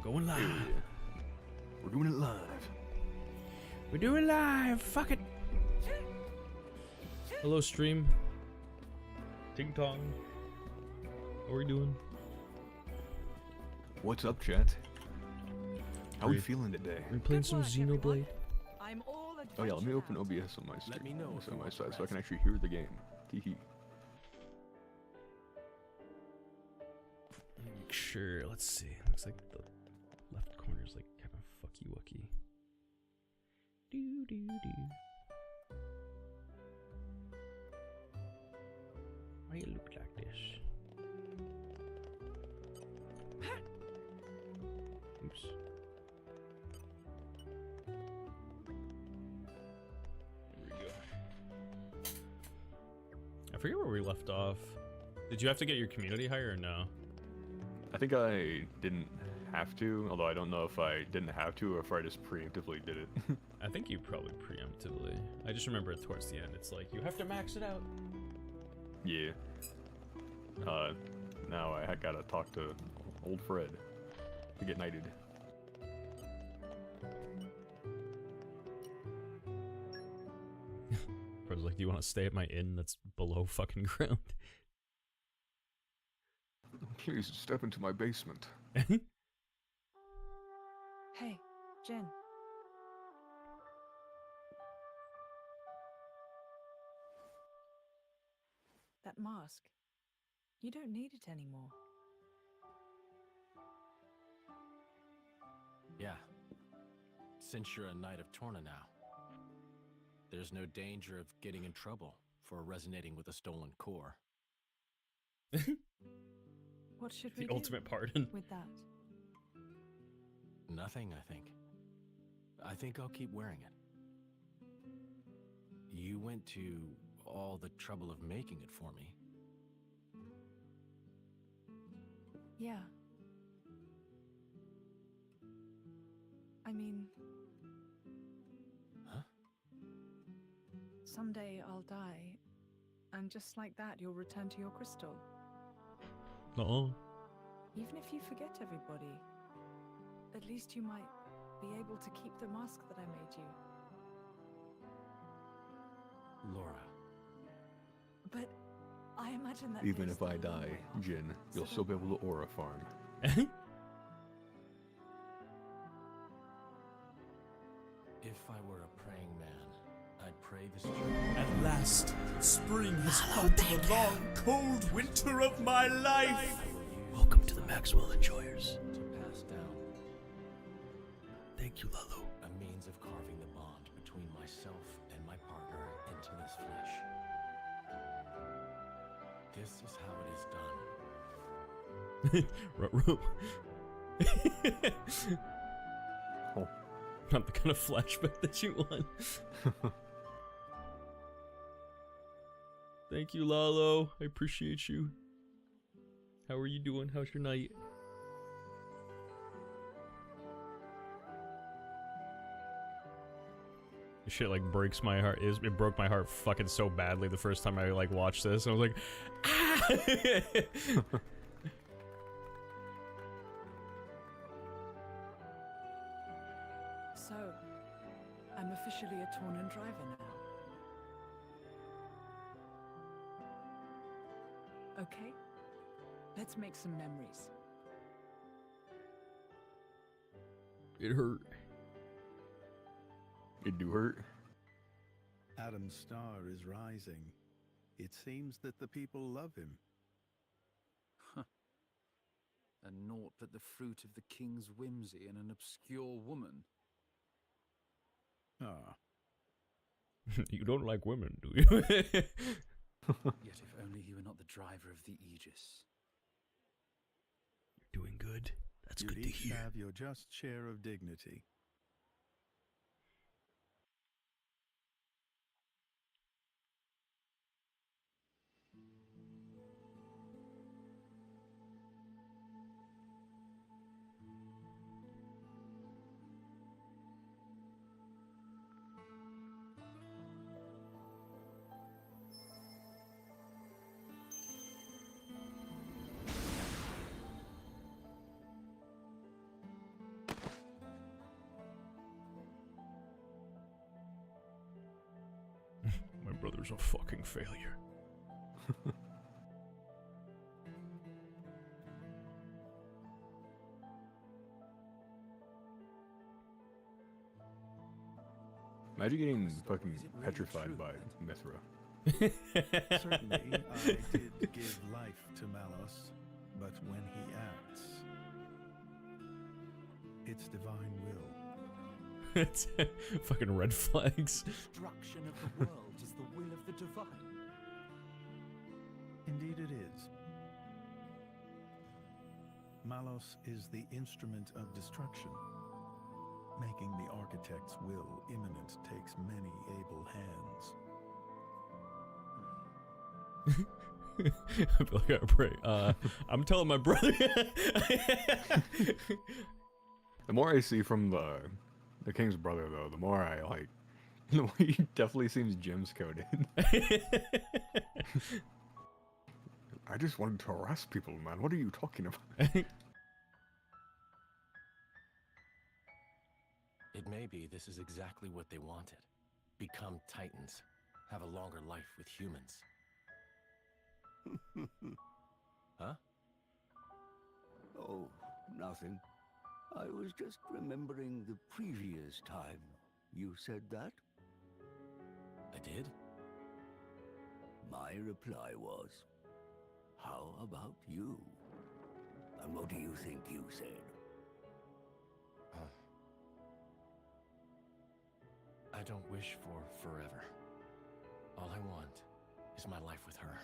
Going live. Yeah. We're doing it live. We're doing live. Fuck it. Hello, stream. Ting tong. What are we doing? What's up, chat? How we feeling today? We're playing some Xenoblade. I'm all Oh yeah, let me open OBS on my stream. On my side, so I can actually hear the game. Teehee. Make sure. Let's see. Looks like the left corner's like kind of fucky wucky. Do do do. Why you look like this? Oops. There we go. I forget where we left off. Did you have to get your community higher or no? I think I didn't have to, although I don't know if I didn't have to or if I just preemptively did it. I think you probably preemptively. I just remember towards the end, it's like, you have to max it out. Yeah. Now I gotta talk to old Fred to get knighted. Fred's like, do you want to stay at my inn that's below fucking ground? Please step into my basement. Hey, Jen. That mask. You don't need it anymore. Yeah. Since you're a knight of TORNA now, there's no danger of getting in trouble for resonating with a stolen core. What should we The do ultimate pardon. with that? Nothing, I think. I think I'll keep wearing it. You went to all the trouble of making it for me. Yeah. I mean... Huh? Someday I'll die, and just like that you'll return to your crystal. Uh-oh. Even if you forget everybody, at least you might be able to keep the mask that I made you. Laura. But I imagine that Even there's if I still a long die, way off. Jin, So you'll still be don't able to aura farm. If I were a praying man, I'd pray this At last, spring has come to the long, cold winter of my life. Welcome to the Maxwell Enjoyers. to pass down Thank you, Lalo. a means of carving the bond between myself and my partner into this flesh. This is how it is done. Ruh-roh. Oh. Not the kind of flashback that you want. Thank you, Lalo. I appreciate you. How are you doing? How's your night? This shit like breaks my heart. It broke my heart fucking so badly the first time I like watched this. I was like, ah! So, I'm officially a TORNA driver now. Okay, let's make some memories. It hurt. It do hurt. Adam's star is rising. It seems that the people love him. And naught but the fruit of the king's whimsy and an obscure woman. Ah, You don't like women, do you? Yet if only he were not the driver of the Aegis. You're doing good. That's you good to each hear. have your just share of dignity. brother's a fucking failure. Imagine getting fucking Is it really petrified true by that- Mithra. Certainly, I did give life to Malos, but when he acts, it's divine will. It's fucking red flags. Destruction of the world is the will of the divine. Indeed it is. Malos is the instrument of destruction. Making the architect's will imminent takes many able hands. I feel like I pray. I'm telling my brother. The more I see from the king's brother, though, the more I like. He definitely seems gems coded. I just wanted to harass people, man. What are you talking about? It may be this is exactly what they wanted. Become titans. Have a longer life with humans. Huh? Oh, nothing. I was just remembering the previous time you said that. I did? My reply was, how about you? And what do you think you said? I don't wish for forever. All I want is my life with her.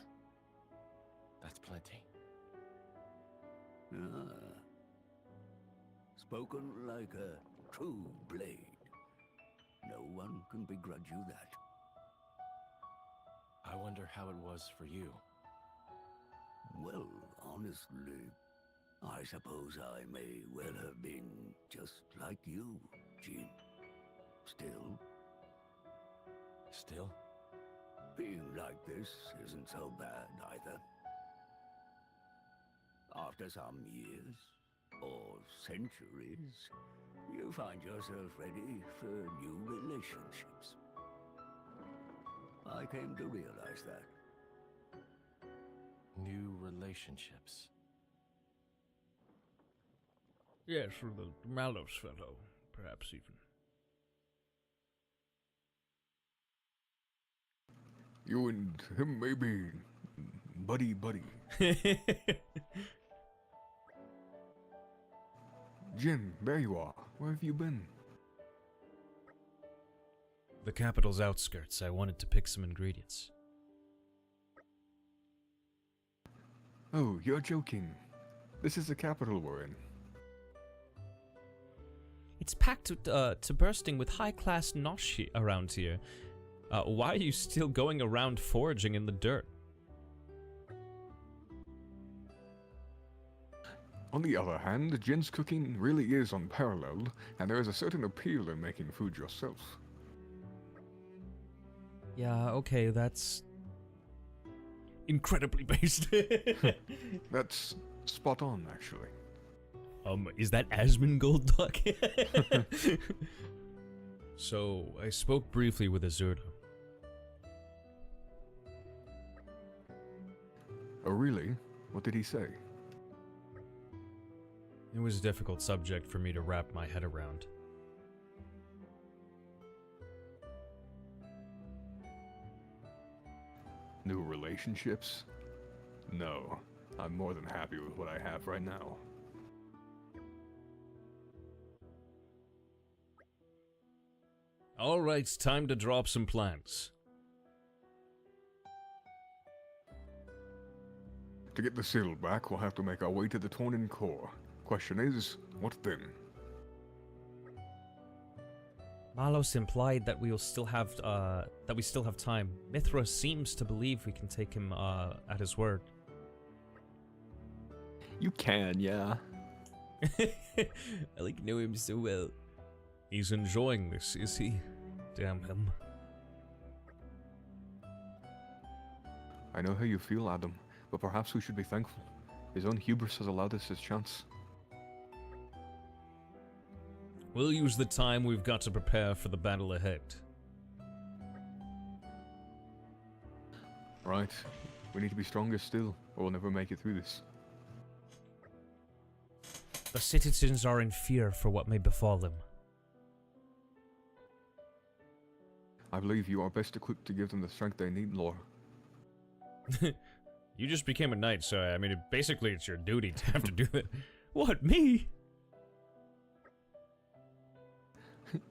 That's plenty. Ah. Spoken like a true blade. No one can begrudge you that. I wonder how it was for you. Well, honestly, I suppose I may well have been just like you, Jin. Still, Still? being like this isn't so bad either. After some years, or centuries, you find yourself ready for new relationships. I came to realize that. New relationships. Yes, for the Malos fellow, perhaps even. You and him may be buddy. Jin, there you are. Where have you been? The capital's outskirts. I wanted to pick some ingredients. Oh, you're joking. This is the capital we're in. It's packed to bursting with high-class nosh around here. Why are you still going around foraging in the dirt? On the other hand, Jin's cooking really is unparalleled, and there is a certain appeal in making food yourself. Yeah, okay, that's incredibly based. That's spot on, actually. Is that Asmongold duck? So, I spoke briefly with Azurda. Oh, really? What did he say? It was a difficult subject for me to wrap my head around. New relationships? No, I'm more than happy with what I have right now. Alright, time to drop some plans. To get the seal back, we'll have to make our way to the Tornin core. Question is, what then? Malos implied that we still have time. Mithra seems to believe we can take him at his word. You can, yeah. I know him so well. He's enjoying this, is he? Damn him. I know how you feel, Adam, but perhaps we should be thankful. His own hubris has allowed us his chance. We'll use the time we've got to prepare for the battle ahead. Right. We need to be stronger still, or we'll never make it through this. The citizens are in fear for what may befall them. I believe you are best equipped to give them the strength they need, Lore. You just became a knight, so I mean, basically it's your duty to have to do it. What, me?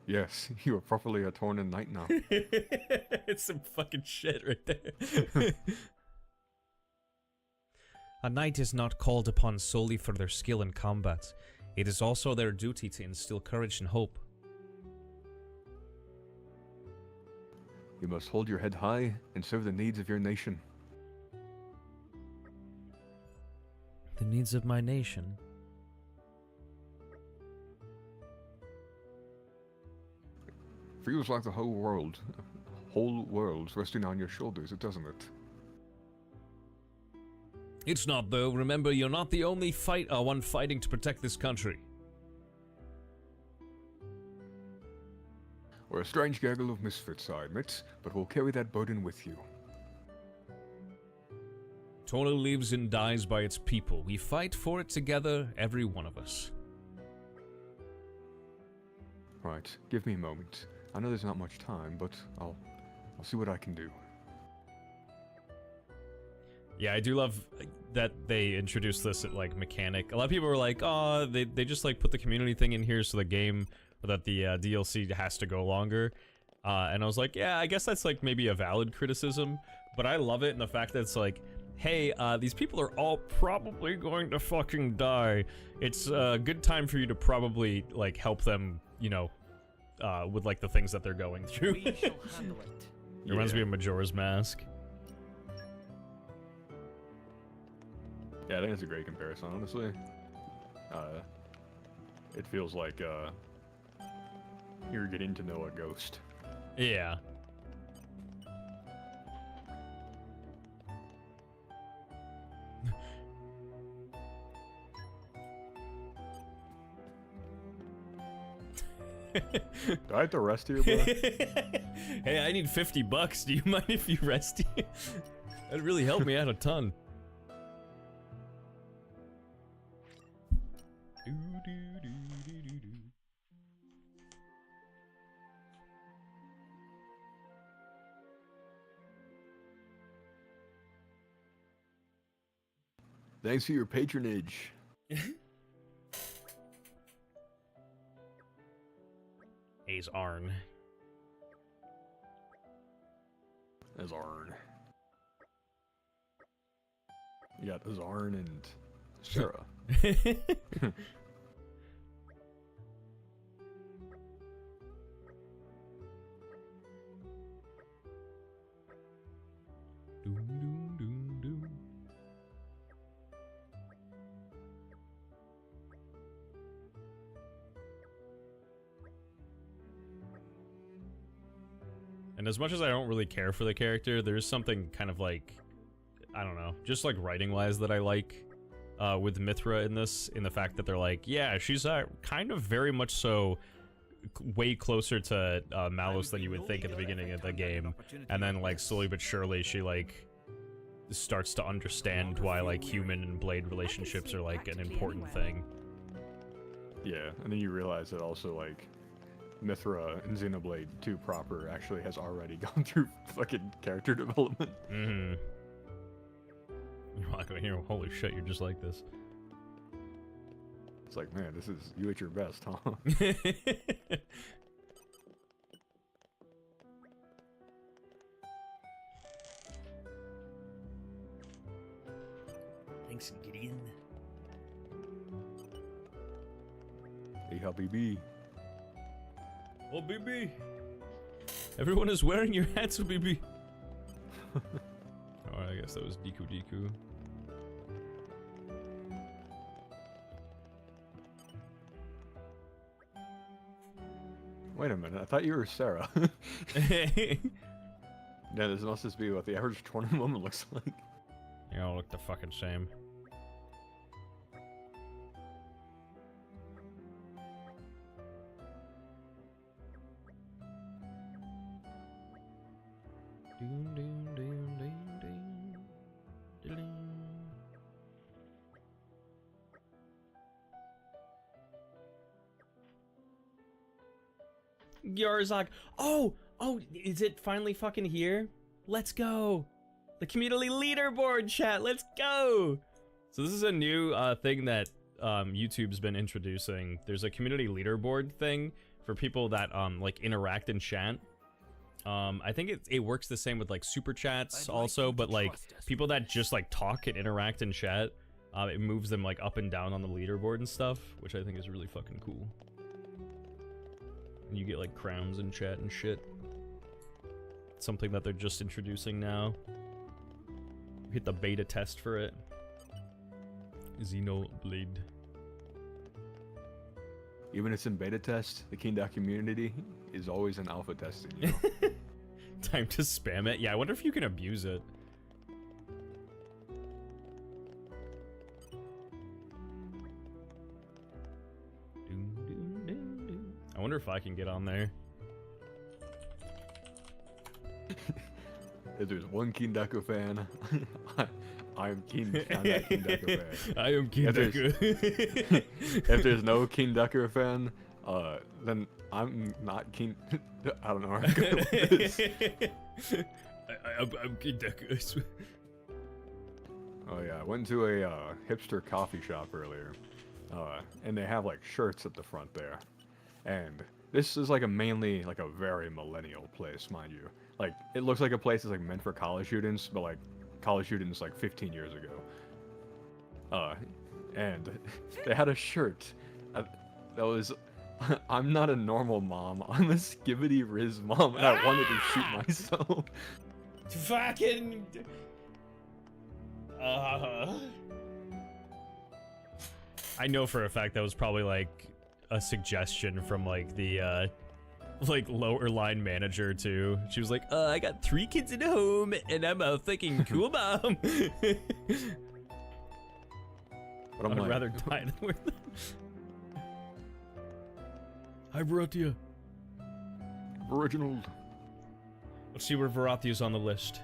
Yes, you are properly a Torna knight now. It's some fucking shit right there. A knight is not called upon solely for their skill in combat. It is also their duty to instill courage and hope. You must hold your head high and serve the needs of your nation. The needs of my nation. Feels like the whole world's resting on your shoulders, doesn't it? It's not though. Remember, you're not the only one fighting to protect this country. We're a strange gaggle of misfits, I admit, but we'll carry that burden with you. Torna lives and dies by its people. We fight for it together, every one of us. Right, give me a moment. I know there's not much time, but I'll see what I can do. Yeah, I do love that they introduced this like mechanic. A lot of people were like, oh, they just like put the community thing in here so the game, or that the DLC has to go longer. And I was like, yeah, I guess that's like maybe a valid criticism, but I love it in the fact that it's like, hey, these people are all probably going to fucking die. It's a good time for you to probably like help them, you know, with like the things that they're going through. We shall handle it. It reminds me of Majora's Mask. Yeah, I think it's a great comparison, honestly. It feels like you're getting to know a ghost. Yeah. Do I have to rest here, bro? Hey, I need $50. Do you mind if you rest here? That'd really help me out a ton. Thanks for your patronage. He's Arn. As Arn. You got Zarn and Sarah. And as much as I don't really care for the character, there's something kind of like, I don't know, just like writing-wise that I like with Mithra in this, in the fact that they're like, yeah, she's kind of very much so way closer to Malos than you would think at the beginning of the game, and then like slowly but surely she like starts to understand why like human and blade relationships are like an important thing. Yeah, and then you realize that also like Mithra in Xenoblade 2 proper actually has already gone through fucking character development. Mm-hmm. You're walking here, holy shit, you're just like this. It's like, man, this is you at your best, huh? Thanks, Gideon. Hey, Habibi. Oh, BB! Everyone is wearing your hats, oh, BB! Oh, I guess that was Deku Deku. Wait a minute, I thought you were Sarah. Yeah, this must just be what the average tournament woman looks like. They all look the fucking same. Doom, doom, doom, doom, doom. Yarzak. Oh, is it finally fucking here? Let's go. The community leaderboard, chat. Let's go. So this is a new thing that YouTube's been introducing. There's a community leaderboard thing for people that like interact in chat. I think it works the same with like super chats also, but like people that just like talk and interact in chat, it moves them like up and down on the leaderboard and stuff, which I think is really fucking cool. And you get like crowns in chat and shit. It's something that they're just introducing now. Hit the beta test for it. Xenoblade. Even if it's in beta test, the Keen Dot community is always in alpha testing. You know? Time to spam it. Yeah, I wonder if you can abuse it. I wonder if I can get on there. If there's one Keen Deku fan, I'm that Keen Deku fan. I am Keen Deku. If there's no Keen Deku fan, then I'm not Keen. I don't know where I'm going with this. I'm Keen Deku. Oh yeah, I went to a hipster coffee shop earlier, and they have like shirts at the front there, and this is like mainly like a very millennial place, mind you. Like it looks like a place that's like meant for college students, but like college students like 15 years ago. And they had a shirt that was, I'm not a normal mom, I'm a skibbity Riz mom, and I wanted to shoot myself. Fucking. I know for a fact that was probably like a suggestion from like the like lower line manager too. She was like, I got 3 kids at home and I'm a fucking cool mom. But I'd rather die than wear them. Hi Varathia. Reginald. Let's see where Varathia's on the list.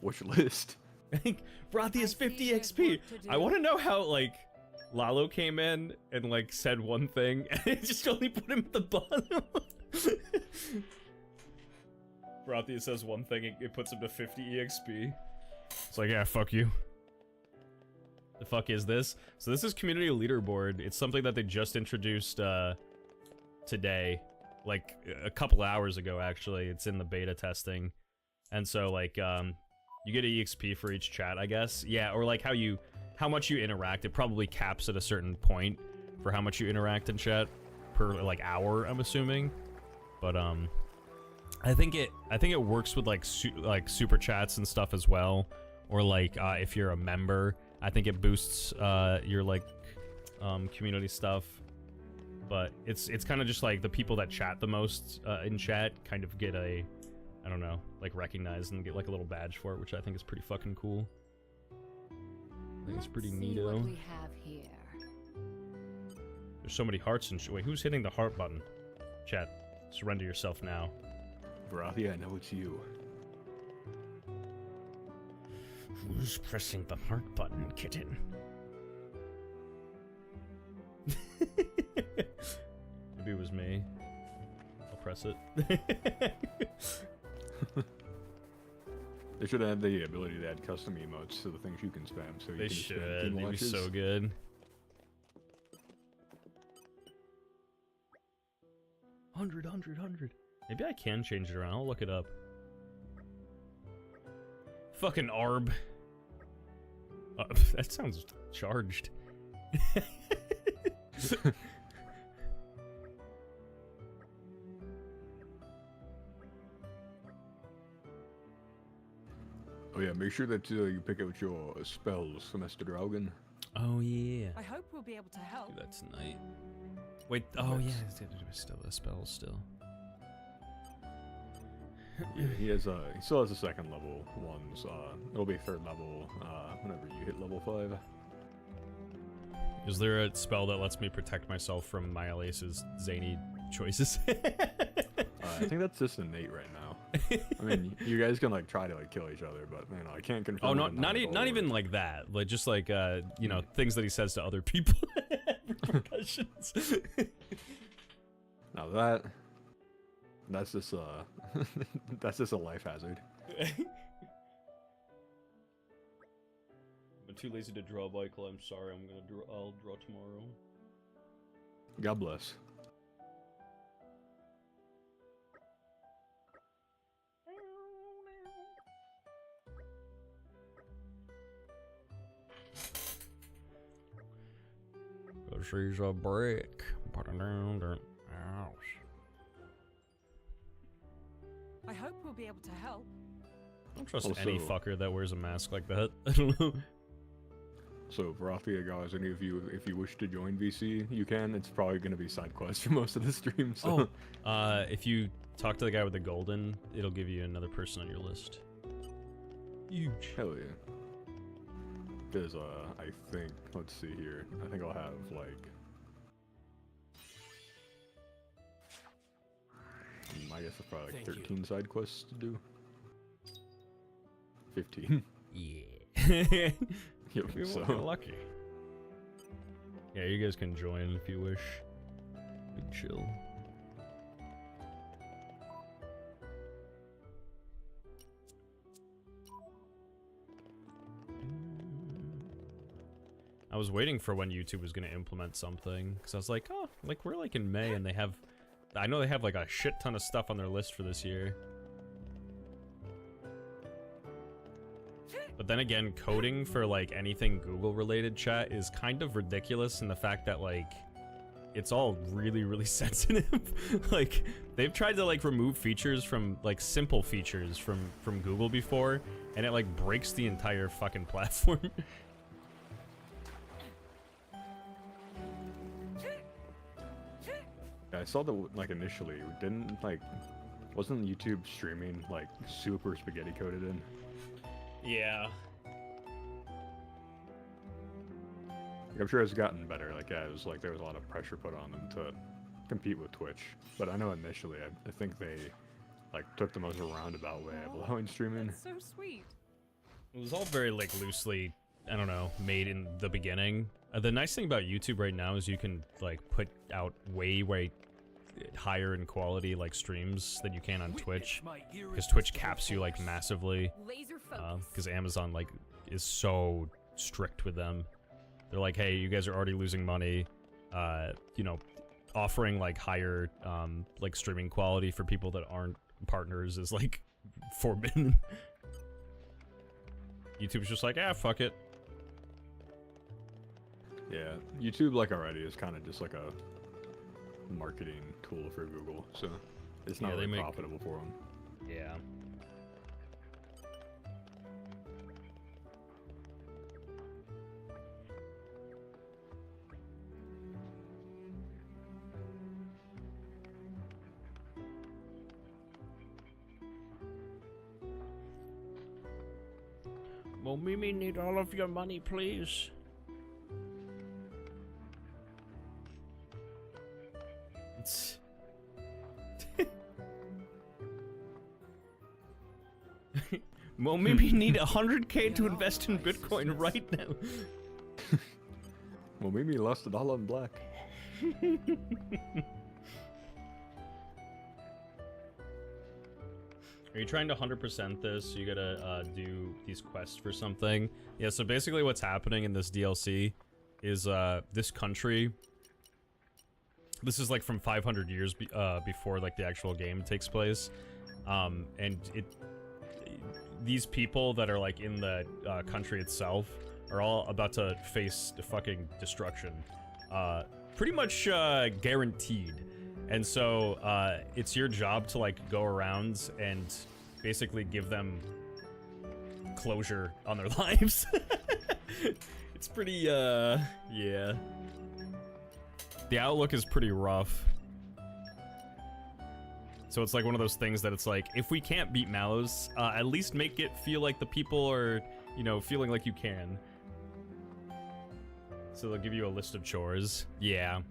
Which list? I think Varathia's 50 XP. I want to know how like Lalo came in and like said one thing and it just only put him at the bottom. Varathia says one thing, it puts him to 50 EXP. It's like, yeah, fuck you. The fuck is this? So this is community leaderboard. It's something that they just introduced today, like a couple hours ago actually. It's in the beta testing. And so like you get EXP for each chat, I guess. Yeah, or like how much you interact. It probably caps at a certain point for how much you interact in chat per like hour, I'm assuming. But I think it works with like super chats and stuff as well, or like if you're a member, I think it boosts your like community stuff. But it's kind of just like the people that chat the most in chat kind of get a, I don't know, like recognized and get like a little badge for it, which I think is pretty fucking cool. I think it's pretty neato. What we have here. There's so many hearts and wait, who's hitting the heart button? Chat, surrender yourself now. Varathia, I know it's you. Who's pressing the heart button, kitten? Maybe it was me. I'll press it. They should have the ability to add custom emotes to the things you can spam. So you They can should. spam team They'd be launches. so good. Hundred. Maybe I can change it around. I'll look it up. Fucking Arb. That sounds charged. Oh yeah, make sure that you pick out your spells, Mr. Draugen. Oh yeah. I hope we'll be able to help. Do that tonight. Wait. Oh yeah. Still a spell still. Yeah, he still has the second level ones. It'll be third level whenever you hit level 5. Is there a spell that lets me protect myself from Myalace's zany choices? I think that's just innate right now. I mean, you guys can like try to like kill each other, but you know, I can't confirm. Oh, it not even like that. Like just like you know, things that he says to other people. Repercussions. Now that's just that's just a life hazard. I'm too lazy to draw, Michael. I'm sorry. I'll draw tomorrow. God bless. She's a brick. I hope we'll be able to help. I don't trust Also- any fucker that wears a mask like that. I don't know. So, Barathia, guys, any of you, if you wish to join VC, you can. It's probably going to be side quests for most of the stream. So. If you talk to the guy with the golden, it'll give you another person on your list. Huge. Hell yeah. There's I think, let's see here. I think I'll have like, I guess it's probably like Thank you. 13 side quests to do. 15. Yeah. Yep, You're so. lucky. Yeah, you guys can join if you wish. Big chill. I was waiting for when YouTube was going to implement something, because I was like, oh, like we're like in May and they have, I know they have like a shit ton of stuff on their list for this year. But then again, coding for like anything Google related, chat, is kind of ridiculous in the fact that like it's all really, really sensitive. Like they've tried to like remove features from like simple features from Google before, and it like breaks the entire fucking platform. I saw that like initially, didn't like, wasn't YouTube streaming like super spaghetti coded in? Yeah. Like, I'm sure it's gotten better. Like, yeah, it was like there was a lot of pressure put on them to compete with Twitch. But I know initially, I think they like took the most roundabout way of allowing streaming. That's so sweet. It was all very like loosely, I don't know, made in the beginning. The nice thing about YouTube right now is you can like put out way higher in quality like streams than you can on Twitch, because Twitch caps you like massively, Laser focus. because Amazon like is so strict with them. They're like, hey, you guys are already losing money, you know, offering like higher like streaming quality for people that aren't partners is like forbidden. YouTube's just like, ah, fuck it. Yeah, YouTube like already is kind of just like a marketing tool for Google, so it's not Yeah, they really make- profitable for them. Yeah. Well, Mimi, need all of your money, please. It's... Well, Mimi need 100k to invest in Bitcoin right now. Well, Mimi lost it all on black. Are you trying to 100% this? You gotta do these quests for something. Yeah, so basically what's happening in this DLC is this country... This is like from 500 years before like the actual game takes place. And these people that are like in the country itself are all about to face the fucking destruction. Pretty much guaranteed. And so it's your job to like go around and basically give them closure on their lives. It's pretty yeah. The outlook is pretty rough. So it's like one of those things that it's like, if we can't beat Mallows, at least make it feel like the people are, you know, feeling like you can. So they'll give you a list of chores. Yeah.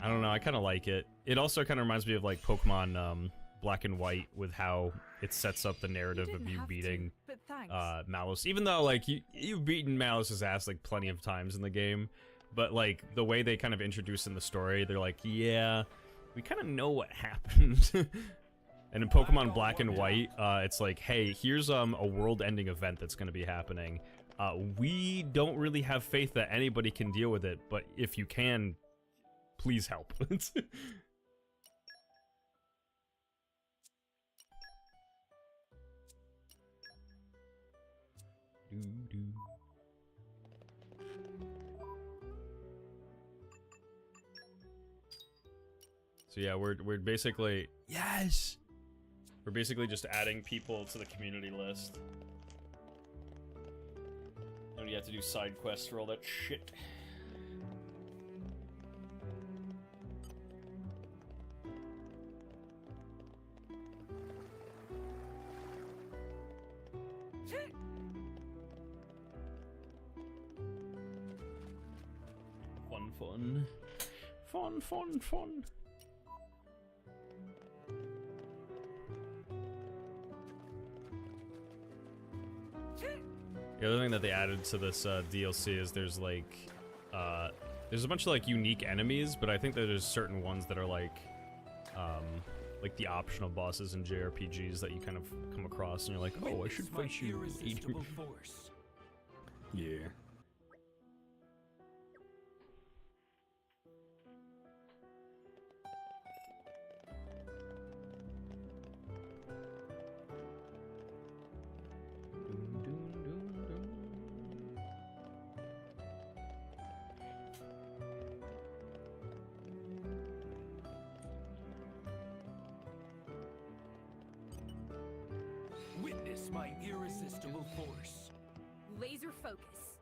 I don't know, I kind of like it. It also kind of reminds me of like Pokemon Black and White, with how it sets up the narrative of you beating but thanks. Mallows. Even though like you've beaten Mallows' ass like plenty of times in the game, but like the way they kind of introduce in the story, they're like, yeah, we kind of know what happened. And in Pokemon Black and White, it's like, hey, here's a world-ending event that's going to be happening. We don't really have faith that anybody can deal with it, but if you can, please help. So yeah, we're basically, yes! We're basically just adding people to the community list. And you have to do side quests for all that shit. Fun. Fun. The other thing that they added to this DLC is there's like there's a bunch of like unique enemies, but I think that there's certain ones that are like the optional bosses in JRPGs that you kind of come across and you're like, oh, I should fight you. Yeah. Witness my irresistible force. Laser focus.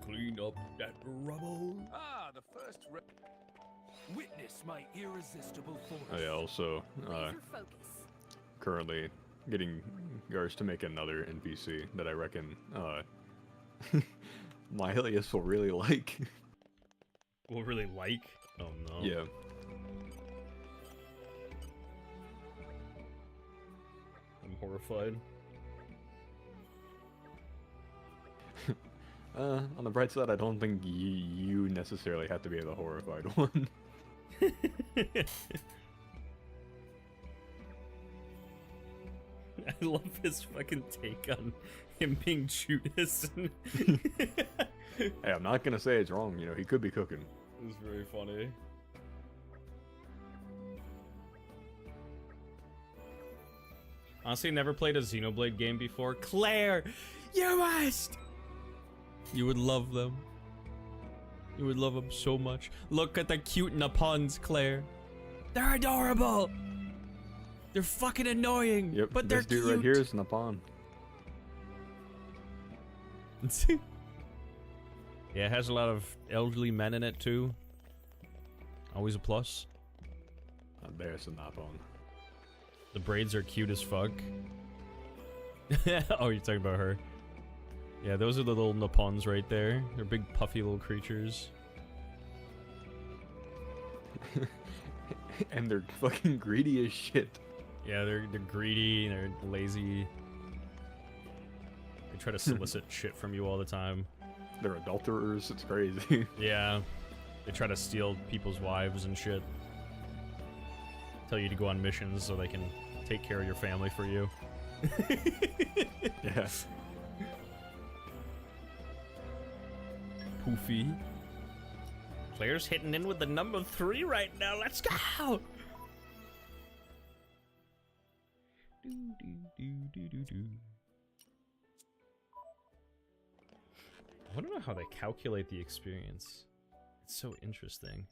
Clean up that rubble. Ah, the first witness my irresistible force. Oh yeah, also, Laser focus. currently getting Gars to make another NPC that I reckon, Mylius will really like. Will really like? Oh no. Yeah. I'm horrified. On the bright side, I don't think you necessarily have to be the horrified one. I love his fucking take on him being Judas. Hey, I'm not gonna say it's wrong, you know, he could be cooking. It was very funny. Honestly, never played a Xenoblade game before. Claire, you must! You would love them. You would love them so much. Look at the cute Napons, Claire. They're adorable! They're fucking annoying, Yep, but they're this dude cute. right here is Napon. Yeah, it has a lot of elderly men in it too. Always a plus. There's a Napon. The braids are cute as fuck. Oh, you're talking about her. Yeah, those are the little Napons right there. They're big puffy little creatures. And they're fucking greedy as shit. Yeah, they're greedy, they're lazy. They try to solicit shit from you all the time. They're adulterers, it's crazy. Yeah. They try to steal people's wives and shit. Tell you to go on missions so they can take care of your family for you. Yeah. Poofy. Claire's hitting in with the number 3 right now. Let's go! I want to know how they calculate the experience. It's so interesting.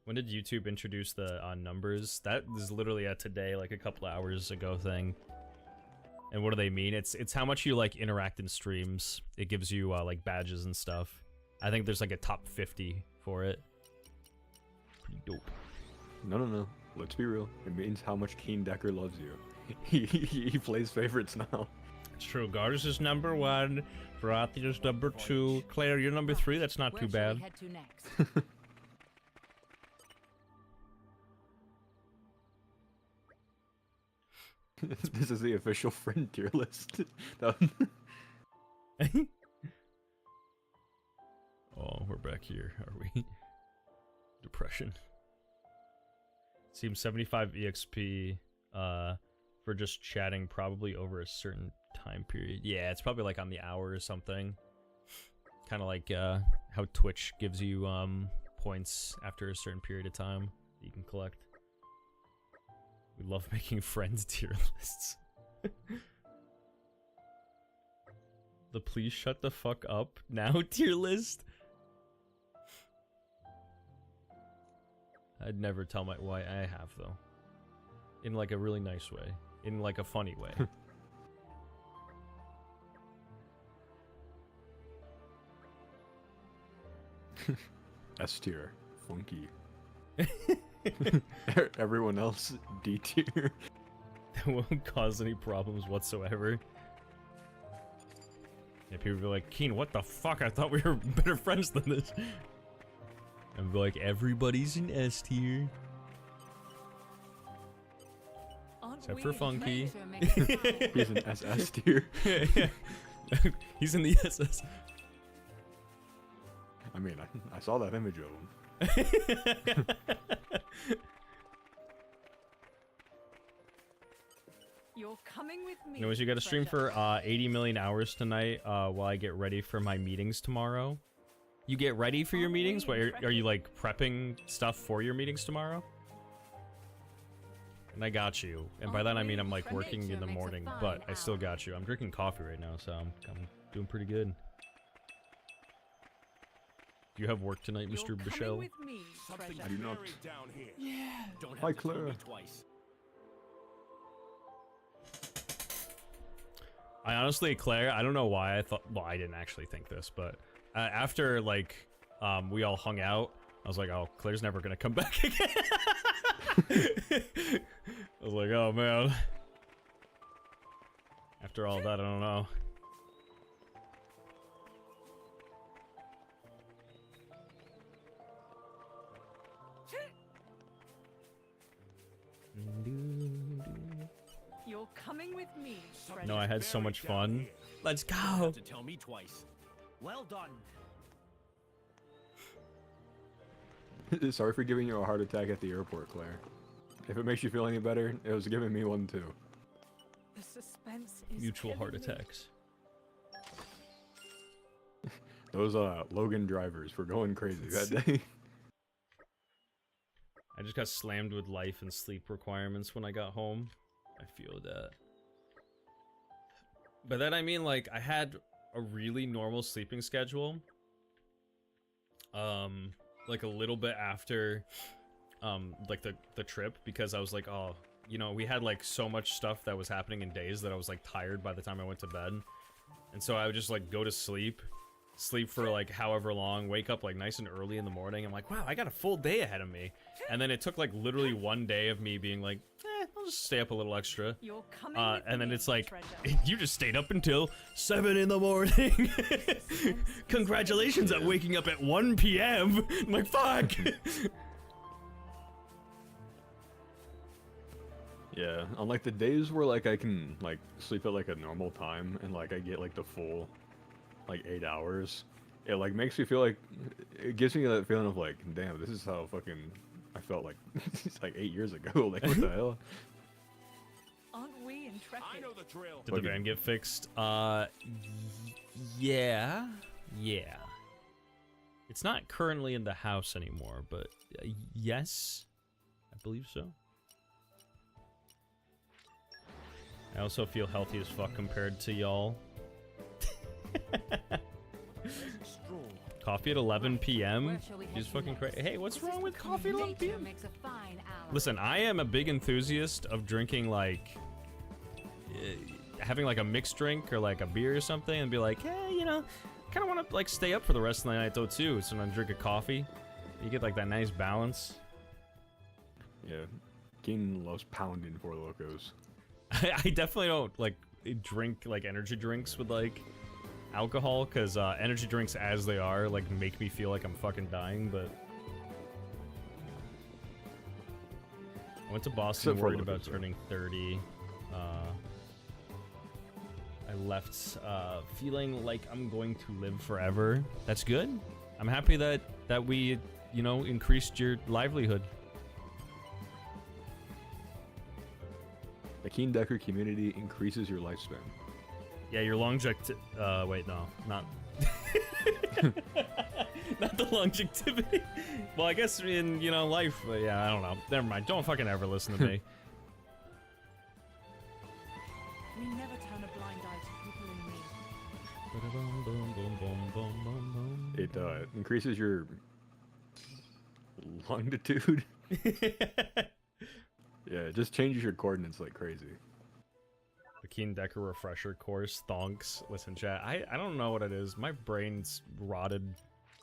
When did YouTube introduce the numbers? That is literally a today, like a couple hours ago thing. And what do they mean? It's how much you like interact in streams. It gives you like badges and stuff. I think there's like a top 50 for it. Pretty dope. No. Let's be real. It means how much Keen Decker loves you. He plays favorites now. It's true. Gars is number 1. Varathi is number 2. Claire, you're number 3. That's not too bad. Head to next? This is the official friend tier list. Oh, we're back here, are we? Depression. Seems 75 EXP for just chatting, probably over a certain time period. Yeah, it's probably like on the hour or something. Kind of like how Twitch gives you points after a certain period of time that you can collect. We love making friends tier lists. The please shut the fuck up now tier list. I'd never tell my why I have though. In like a really nice way. In like a funny way. S tier. Funky. Everyone else D tier. That won't cause any problems whatsoever. Yeah, people be like, Keen, what the fuck? I thought we were better friends than this. And be like, everybody's in S tier. Except for Funky. He's in SS tier. Yeah. He's in the SS. I mean, I saw that image of him. You're coming with me. Anyways, you gotta stream for 80 million hours tonight while I get ready for my meetings tomorrow. You get ready for your meetings? What, are you like prepping stuff for your meetings tomorrow? And I got you. And by that I mean I'm like working in the morning, but I still got you. I'm drinking coffee right now, so I'm doing pretty good. Do you have work tonight, Mr. Bichelle? I do not. Yeah. Hi, Claire. I honestly, Claire, I don't know why I thought, well, I didn't actually think this, but after, like, we all hung out, I was like, oh, Claire's never gonna come back again. I was like, oh, man. After all that, I don't know. You're coming with me. No, I had so much fun. Let's go. To tell me twice. Well done. Sorry for giving you a heart attack at the airport, Claire. If it makes you feel any better, it was giving me one too. The suspense is Mutual heart killing me. attacks. Those Logan drivers were going crazy that day. I just got slammed with life and sleep requirements when I got home. I feel that. But then I mean, like, I had a really normal sleeping schedule. Like a little bit after, like the trip, because I was like, oh, you know, we had like so much stuff that was happening in days that I was like tired by the time I went to bed. And so I would just like go to sleep for like however long, wake up like nice and early in the morning. I'm like, wow, I got a full day ahead of me. And then it took like literally one day of me being like, I'll just stay up a little extra. You're coming with and then me, it's like, treasure. you just stayed up until 7 in the morning. Congratulations on waking up at 1 p.m. I'm like, fuck. Yeah, on like the days where like I can like sleep at like a normal time and like I get like the full like 8 hours, it like makes me feel like, it gives me that feeling of like, damn, this is how fucking I felt like it's like 8 years ago. Like, what the hell? Aren't we intrepid? I know the drill. Did the van get fixed? Yeah. It's not currently in the house anymore, but yes, I believe so. I also feel healthy as fuck compared to y'all. Coffee at 11 p.m. is fucking crazy. Hey, what's wrong with coffee at 11 p.m.? Listen, I am a big enthusiast of drinking like having like a mixed drink or like a beer or something and be like, hey, you know, kind of want to like stay up for the rest of the night though too. So when I drink a coffee, you get like that nice balance. Yeah, Keen loves pounding Four Locos. I definitely don't like drink like energy drinks with like alcohol, because energy drinks as they are like make me feel like I'm fucking dying. But I went to Boston worried about turning 30. I left feeling like I'm going to live forever. That's good. I'm happy that we, you know, increased your livelihood. The Keen Decker community increases your lifespan. Yeah, your longevity. Wait, no, not. Not the longevity. Well, I guess in, you know, life. Yeah, I don't know. Never mind. Don't fucking ever listen to me. We never turn a blind eye to people in need. It increases your longitude. Yeah, it just changes your coordinates like crazy. The Keen Decker refresher course, thonks. Listen, chat, I don't know what it is. My brain's rotted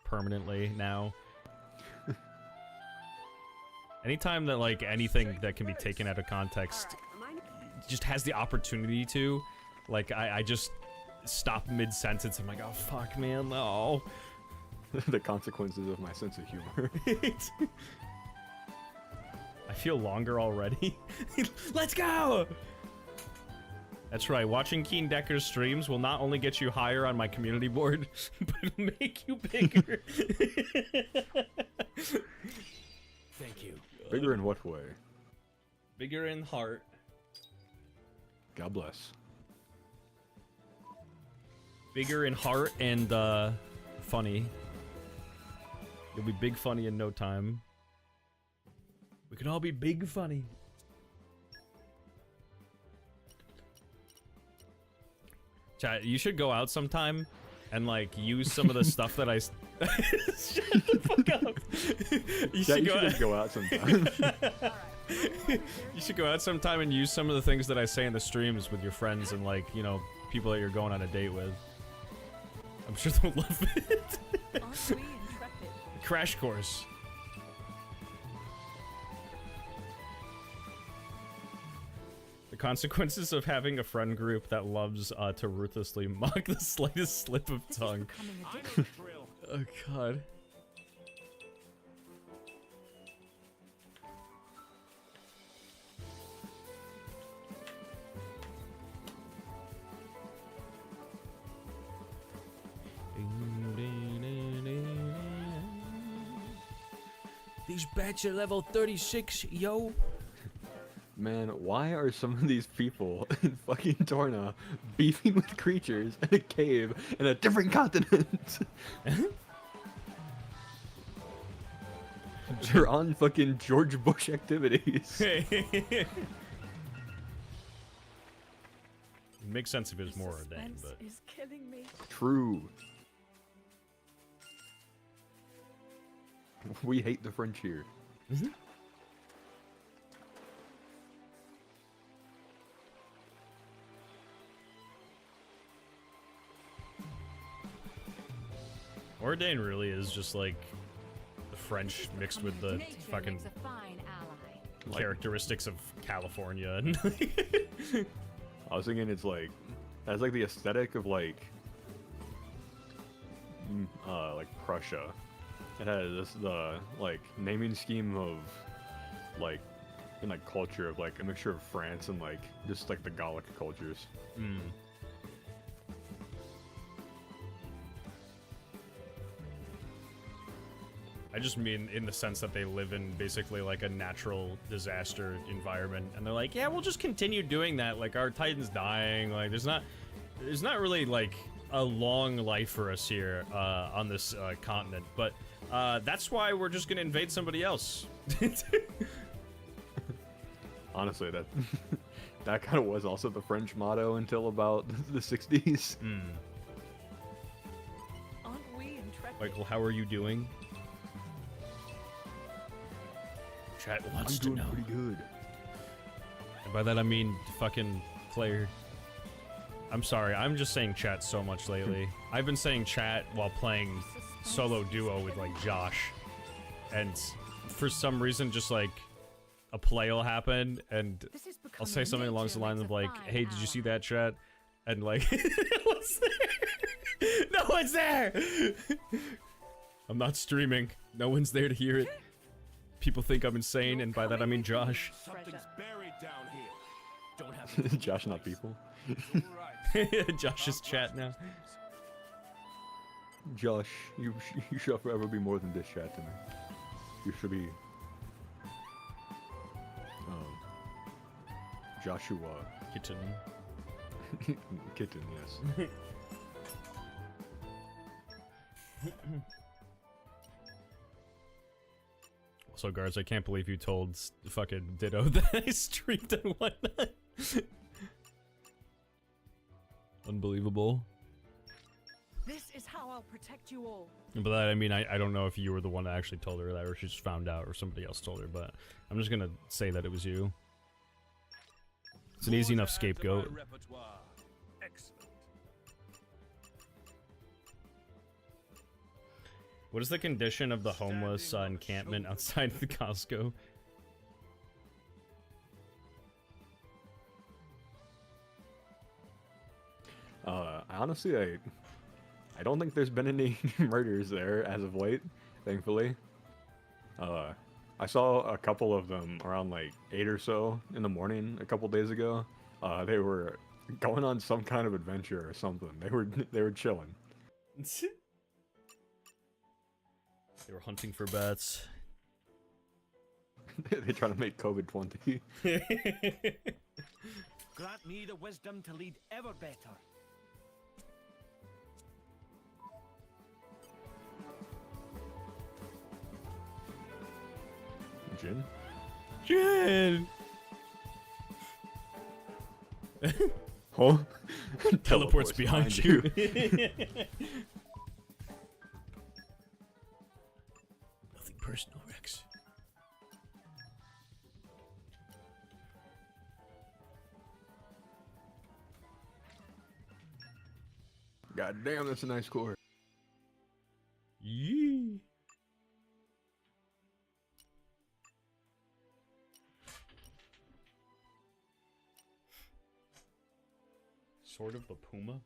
permanently now. Anytime that, like, anything that can be taken out of context just has the opportunity to, like, I just stop mid-sentence. I'm like, oh, fuck, man, no. The consequences of my sense of humor. I feel longer already. Let's go! That's right, watching Keen Decker's streams will not only get you higher on my community board, but it'll make you bigger. Thank you. Bigger in what way? Bigger in heart. God bless. Bigger in heart and, funny. You'll be big funny in no time. We can all be big funny. Chat, you should go out sometime and, like, use some of the stuff that I... Shut the fuck up! You should go out sometime. You should go out sometime and use some of the things that I say in the streams with your friends and, like, you know, people that you're going on a date with. I'm sure they'll love it. Aren't we intrepid? Crash course. The consequences of having a friend group that loves to ruthlessly mock the slightest slip of tongue. Oh god. These bats are level 36, yo. Man, why are some of these people in fucking Torna beefing with creatures in a cave in a different continent? They're on fucking George Bush activities. It makes sense if it was more ordained, but is killing me. True. We hate the French here. Ordain really is just like the French mixed with the fucking characteristics of California. I was thinking it's like, that's like the aesthetic of like Prussia. It has the like naming scheme of like in like culture of like a mixture of France and like just like the Gallic cultures. I just mean in the sense that they live in basically like a natural disaster environment, and they're like, yeah, we'll just continue doing that. Like our Titan's dying. Like there's not really like a long life for us here on this continent, but that's why we're just gonna invade somebody else. Honestly, that kind of was also the French motto until about the 60s. Aren't we intrepid? Like, well, how are you doing? Chat wants to know. I'm doing pretty good. And by that I mean fucking player. I'm sorry, I'm just saying chat so much lately. I've been saying chat while playing solo duo with like Josh, and for some reason just like a play will happen and I'll say something along the lines of like, hey, did you see that, chat? And like, no one's there. No one's there. I'm not streaming. No one's there to hear it. People think I'm insane, and by that I mean Josh. Something's buried down here. Don't have to Josh, not people. Josh's chat now. Josh, you shall forever be more than this chat to me. You should be. Joshua. Kitten. Kitten, yes. Also, guards, I can't believe you told fucking Ditto that I streamed and whatnot. Unbelievable. This is how I'll protect you all. But that, I mean, I don't know if you were the one that actually told her that, or she just found out, or somebody else told her, but I'm just gonna say that it was you. It's an easy enough scapegoat. Excellent. What is the condition of the homeless encampment outside the Costco? Honestly, I don't think there's been any murders there as of late, thankfully. I saw a couple of them around like 8 or so in the morning a couple days ago. They were going on some kind of adventure or something. They were chilling. They were hunting for bats. They try to make COVID-20. Grant me the wisdom to lead ever better. Jin? Jin! Huh? Teleports behind you. Nothing personal, Rex. God damn, that's a nice core. Yee. Sword of the Puma?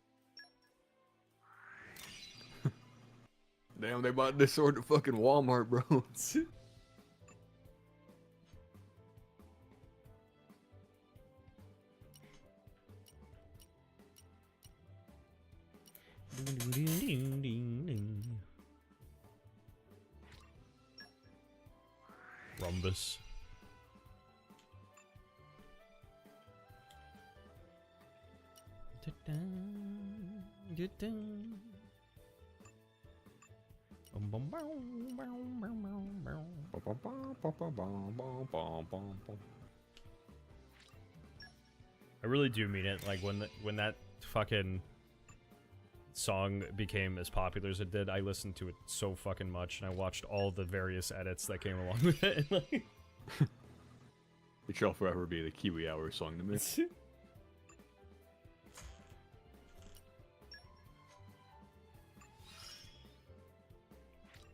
Damn, they bought this sword at fucking Walmart, bro. Rhombus. I really do mean it. Like when that fucking song became as popular as it did, I listened to it so fucking much, and I watched all the various edits that came along with it. And like, It shall forever be the Kiwi Hour song to me.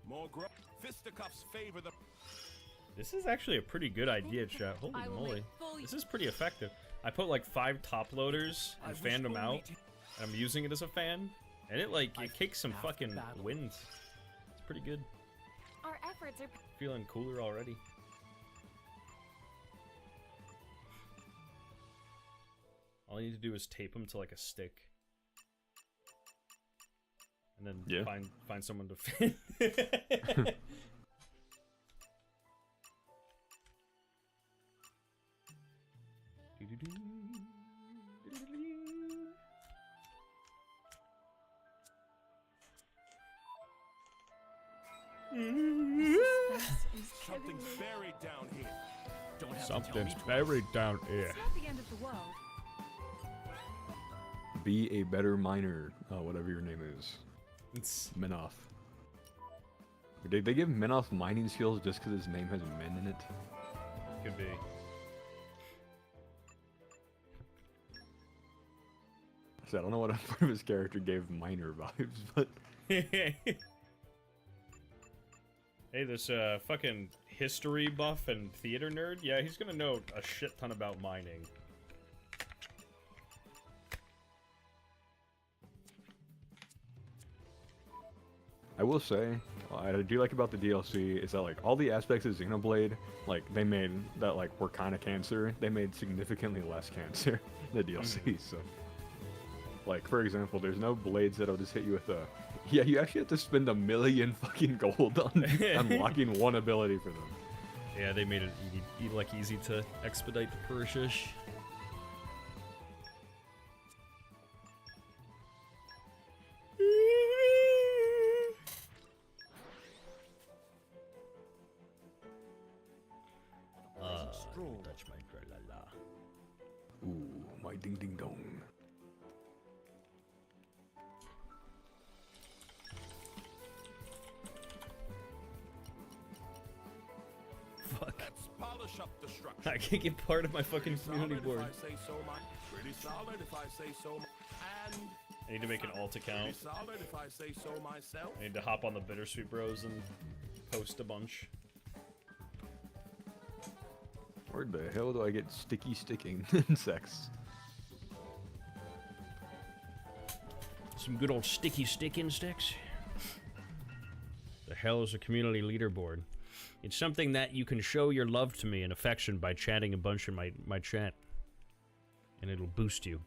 More fisticuffs favor the. this is actually a pretty good idea, chat. Holy moly. This is pretty effective. I put like 5 top loaders and fanned them out. And I'm using it as a fan. And it like, it kicks some fucking wind. It's pretty good. Our efforts are Feeling cooler already. All I need to do is tape them to like a stick. And then find someone to fan. Something's buried down here. Don't have Something's to tell me buried down here. It's not the end of the world. Be a better miner, whatever your name is. It's Minoff. Did they give Minoff mining skills just because his name has men in it? could be. So I don't know what part of his character gave miner vibes, but Hey, this fucking history buff and theater nerd, yeah, he's gonna know a shit ton about mining. I will say, I do like about the DLC is that like all the aspects of Xenoblade, like they made that like were kind of cancer, they made significantly less cancer in the DLC. So, like for example, there's no blades that'll just hit you with a. Yeah, you actually have to spend 1 million fucking gold on unlocking one ability for them. Yeah, they made it easy to expedite the purchase. Touch my la. Ooh, my ding ding dong. Fuck. Let's polish up the structure. I can't get part of my fucking community board. If I say so, pretty solid if I say so. And I need to make an alt pretty account. solid if I say so myself. I need to hop on the Bittersweet Bros and post a bunch. Where the hell do I get sticky sticking insects? Some good old sticky stick insects. The hell is a community leaderboard? It's something that you can show your love to me and affection by chatting a bunch in my chat. And it'll boost you.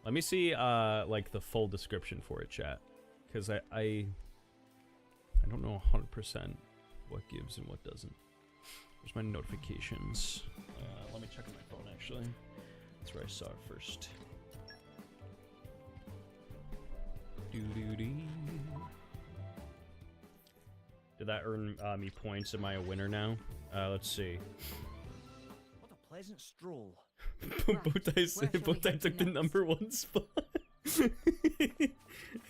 Let me see like the full description for it, chat. Because I don't know 100% what gives and what doesn't. There's my notifications. Let me check on my phone actually. That's where I saw it first. Doo-doo-dee. Did that earn me points? Am I a winner now? Let's see. What a pleasant stroll. Bowtie took the #1 spot.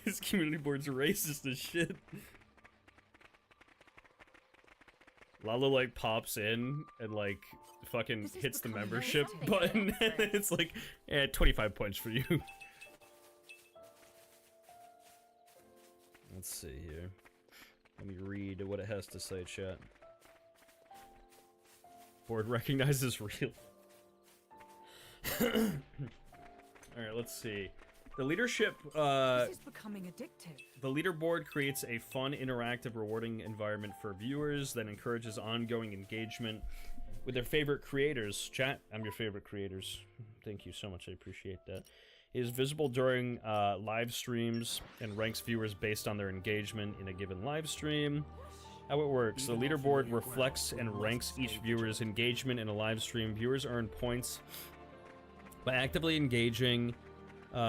His community board's racist as shit. Lalo like pops in and like fucking hits the membership button and it's like, yeah, 25 points for you. Let's see here. Let me read what it has to say, chat. Board recognizes real. Alright, let's see. The leadership, This is becoming addictive. the leaderboard creates a fun, interactive, rewarding environment for viewers that encourages ongoing engagement with their favorite creators. Chat, I'm your favorite creators. Thank you so much, I appreciate that. It is visible during live streams and ranks viewers based on their engagement in a given live stream. How it works, the leaderboard reflects and ranks each viewer's engagement in a live stream. Viewers earn points by actively engaging,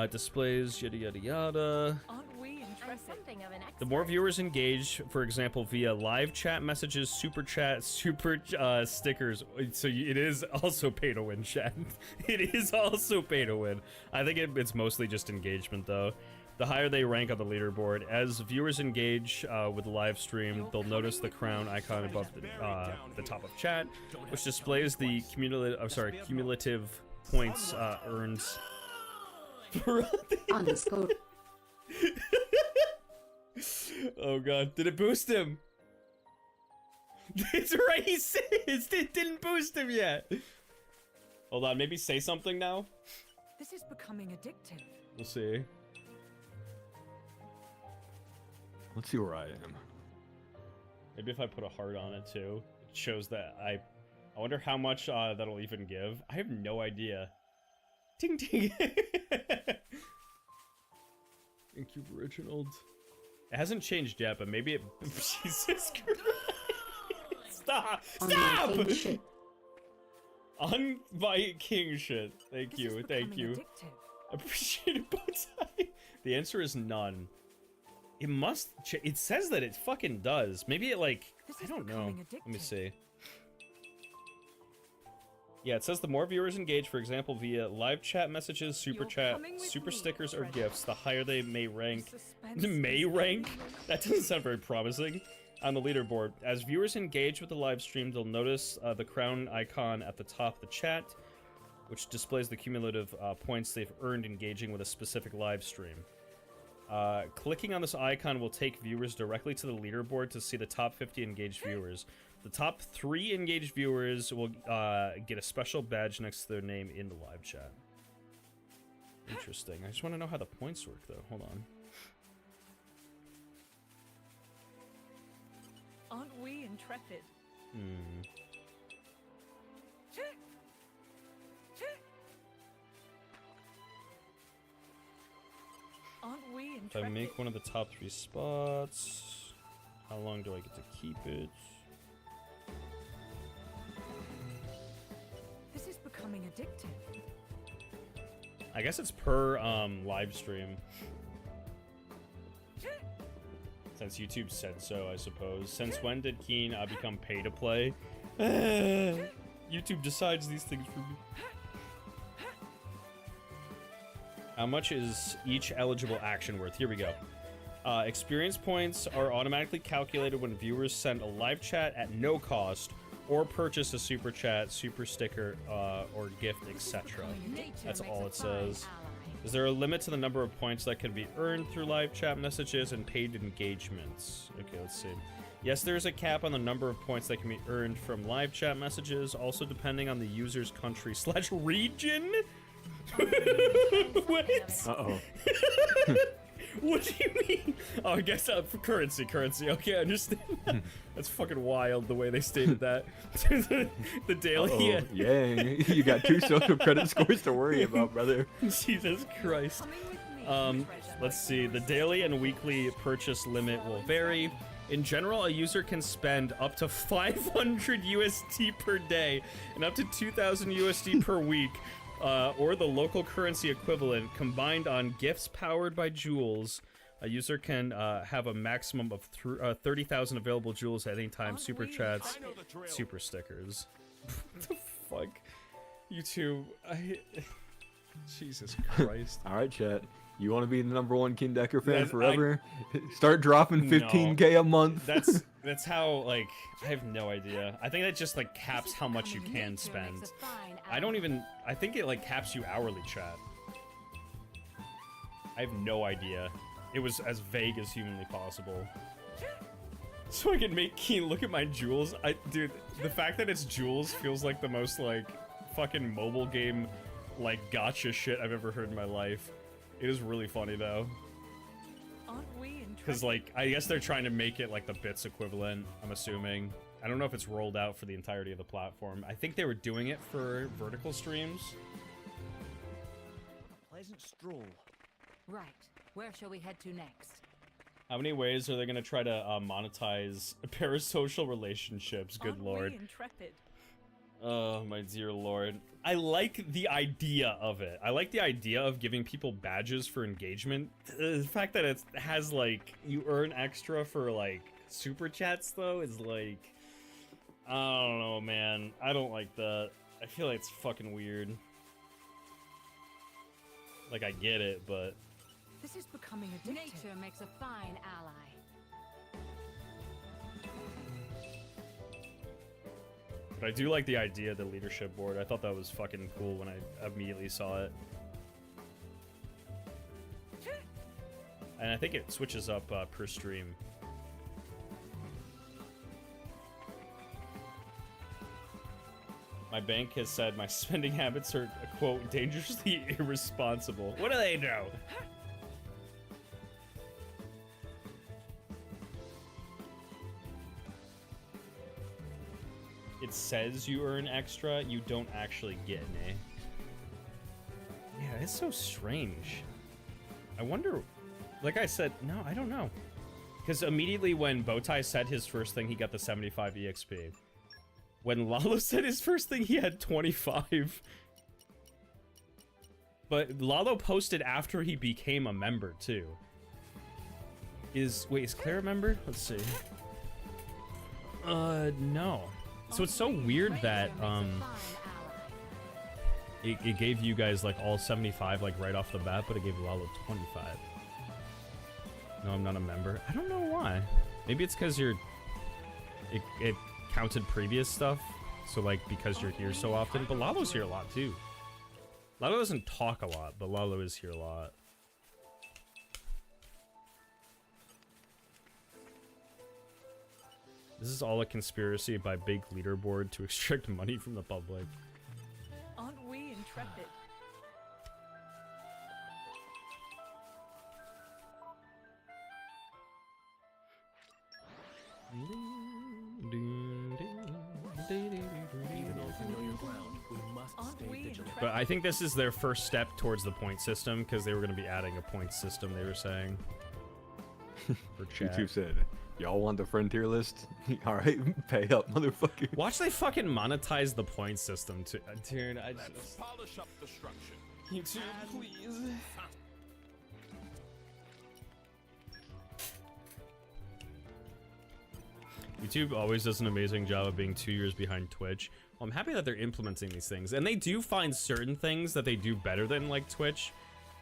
displays, yada yada yada. Aren't we interested? The more viewers engage, for example, via live chat messages, super chat, super stickers, so it is also pay to win, chat. It is also pay to win. I think it's mostly just engagement, though. The higher they rank on the leaderboard, as viewers engage with the live stream, they'll notice the crown icon above the top of chat, which displays the cumulative points earned. Underscore. Oh god, did it boost him? It's racist! It didn't boost him yet! Hold on, maybe say something now? This is becoming addictive. We'll see. Let's see where I am. Maybe if I put a heart on it too, it shows that I wonder how much that'll even give. I have no idea. Ting ting! Thank you, Reginald. It hasn't changed yet, but maybe it... Jesus Christ! Stop! Stop! On my king shit. Thank you, thank you. Appreciate it, Bowtie. The answer is none. It must... It says that it fucking does. Maybe it like... I don't know. Let me see. Yeah, it says the more viewers engage, for example, via live chat messages, super chat, super stickers, or gifts, the higher they may rank. May rank? That doesn't sound very promising. On the leaderboard. As viewers engage with the live stream, they'll notice the crown icon at the top of the chat, which displays the cumulative points they've earned engaging with a specific live stream. Clicking on this icon will take viewers directly to the leaderboard to see the top 50 engaged viewers. The top 3 engaged viewers will get a special badge next to their name in the live chat. Interesting. I just want to know how the points work, though. Hold on. intrepid? Aren't we If intrepid? I make one of the top 3 spots, how long do I get to keep it? This is becoming addictive. I guess it's per live stream. Since YouTube said so, I suppose. Since when did Keen become pay to play? YouTube decides these things for me. How much is each eligible action worth? Here we go. Experience points are automatically calculated when viewers send a live chat at no cost or purchase a super chat, super sticker, or gift, etc. That's all it says. Is there a limit to the number of points that can be earned through live chat messages and paid engagements? Okay, let's see. Yes, there's a cap on the number of points that can be earned from live chat messages, also depending on the user's country / region? What? Uh-oh. What do you mean? Oh, I guess for currency. Okay, I understand. That's fucking wild the way they stated that. the daily. Yeah, you got 2 social credit scores to worry about, brother. Jesus Christ. Let's see. The daily and weekly purchase limit will vary. In general, a user can spend up to 500 USD per day and up to 2,000 USD per week. Or the local currency equivalent combined on gifts powered by jewels. A user can have a maximum of 30,000 available jewels at any time. Super chats, super stickers. What the fuck? YouTube, Jesus Christ. Alright, chat. You want to be the #1 King Decker fan forever? Start dropping 15k a month. That's how, like, I have no idea. I think that just, like, caps how much you can spend. I think it, like, caps you hourly, chat. I have no idea. It was as vague as humanly possible. So I can make Keen look at my jewels. Dude, the fact that it's jewels feels like the most, like, fucking mobile game, like, gotcha shit I've ever heard in my life. It is really funny, though. Because, like, I guess they're trying to make it, like, the bits equivalent, I'm assuming. I don't know if it's rolled out for the entirety of the platform. I think they were doing it for vertical streams. A pleasant stroll. Right. Where shall we head to next? How many ways are they going to try to monetize parasocial relationships? Good lord. Intrepid? Oh, my dear lord. I like the idea of it. I like the idea of giving people badges for engagement. The fact that it has, like, you earn extra for, like, super chats, though, is, like... I don't know, man. I don't like that. I feel like it's fucking weird. Like, I get it, but... This is becoming addictive. Nature makes a fine ally. But I do like the idea of the leadership board. I thought that was fucking cool when I immediately saw it. And I think it switches up per stream. My bank has said my spending habits are, quote, dangerously irresponsible. What do they know? It says you earn extra, you don't actually get any. Yeah, it's so strange. I wonder, like I said, no, I don't know. Because immediately when Bowtie said his first thing, he got the 75 EXP. When Lalo said his first thing, he had 25. But Lalo posted after he became a member, too. Is Claire a member? Let's see. No. So it's so weird that, it gave you guys, like, all 75, like, right off the bat, but it gave Lalo 25. No, I'm not a member. I don't know why. Maybe it's because it counted previous stuff. So, like, because you're here so often. But Lalo's here a lot, too. Lalo doesn't talk a lot, but Lalo is here a lot. This is all a conspiracy by Big Leaderboard to extract money from the public. Aren't we intrepid? Even though you know your ground, we must stay vigilant. But I think this is their first step towards the point system, because they were going to be adding a point system, they were saying. For chat. YouTube said, y'all want the frontier list? Alright, pay up, motherfucker. Watch they fucking monetize the point system too. Dude, I Let's just... polish up the structure. YouTube, please. YouTube always does an amazing job of being 2 years behind Twitch. Well, I'm happy that they're implementing these things. And they do find certain things that they do better than, like, Twitch.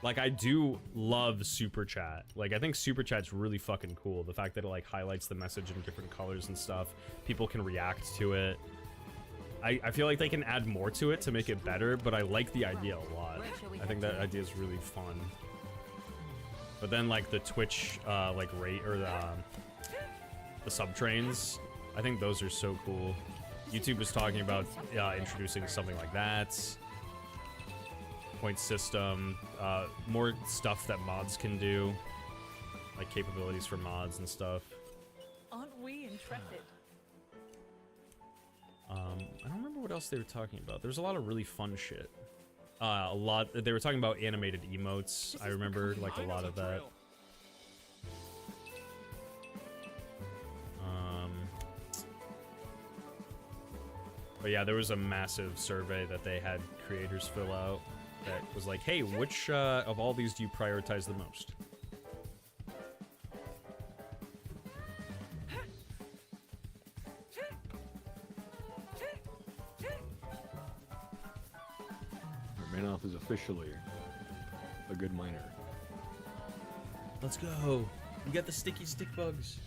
Like, I do love Super Chat. Like, I think Super Chat's really fucking cool. The fact that it, like, highlights the message in different colors and stuff. People can react to it. I feel like they can add more to it to make it better, but I like the idea a lot. I think that idea is really fun. But then, like, the Twitch, like, rate, or the sub-trains, I think those are so cool. YouTube was talking about introducing something like that. Point system, more stuff that mods can do. Like, capabilities for mods and stuff. Aren't we intrepid? I don't remember what else they were talking about. There's a lot of really fun shit. They were talking about animated emotes. I remember, like, a lot of that. But yeah, there was a massive survey that they had creators fill out that was like, hey, which of all these do you prioritize the most? Manoff is officially a good miner. Let's go. You got the sticky stick bugs.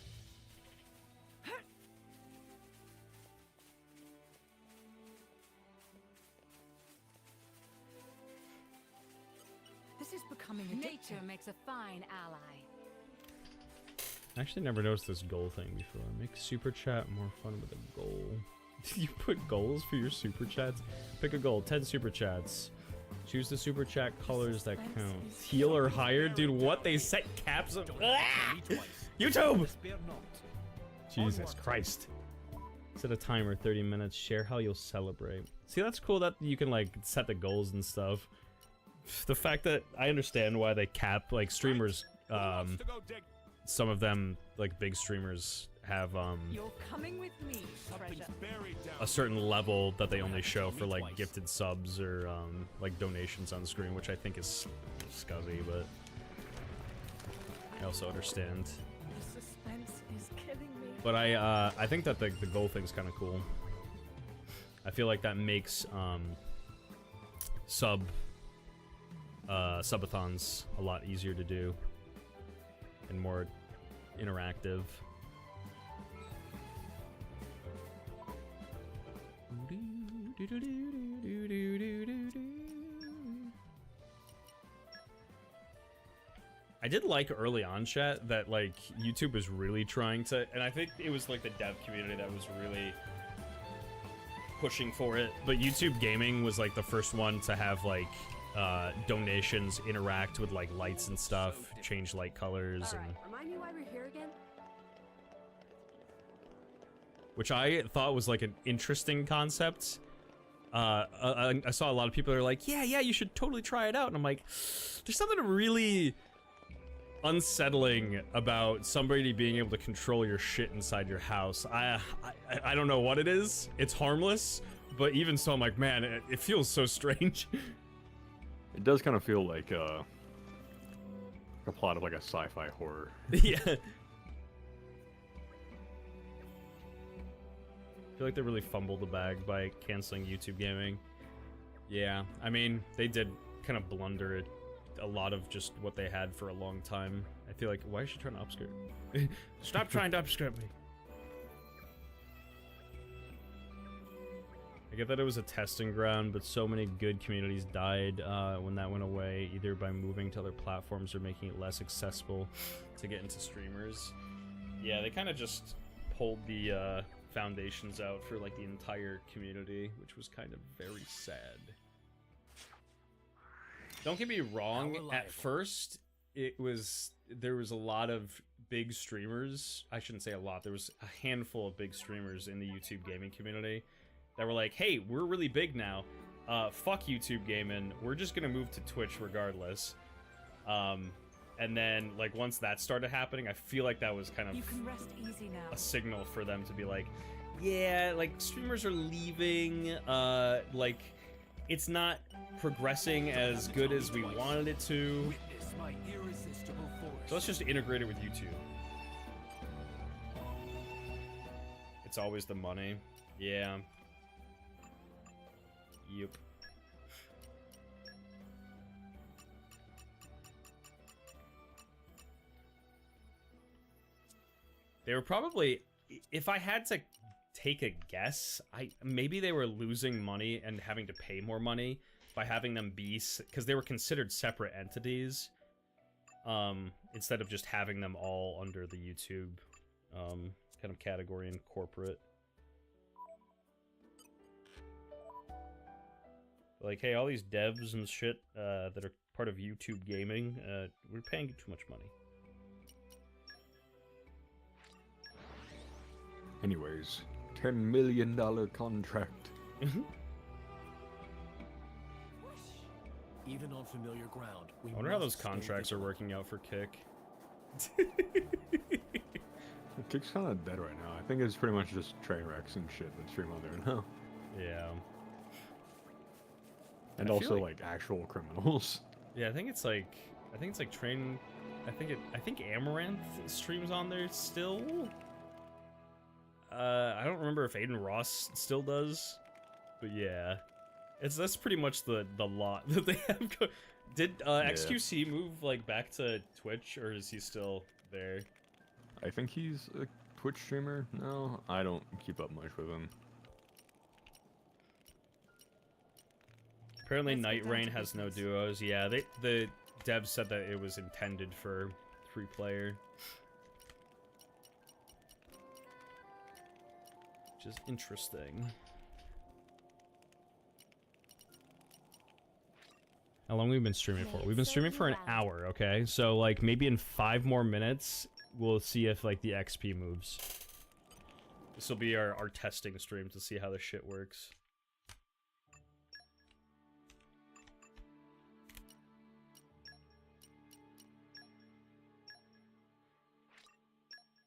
This is becoming addictive. Nature makes a fine ally. I actually never noticed this goal thing before. Make super chat more fun with a goal. You put goals for your super chats? Pick a goal, 10 super chats. Choose the super chat colors that count. Heal or higher? Dude, what? They set caps of... Ah! YouTube! Jesus Christ. Set a timer, 30 minutes. Share how you'll celebrate. See, that's cool that you can, like, set the goals and stuff. The fact that I understand why they cap, like, streamers, some of them, like, big streamers have, You're coming with me, treasure. a certain level that they only show for, like, gifted subs or, like, donations on screen, which I think is scuzzy, but I also understand. The suspense is killing me. But I think that the goal thing's kind of cool. I feel like that makes, subathons a lot easier to do and more interactive. I did like early on, chat, that like YouTube was really trying to, and I think it was like the dev community that was really pushing for it, but YouTube Gaming was like the first one to have like donations interact with like lights and stuff, change light colors, and Remind me why we're here again? which I thought was like an interesting concept. I saw a lot of people that are like, yeah, you should totally try it out, and I'm like, there's something really unsettling about somebody being able to control your shit inside your house. I don't know what it is. It's harmless, but even so, I'm like, man, it feels so strange. It does kind of feel like a plot of like a sci-fi horror. Yeah. I feel like they really fumbled the bag by canceling YouTube Gaming. Yeah, I mean, they did kind of blunder it. A lot of just what they had for a long time. I feel like, why is she trying to upskirt? Stop trying to upskirt me. I get that it was a testing ground, but so many good communities died when that went away, either by moving to other platforms or making it less accessible to get into streamers. Yeah, they kind of just pulled the foundations out for like the entire community, which was kind of very sad. Don't get me wrong, at first, there was a lot of big streamers. I shouldn't say a lot, there was a handful of big streamers in the YouTube gaming community. that were like, hey, we're really big now. Fuck YouTube gaming. We're just gonna move to Twitch regardless. And then, like, once that started happening, I feel like that was kind of You can rest easy now. a signal for them to be like, yeah, like, streamers are leaving, like, it's not progressing as good as we wanted it to. Witness my irresistible force. So let's just integrate it with YouTube. It's always the money. Yeah. Yep. They were probably, if I had to take a guess, maybe they were losing money and having to pay more money by having them be, because they were considered separate entities, instead of just having them all under the YouTube kind of category and corporate. Like, hey, all these devs and shit that are part of YouTube gaming, we're paying too much money. Anyways, $10 million contract. Even on familiar ground, we I wonder how those must stay contracts are vigilant. working out for Kick. Kick's kind of dead right now. I think it's pretty much just train wrecks and shit that stream on there now. Yeah. And I feel also like- like actual criminals. Yeah, I think it's like Train. I think Amaranth streams on there still. I don't remember if Aiden Ross still does, but yeah, that's pretty much the lot that they have. Did XQC move like back to Twitch, or is he still there? I think he's a Twitch streamer now. I don't keep up much with him. Apparently, Night Rain has no duos. Yeah, the devs said that it was intended for 3-player. Which is interesting. How long have we been streaming for? We've been streaming for an hour, okay? So, like, maybe in 5 more minutes, we'll see if, like, the XP moves. This will be our testing stream to see how this shit works.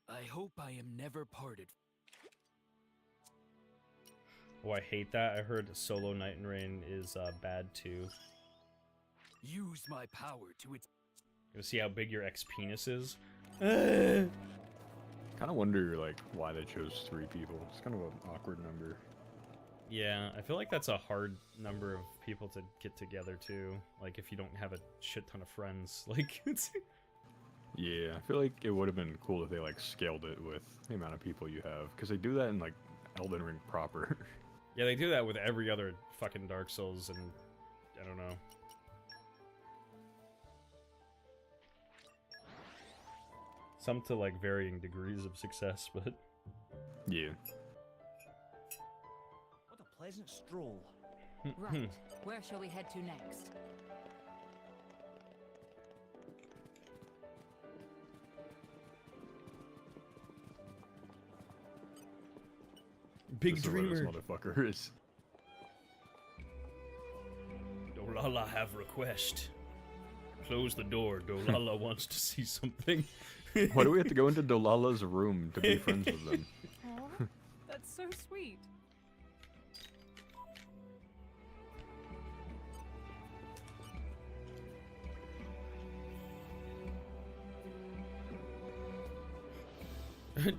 I hope I am never parted. Oh, I hate that. I heard solo Night and Rain is bad too. Use my power to its. Gonna see how big your X-penis is. Kind of wonder like why they chose 3 people. It's kind of an awkward number. Yeah, I feel like that's a hard number of people to get together too. Like if you don't have a shit ton of friends, like it's. Yeah, I feel like it would have been cool if they like scaled it with the amount of people you have, because they do that in like Elden Ring proper. Yeah, they do that with every other fucking Dark Souls, and I don't know. Some to like varying degrees of success, but yeah. What a pleasant stroll. Right. Where shall we head to next? Big This is where dreamer. this motherfucker is. Dolala have request. Close the door. Dolala wants to see something. Why do we have to go into Dolala's room to be friends with them? Aw, that's so sweet.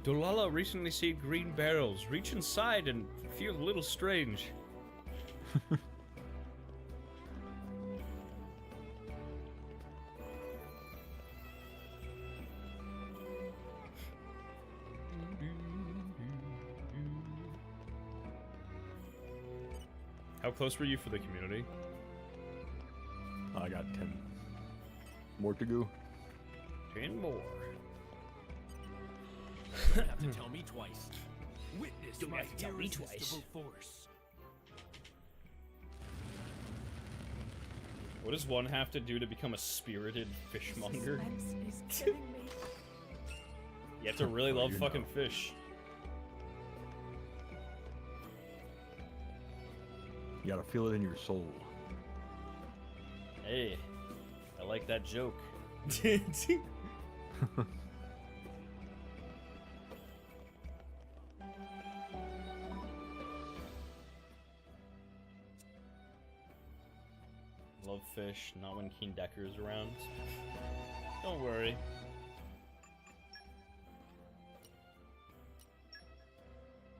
Dolala recently seen green barrels. Reach inside and feel a little strange. How close were you for the community? I got 10 more to go. 10 more. You don't have to tell me twice. Witness Don't my have to tell me twice. irresistible force. What does one have to do to become a spirited fishmonger? Suspense is killing me. You have to really Oh, love you fucking know. fish. You gotta feel it in your soul. Hey, I like that joke. Love fish, not when Keen Decker is around. Don't worry.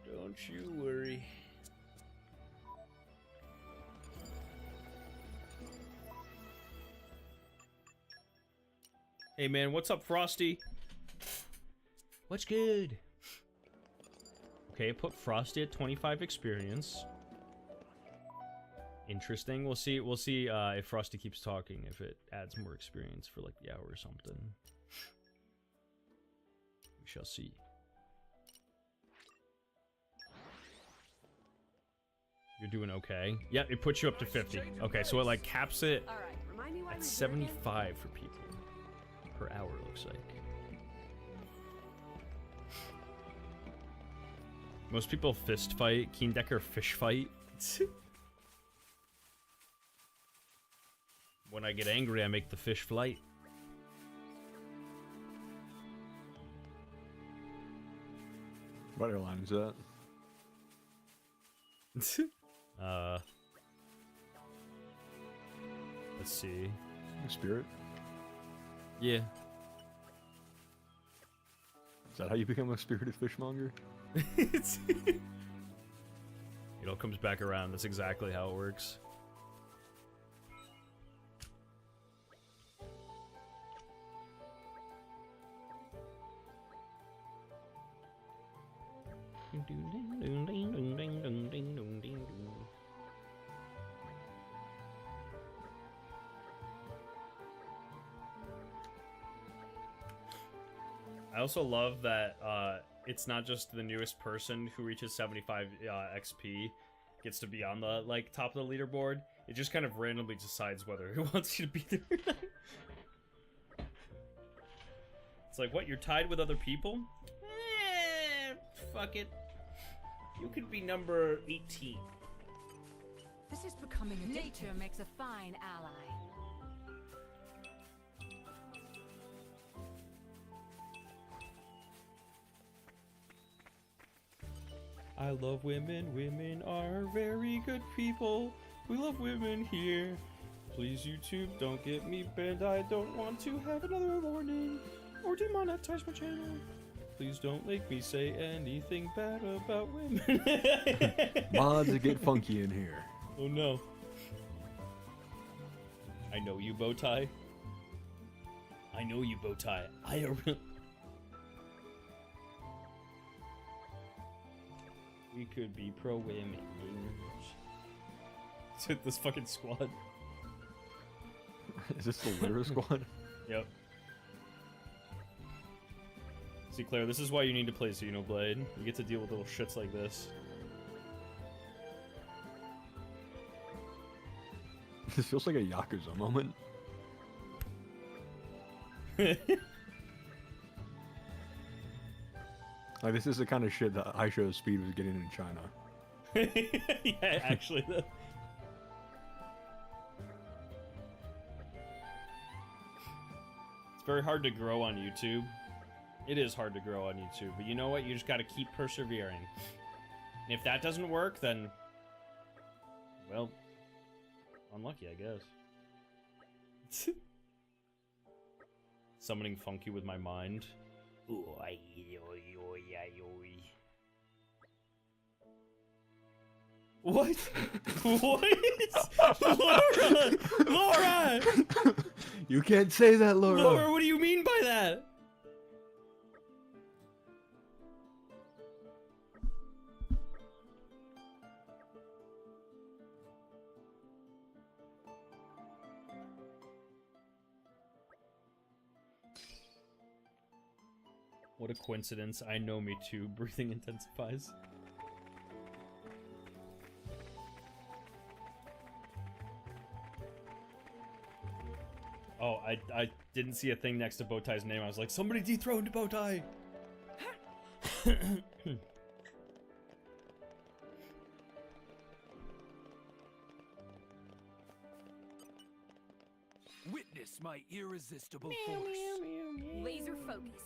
Don't you worry. Hey man, what's up, Frosty? What's good? Okay, put Frosty at 25 experience. Interesting. We'll see if Frosty keeps talking, if it adds more experience for like the hour or something. We shall see. You're doing okay. Yeah, it puts you up to 50. Okay, so it like caps it at 75 for people per hour, looks like. Most people fist fight. Keen Decker fish fight. When I get angry, I make the fish flight. What airline is that? Let's see. Spirit? Yeah. Is that how you become a spirited fishmonger? It all comes back around. That's exactly how it works. I also love that it's not just the newest person who reaches 75 XP gets to be on the like top of the leaderboard. It just kind of randomly decides whether it wants you to be there or not. It's like, what, you're tied with other people? Fuck it. You could be number 18. This is becoming a nature makes a fine ally. I love women. Women are very good people. We love women here. Please, YouTube, don't get me banned. I don't want to have another warning or demonetize my channel. Please don't make me say anything bad about women. Mods get funky in here. Oh no. I know you, Bowtie. I know you, Bowtie. We could be pro-women. Hit this fucking squad. Is this the litter squad? Yep. See, Claire, this is why you need to play Xenoblade. You get to deal with little shits like this. This feels like a Yakuza moment. Like, this is the kind of shit that iShow's Speed was getting in China. Yeah, actually, though. It's very hard to grow on YouTube. It is hard to grow on YouTube, but you know what? You just gotta keep persevering. And if that doesn't work, then... well... unlucky, I guess. Summoning Funky with my mind. What? What? Laura! Laura! You can't say that, Laura! Laura, what do you mean by that? What a coincidence. I know, me too. Breathing intensifies. Oh, I didn't see a thing next to Bowtie's name. I was like, somebody dethroned Bowtie! Witness my irresistible force. Laser focus.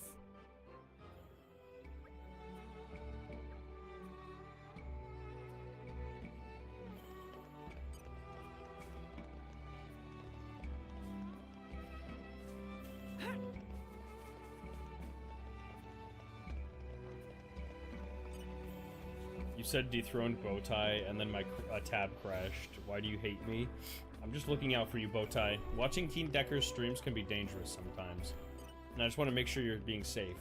You said dethroned Bowtie, and then my tab crashed. Why do you hate me? I'm just looking out for you, Bowtie. Watching Teen Decker's streams can be dangerous sometimes. And I just want to make sure you're being safe.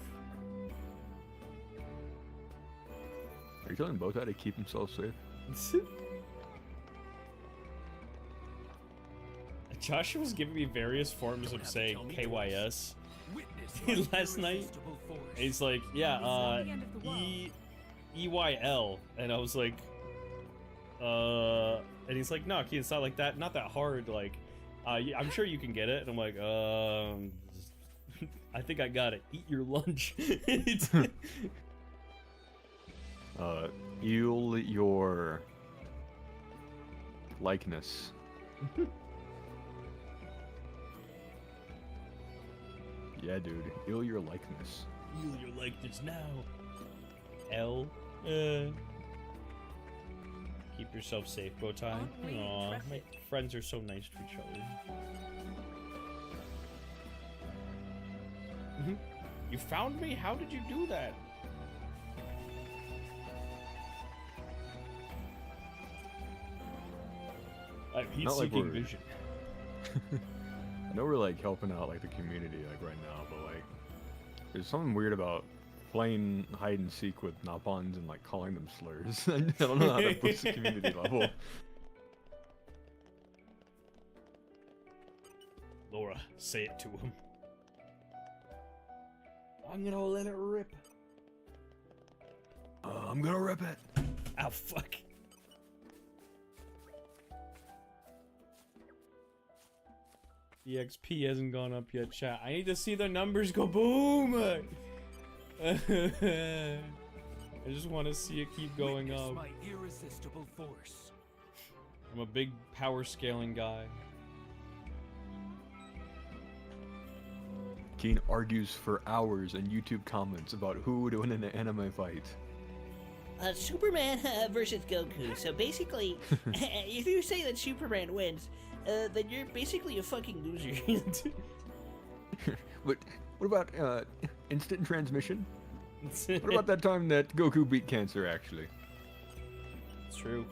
Are you telling Bowtie to keep himself safe? Josh was giving me various forms of saying KYS last night. He's like, yeah, EYL, and I was like, and he's like, no, it's not like that, not that hard, like, I'm sure you can get it, and I'm like, I think I got it. Eat your lunch. Eel your likeness. Yeah, dude, eel your likeness. Eel your likeness now. L. Keep yourself safe, Bowtie. Aw, my friends are so nice to each other. You found me? How did you do that? I heat seeking vision. I know we're like helping out like the community like right now, but like there's something weird about playing hide and seek with Napons and like calling them slurs. I don't know how to push the community level. Laura, say it to him. I'm gonna let it rip. I'm gonna rip it. Oh fuck. The XP hasn't gone up yet, chat. I need to see the numbers go boom! I just want to see it keep going up. My irresistible force. I'm a big power scaling guy. Keen argues for hours in YouTube comments about who would win in an anime fight. Superman versus Goku. So basically, if you say that Superman wins, then you're basically a fucking loser. What about instant transmission? What about that time that Goku beat cancer, actually? It's true.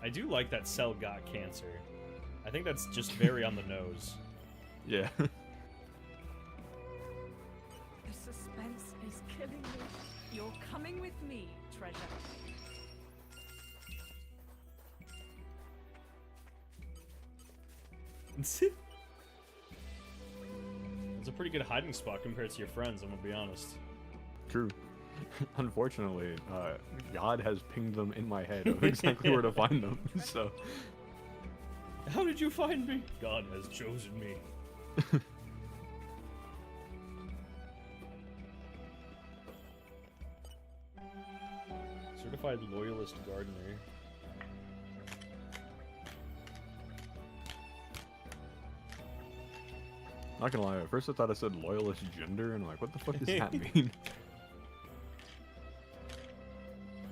I do like that Cell got cancer. I think that's just very on the nose. Yeah. The suspense is killing me. You're coming with me, treasure. It's a pretty good hiding spot compared to your friends, I'm gonna be honest. True. Unfortunately, God has pinged them in my head of exactly where to find them, so... How did you find me? God has chosen me. Certified loyalist gardener. Not gonna lie, at first I thought it said loyalist gender, and I'm like, what the fuck does that mean?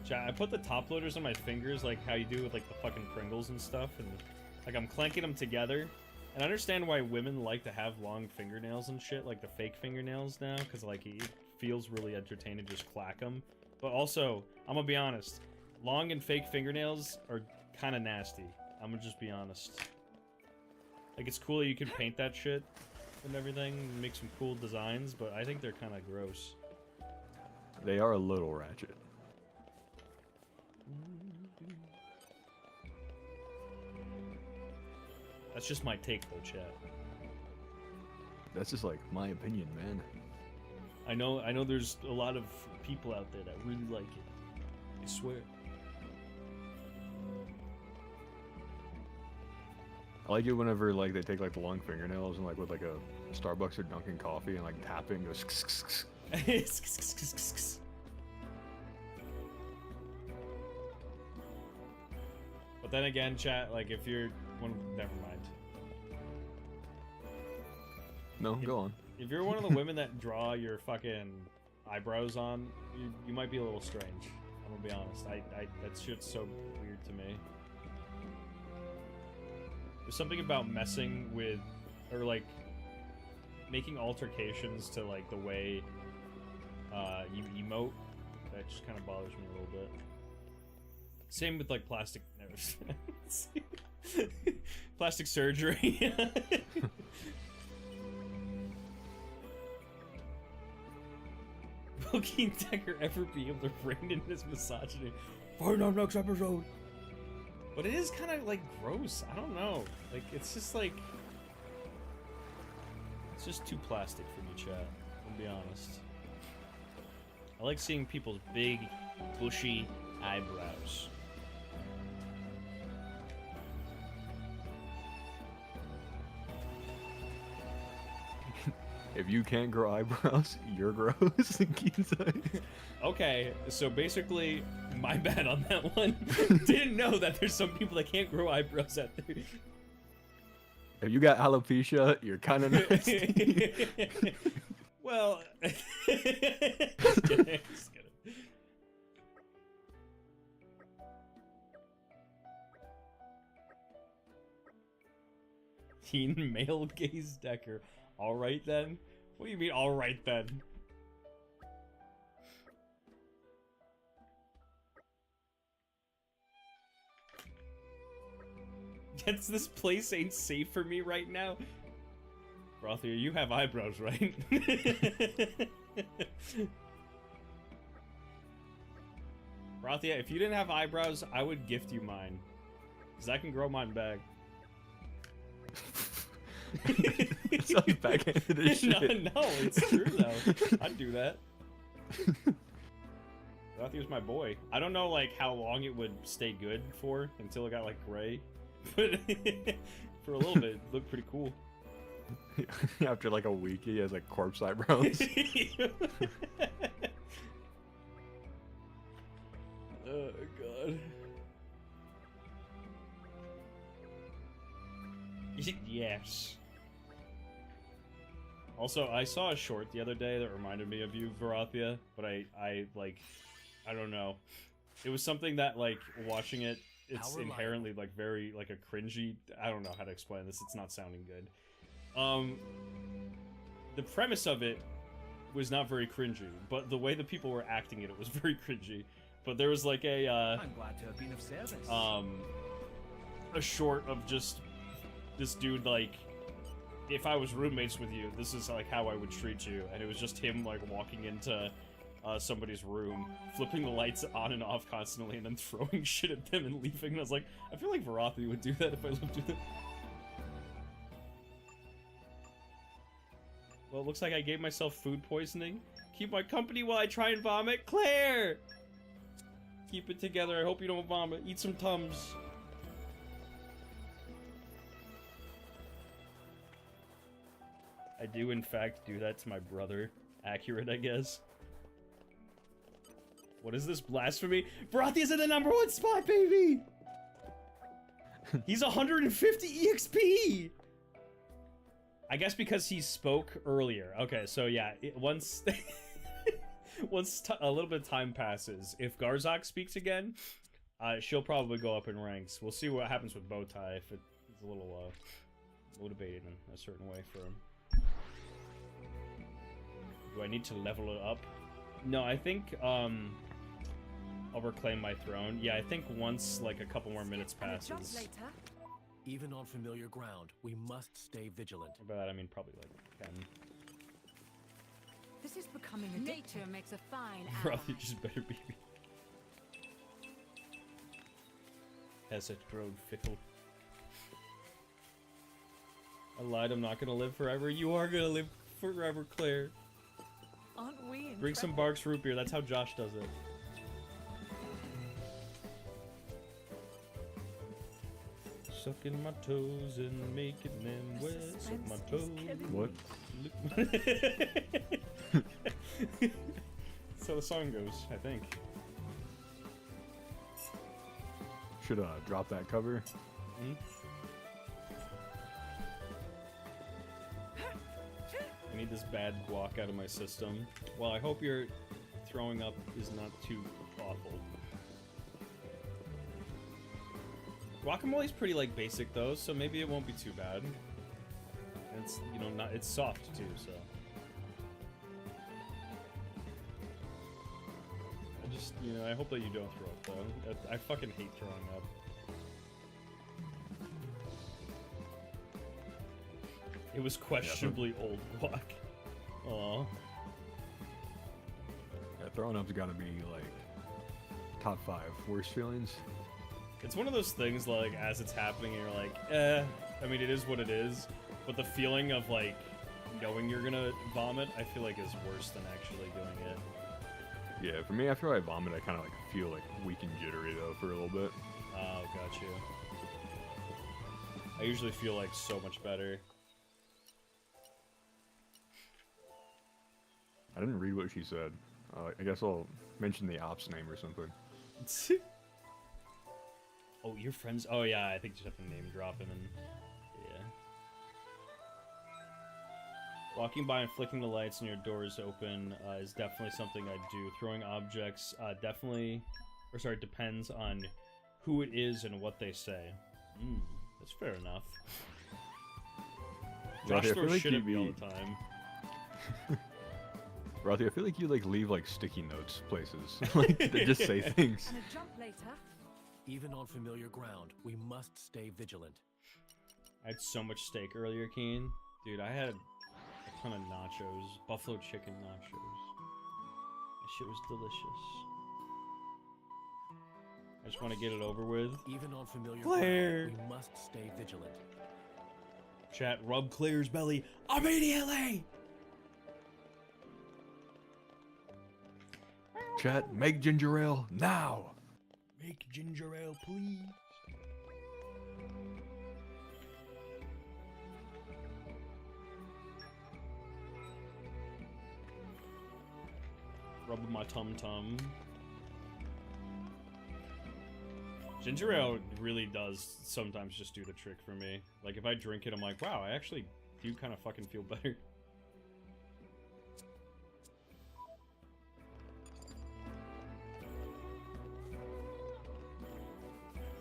Chat, I put the top loaders on my fingers like how you do with like the fucking Pringles and stuff, and like I'm clanking them together. And I understand why women like to have long fingernails and shit, like the fake fingernails now, because like it feels really entertaining to just clack them. But also, I'm gonna be honest, long and fake fingernails are kind of nasty. I'm gonna just be honest. Like it's cool that you can paint that shit and everything, and make some cool designs, but I think they're kind of gross. They are a little ratchet. That's just my take though, chat. That's just like my opinion, man. I know there's a lot of people out there that really like it. I swear. I like it whenever like they take like the long fingernails and like with like a Starbucks or Dunkin' coffee and like tapping goes But then again, chat, like if you're one, never mind. No, go on. If you're one of the women that draw your fucking eyebrows on, you might be a little strange. I'm gonna be honest. That shit's so weird to me. There's something about messing with, or like making altercations to like the way you emote. That just kind of bothers me a little bit. Same with like plastic plastic surgery. Will King Decker ever be able to rein in his misogyny? Find out next episode. But it is kind of like gross. I don't know. Like it's just like it's just too plastic for me, chat. I'll be honest. I like seeing people's big, bushy eyebrows. If you can't grow eyebrows, you're gross. Okay, so basically, my bad on that one. Didn't know that there's some people that can't grow eyebrows at 30. If you got alopecia, you're kind of nasty. Well, just kidding. Teen male gaze Decker. Alright then? What do you mean, alright then? Gets this place ain't safe for me right now? Rothia, you have eyebrows, right? Rothia, if you didn't have eyebrows, I would gift you mine. Because I can grow mine back. It sounds backhanded as shit. No, it's true though. I'd do that. Rothier's my boy. I don't know like how long it would stay good for until it got like gray, but for a little bit, it looked pretty cool. After like a week, he has like corpse eyebrows. Oh god. Yes. Also, I saw a short the other day that reminded me of you, Varathia, but I don't know. It was something that, like, watching it, it's inherently, like, very, like, a cringy... I don't know how to explain this, it's not sounding good. The premise of it was not very cringy, but the way the people were acting it was very cringy. But there was, like, I'm glad to have been of service. A short of just this dude, like, if I was roommates with you, this is like how I would treat you, and it was just him like walking into somebody's room, flipping the lights on and off constantly, and then throwing shit at them and leaving. And I was like, I feel like Varathi would do that if I lived with him. Well, it looks like I gave myself food poisoning. Keep my company while I try and vomit. Claire! Keep it together. I hope you don't vomit. Eat some Tums. I do, in fact, do that to my brother. Accurate, I guess. What is this blasphemy? Varathia's in the #1 spot, baby! He's 150 EXP! I guess because he spoke earlier. Okay, so yeah, once... once a little bit of time passes, if Garzak speaks again, she'll probably go up in ranks. We'll see what happens with Bowtie, if it's a little motivated in a certain way for him. Do I need to level it up? No, I think, I'll reclaim my throne. Yeah, I think once, like, a couple more minutes passes. Even on familiar ground, we must stay vigilant. By that, I mean probably, like, 10. This is becoming a nature makes a fine Bro, ally. you just better be. Has it grown fickle? I lied, I'm not gonna live forever. You are gonna live forever, Claire. Aren't we? Bring some Barks root beer, that's how Josh does it. Sucking my toes and making them wet. Suck my toes. What? That's how the song goes, I think. should drop that cover. I need this bad guac out of my system. Well, I hope your throwing up is not too awful. Guacamole's pretty like basic though, so maybe it won't be too bad. And it's, you know, not, it's soft too, so. I just, you know, I hope that you don't throw up though. I fucking hate throwing up. It was questionably old guac. Aw. Yeah, throwing up's gotta be like top 5 worst feelings. It's one of those things like as it's happening and you're like, eh, I mean it is what it is, but the feeling of like knowing you're gonna vomit, I feel like is worse than actually doing it. Yeah, for me after I vomit I kinda like feel like weak and jittery though for a little bit. Oh, got you. I usually feel like so much better. I didn't read what she said. I guess I'll mention the ops name or something. Oh, your friends? Oh yeah, I think you just have to name drop him and yeah. Walking by and flicking the lights and your doors open is definitely something I do. Throwing objects depends on who it is and what they say. That's fair enough. Josh throws shit at me all the time. Rothy, I feel like you like leave like sticky notes places. Like they just say things. And a jump later. Even on familiar ground, we must stay vigilant. I had so much steak earlier, Keen. Dude, I had a ton of nachos. Buffalo chicken nachos. That shit was delicious. I just want to get it over with. Even on familiar Claire! ground, we must stay vigilant. Chat, rub Claire's belly immediately! Chat, make ginger ale now! Make ginger ale, please. Rub my tum-tum. Ginger ale really does sometimes just do the trick for me. Like, if I drink it, I'm like, wow, I actually do kind of fucking feel better.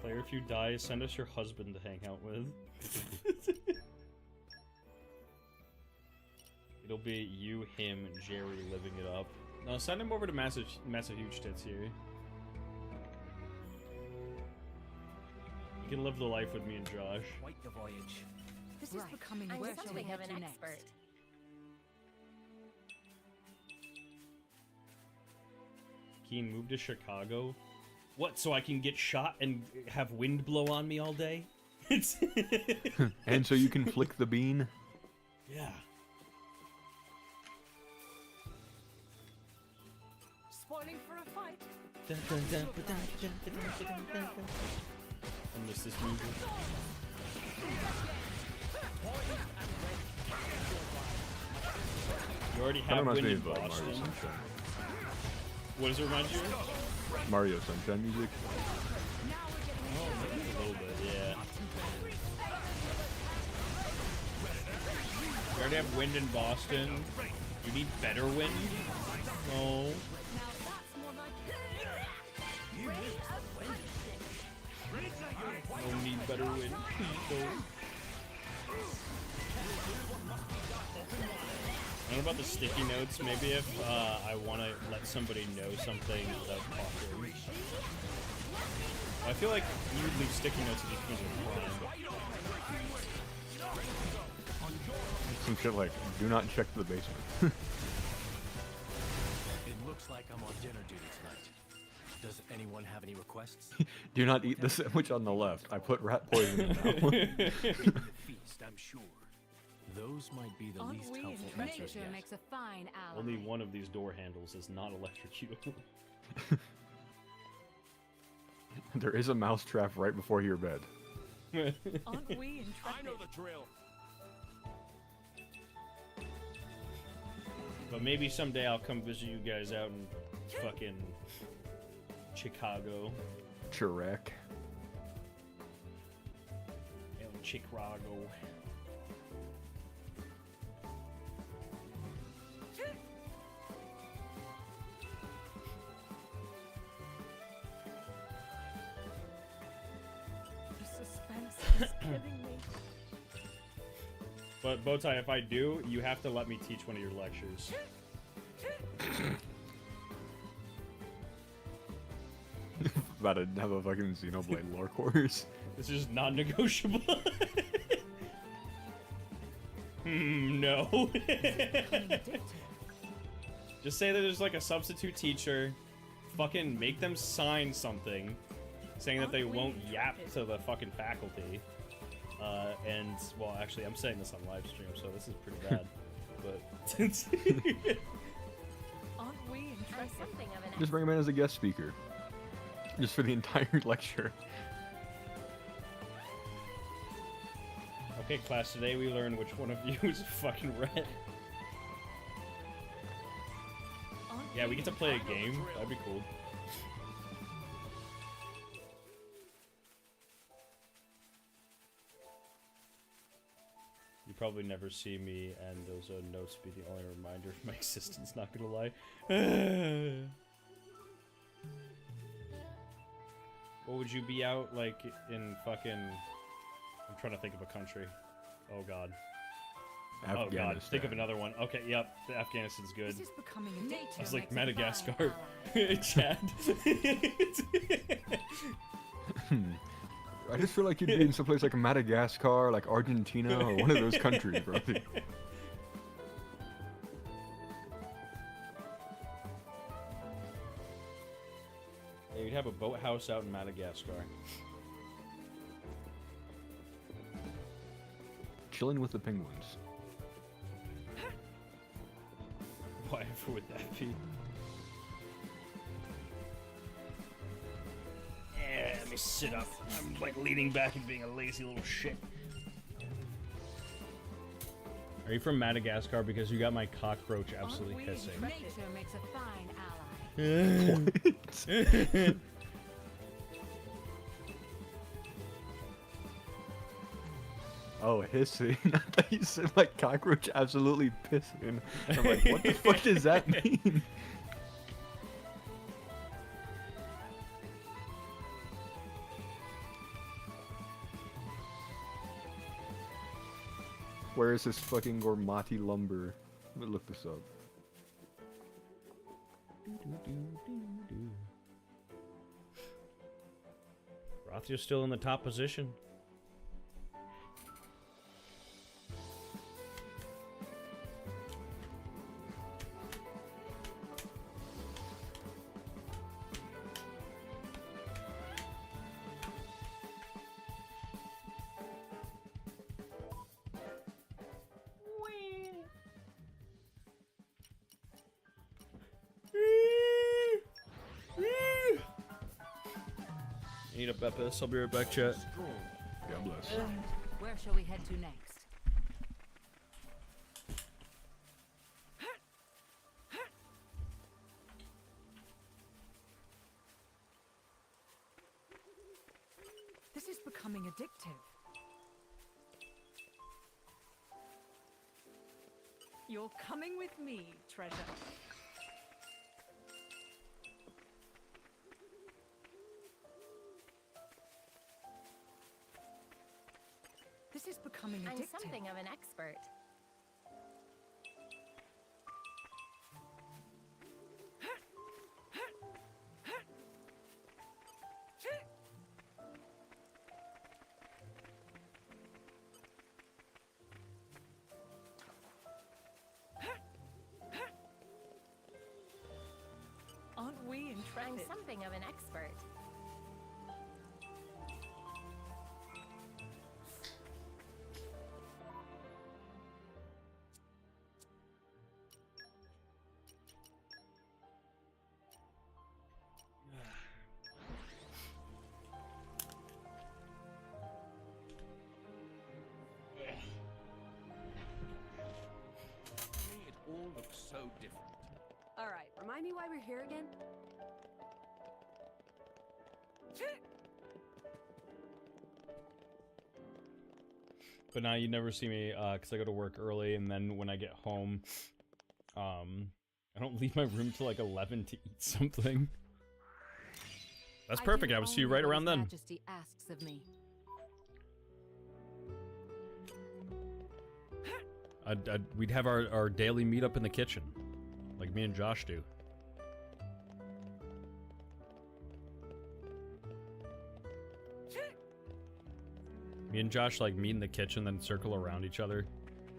Claire, if you die, send us your husband to hang out with. It'll be you, him, and Jerry living it up. No, send him over to Massive Huge Tits here. You can live the life with me and Josh. Quite the voyage. This is becoming I'm where shall we something head of to an next? expert. Keen, move to Chicago. What, so I can get shot and have wind blow on me all day? And so you can flick the bean? Yeah. Spoiling for a fight. I miss this music. You already have wind in Boston. What does it remind you of? Mario Sunshine music. Oh, maybe a little bit, yeah. You already have wind in Boston. You need better wind? No. No need better wind, please don't. I don't know about the sticky notes. Maybe if I want to let somebody know something without talking. I feel like you would leave sticky notes if you couldn't crime. Some shit like, do not check the basement. It looks like I'm on dinner duty tonight. Does anyone have any requests? Do not eat the sandwich on the left. I put rat poison in that one. The feast, I'm sure. Those might be the least helpful answers Nature yet. makes a fine ally. Only one of these door handles is not electrocutable. There is a mousetrap right before your bed. Aren't we intrepid? I know the drill. But maybe someday I'll come visit you guys out in fucking Chicago. Chirac. Chicago. The suspense is killing me. But Bowtie, if I do, you have to let me teach one of your lectures. About to have a fucking Xenoblade lore course. This is non-negotiable. No. Just say that there's like a substitute teacher. Fucking make them sign something saying that they won't yap to the fucking faculty. And, well, actually, I'm saying this on live stream, so this is pretty bad. But Aren't we interested? Just bring him in as a guest speaker. Just for the entire lecture. Okay, class, today we learned which one of you is fucking red. Yeah, we get to play a game. That'd be cool. You probably never see me, and those notes be the only reminder of my existence, not gonna lie. What would you be out, like, in fucking... I'm trying to think of a country. Oh god. Oh god, think of another one. Okay, yep, Afghanistan's good. This is becoming a date. I was like, Madagascar. Chad. I just feel like you'd be in someplace like Madagascar, like Argentina, or one of those countries, bro. Yeah, you'd have a boathouse out in Madagascar. Chilling with the penguins. Whatever would that be? Yeah, let me sit up. I'm like leaning back and being a lazy little shit. Are you from Madagascar? Because you got my cockroach absolutely hissing. Nature makes a fine ally. What? Oh, hissing. I thought you said like cockroach absolutely pissing. I'm like, what the fuck does that mean? Where is this fucking Gormati lumber? Let me look this up. Rothio's still in the top position. Need a Beppis. I'll be right back, chat. God bless. Where shall we head to next? This is becoming addictive. You're coming with me, treasure. This is becoming addictive. I'm something of an expert. Aren't we intrepid? I'm something of an expert. It all looks so different. All right, remind me why we're here again? But now you never see me, because I go to work early, and then when I get home, I don't leave my room till like 11 to eat something. That's perfect. I will see you right around then. Majesty asks of me. We'd have our daily meetup in the kitchen, like me and Josh do. Me and Josh like meet in the kitchen, then circle around each other,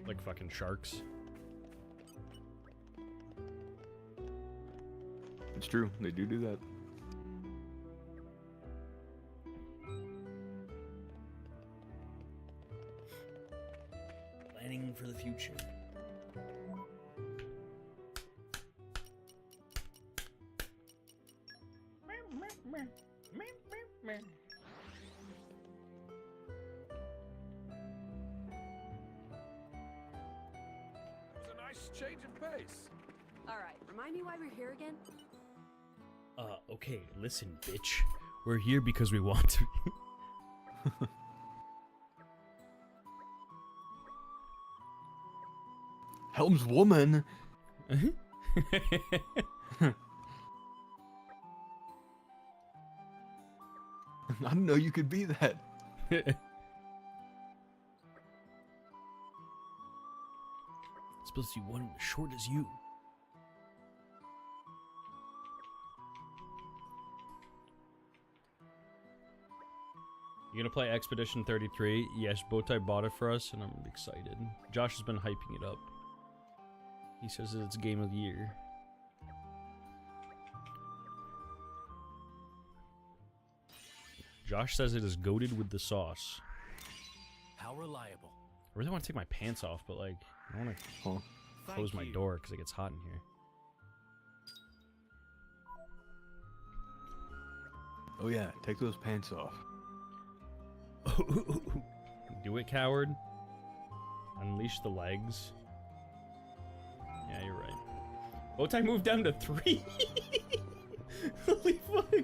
like fucking sharks. It's true. They do that. Planning for the future. It was a nice change of pace. Alright, remind me why we're here again? Okay, listen, bitch. We're here because we want to. Helm's woman. I didn't know you could be that. Supposed to be one as short as you. You gonna play Expedition 33? Yes, Bowtie bought it for us, and I'm excited. Josh has been hyping it up. He says it's game of the year. Josh says it is goated with the sauce. How reliable. I really want to take my pants off, but like, I want to close my door because it gets hot in here. Oh yeah, take those pants off. Do it, coward. Unleash the legs. Yeah, you're right. Bowtie moved down to 3. Holy fuck.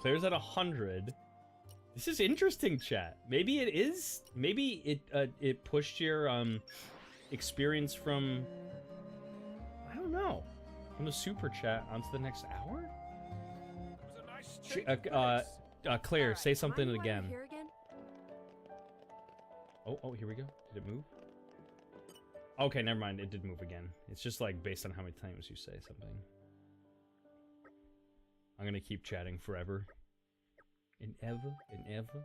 Claire's at 100. This is interesting, chat. Maybe it is. Maybe it pushed your experience from, I don't know, from the super chat onto the next hour. Claire, Alright, say something remind me why again. we're here again? Oh, here we go. Did it move? Okay, never mind. It did move again. It's just like based on how many times you say something. I'm gonna keep chatting forever. And ever and ever.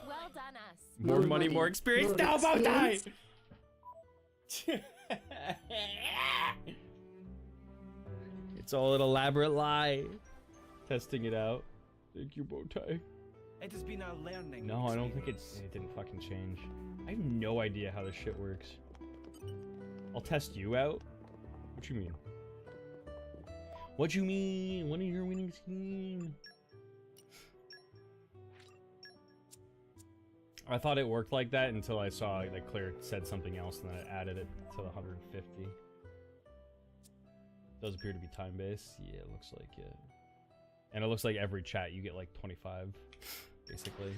Well done, us. More money, more experience. No, Bowtie! It's all an elaborate lie. Testing it out. Thank you, Bowtie. It has been our learning. No, I don't think it didn't fucking change. I have no idea how this shit works. I'll test you out. What you mean? What you mean? What is your winning scheme? I thought it worked like that until I saw like Claire said something else and then it added it to the 150. Does appear to be time-based. Yeah, it looks like it. And it looks like every chat you get like 25, basically.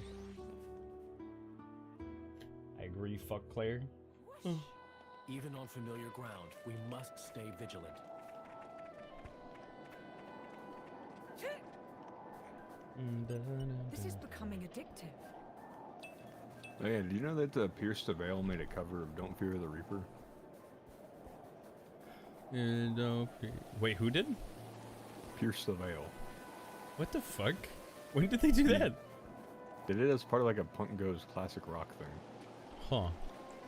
I agree, fuck Claire. Even on familiar ground, we must stay vigilant. This is becoming addictive. Oh yeah, do you know that Pierce the Veil made a cover of Don't Fear the Reaper? Wait, who did? Pierce the Veil. What the fuck? When did they do that? Did it as part of like a Punk Goes classic rock thing. Huh. I was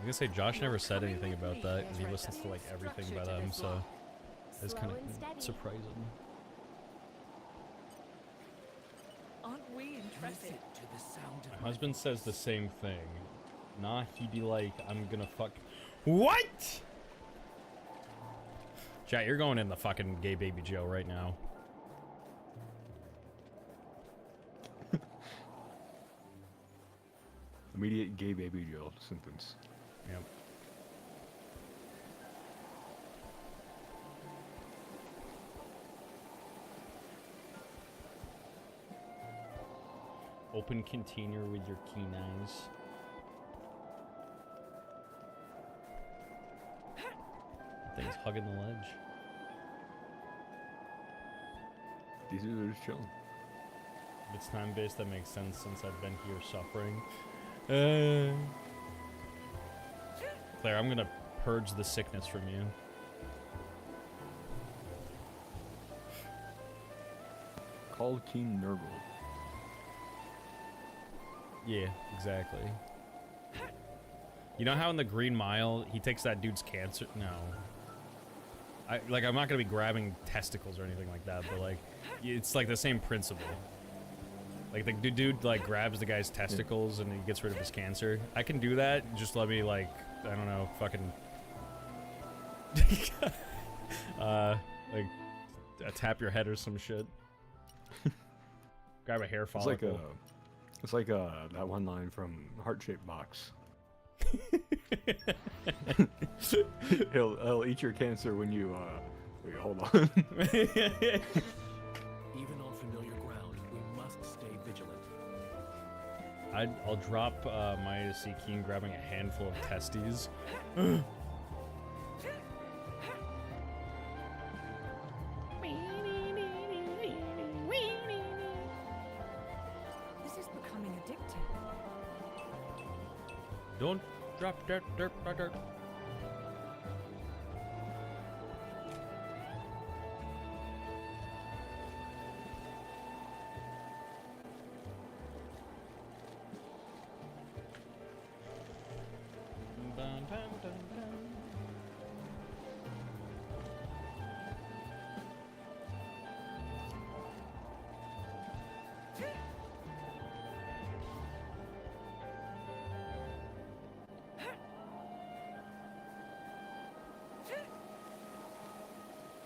gonna say Josh never said anything about that, and he listens to like everything by them, so it's kind of surprising. Aren't we interested? My husband says the same thing. Nah, he'd be like, I'm gonna fuck. What? Chat, you're going in the fucking gay baby jail right now. immediate gay baby jail sentence. Yep. Open container with your keen eyes. Thing's hugging the ledge. These are just chilling. If it's time-based, that makes sense since I've been here suffering. Claire, I'm gonna purge the sickness from you. Call King Nurgle. Yeah, exactly. You know how in the Green Mile, he takes that dude's cancer? No. I'm not gonna be grabbing testicles or anything like that, but like, it's like the same principle. Like the dude like grabs the guy's testicles and he gets rid of his cancer. I can do that. Just let me like, I don't know, fucking like tap your head or some shit. Grab a hair follicle. It's like that one line from Heart-Shaped Box. he'll eat your cancer when you wait, hold on. Even on familiar ground, we must stay vigilant. I'll drop Maya to see Keen grabbing a handful of testes. This is becoming addictive. Don't drop dirt.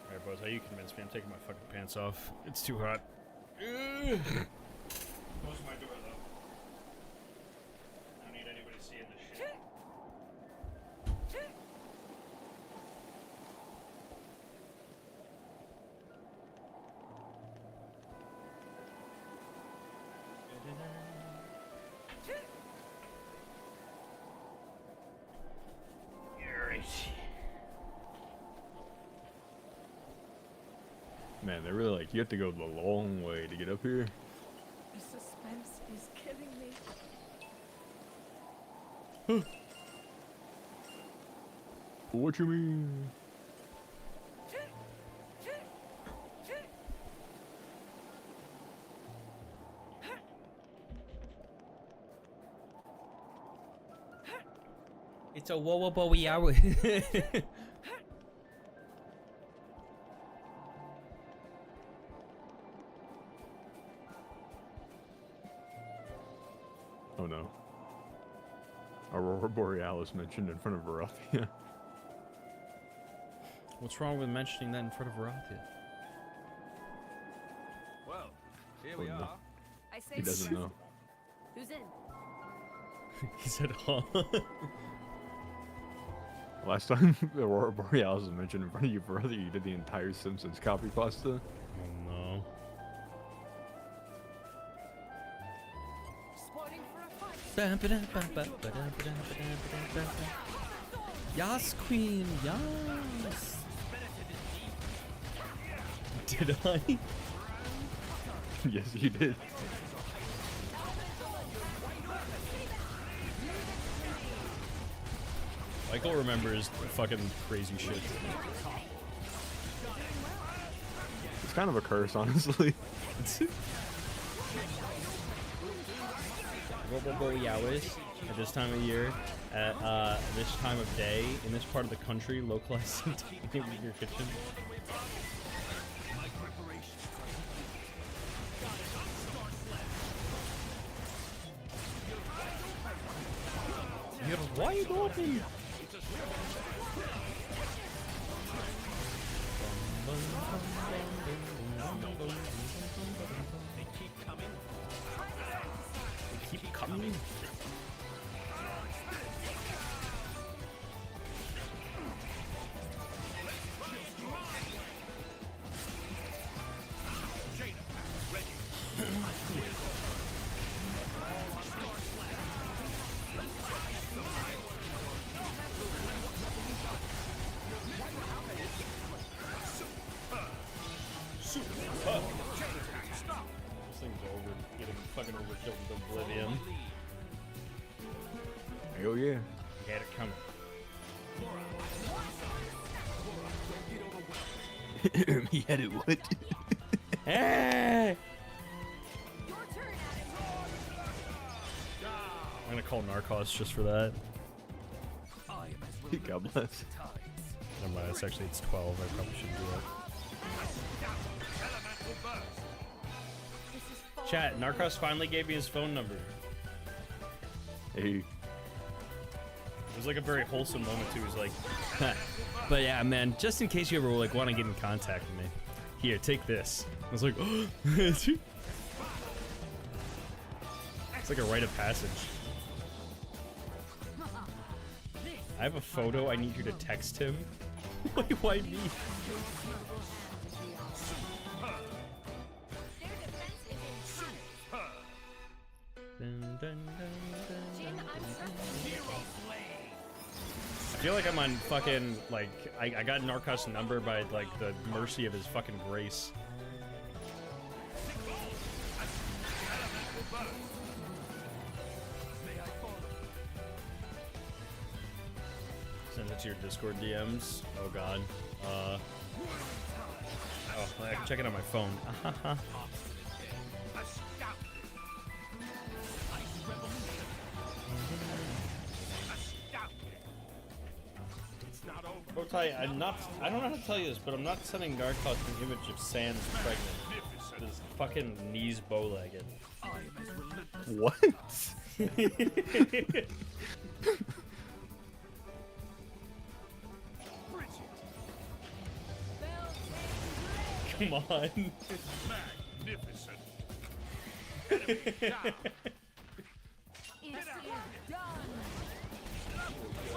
Alright, boys, how you convince me? I'm taking my fucking pants off. It's too hot. Close my door, though. I don't need anybody seeing this shit. Man, they're really like, you have to go the long way to get up here. The suspense is killing me. What you mean? It's a wowobowie hour. Oh no. Aurora Borealis mentioned in front of Varathia. What's wrong with mentioning that in front of Varathia? Well, here we we Oh, no. are. I say He doesn't know. Who's in? He said, huh? Last time Aurora Borealis was mentioned in front of you, Varathia, you did the entire Simpsons copy pasta. Oh no. Spotting for a fight. Yes, queen, yes. Did I? Yes, you did. Michael remembers fucking crazy shit. It's kind of a curse, honestly. Hours at this time of year, at this time of day, in this part of the country, localized in your kitchen. You're wide open! They keep coming. yeah. He had it coming. He had it what? Hey! I'm gonna call Narcos just for that. God bless. Never mind, it's 12. I probably shouldn't do that. Chat, Narcos finally gave me his phone number. Hey. It was like a very wholesome moment too. He was like, huh. But yeah, man, just in case you ever like want to get in contact with me, here, take this. I was like, oh. It's like a rite of passage. I have a photo. I need you to text him. Wait, why me? Dun, dun, dun, dun. I feel like I'm on fucking, like, I got Narcos' number by, like, the mercy of his fucking grace. Send it to your Discord DMs. Oh god. Oh, I can check it on my phone. Botai, I don't know how to tell you this, but I'm not sending Narcos an image of Sans pregnant. His fucking knees bow-legged. What? Come on.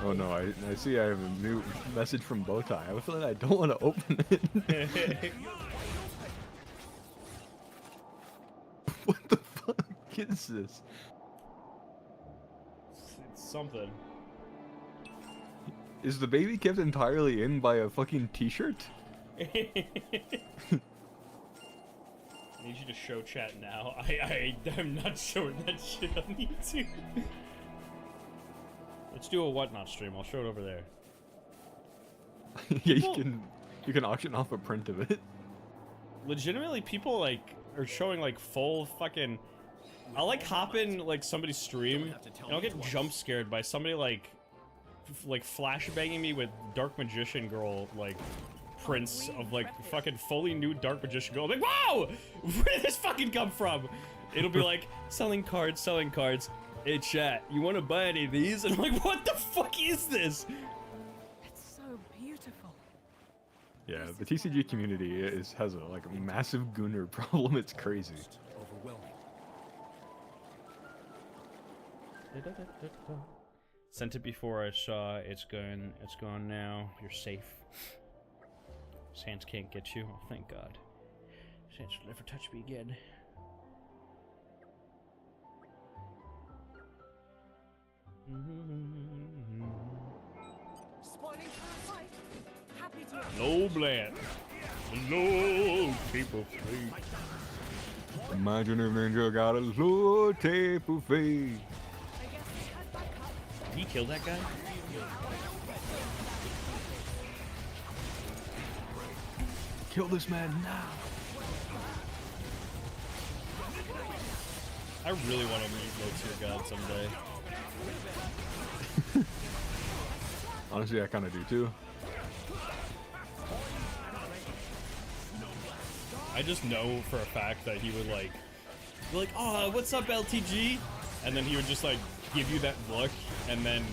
Oh no, I see I have a new message from Bowtie. I have a feeling I don't want to open it. What the fuck is this? It's something. Is the baby kept entirely in by a fucking t-shirt? I need you to show chat now. I'm not showing that shit on YouTube. Let's do a whatnot stream. I'll show it over there. Yeah, you can auction off a print of it. Legitimately, people like are showing like full fucking. I'll like hop in like somebody's stream and I'll get jump scared by somebody like flashbanging me with Dark Magician Girl like prints of like fucking fully nude Dark Magician Girl. I'm like, whoa! Where did this fucking come from? It'll be like selling cards. Hey chat, you want to buy any of these? And I'm like, what the fuck is this? It's so beautiful. Yeah, the TCG community has a like a massive gooner problem. It's crazy. Overwhelming. Sent it before I saw. It's gone now. You're safe. Sans can't get you. Oh, thank God. Sans will never touch me again. No blend. No people free. Imagine if Ninja got a low tape of faith. Did he kill that guy? Kill this man now. I really want to meet Low Tier God someday. Honestly, I kind of do too. I just know for a fact that he would like, be like, oh, what's up, LTG? And then he would just like give you that look, and then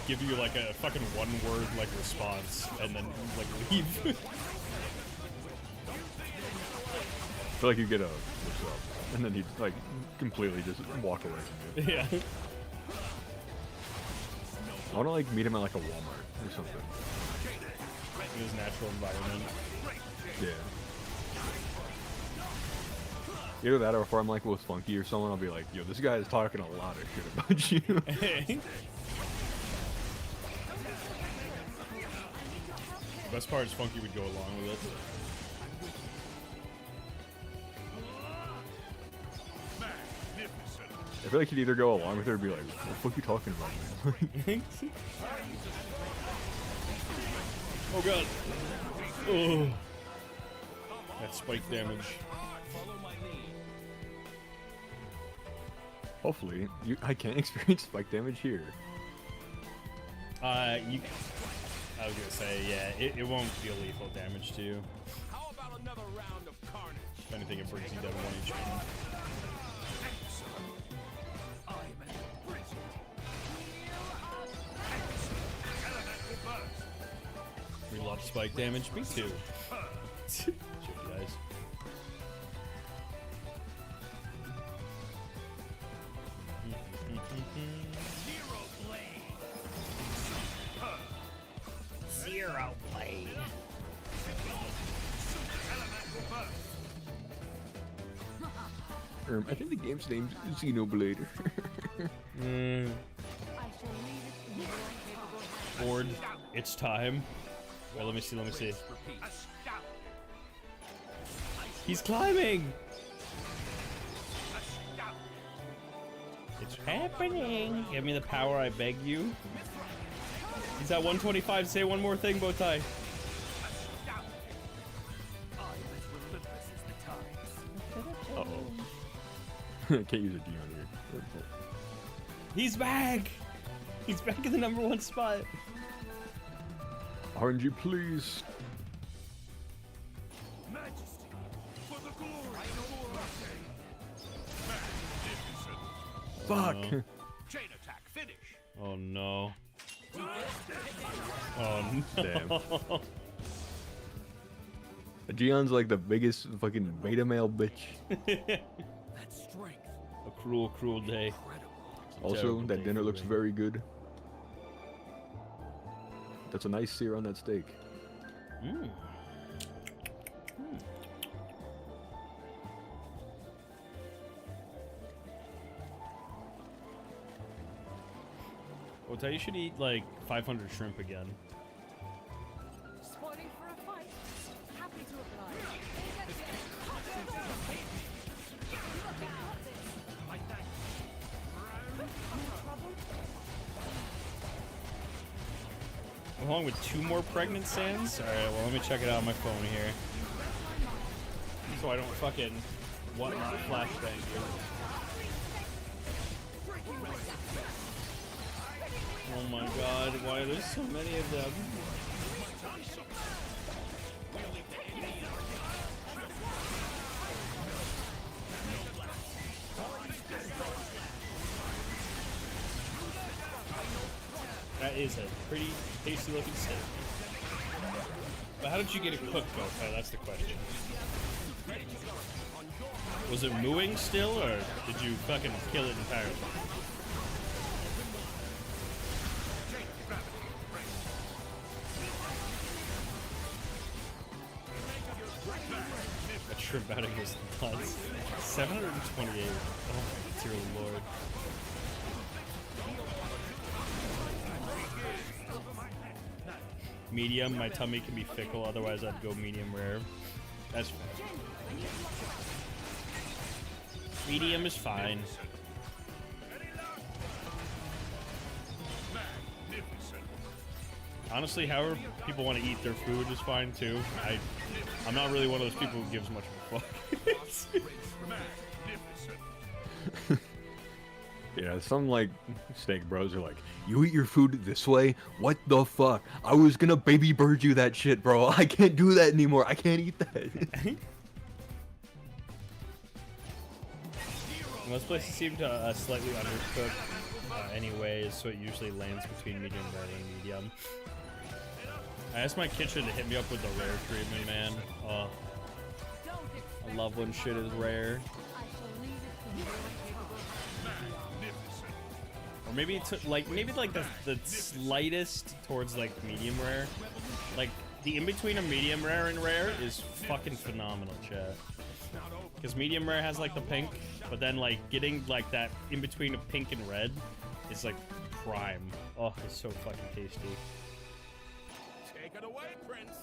give you like a fucking one-word like response, and then like leave. I feel like you get a what's up, and then he'd like completely just walk away from you. Yeah. I want to like meet him at like a Walmart or something. In his natural environment. Yeah. Either that, or if I'm like with Funky or someone, I'll be like, yo, this guy is talking a lot of shit about you. The best part is Funky would go along with it. I feel like he'd either go along with it or be like, what the fuck are you talking about, man? Oh god. Oh. That spike damage. Hopefully, I can't experience spike damage here. I was gonna say, yeah, it won't deal lethal damage to you. How about another round of carnage? If anything, it brings you down 1 HP. We love spike damage. Me too. Shit, guys. Zero blade. I think the game's name's Xenoblade. Bored. It's time. Wait, let me see, let me see. He's climbing! It's happening! Give me the power, I beg you. He's at 125. Say one more thing, Bowtie. Uh-oh. I can't use a D on here. He's back! He's back in the #1 spot. RNG, please. Majesty, for the glory of Fuck. Chain attack, finish. Oh no. Oh no. Damn. Gion's like the biggest fucking beta male bitch. That's strength. A cruel, cruel day. Also, Terrible that day dinner for looks Ring. very good. That's a nice sear on that steak. Mm. Bowtie, you should eat like 500 shrimp again. Spoiling for a fight. Happy to oblige. Along with 2 more pregnant sands? Alright, well let me check it out on my phone here. So I don't fucking whatnot flashbang you. Oh my god, why are there so many of them? That is a pretty tasty looking steak. But how did you get it cooked, Bowtie? That's the question. Was it mooing still, or did you fucking kill it entirely? That shrimp outing is nuts. 728. Oh my dear lord. Medium, my tummy can be fickle, otherwise I'd go medium rare. That's fine. Medium is fine. Honestly, however people want to eat their food is fine too. I'm not really one of those people who gives much of a fuck. Yeah, some like steak bros are like, you eat your food this way? What the fuck? I was gonna baby bird you that shit, bro. I can't do that anymore. I can't eat that. Most places seem to slightly undercook anyways, so it usually lands between medium rare and medium. I asked my kitchen to hit me up with the rare treatment, man. Oh, I love when shit is rare. Or maybe it's like the slightest towards like medium rare. Like the in between of medium rare and rare is fucking phenomenal, chat. Because medium rare has like the pink, but then like getting like that in between of pink and red is like prime. Oh, it's so fucking tasty. Take it away, Prince.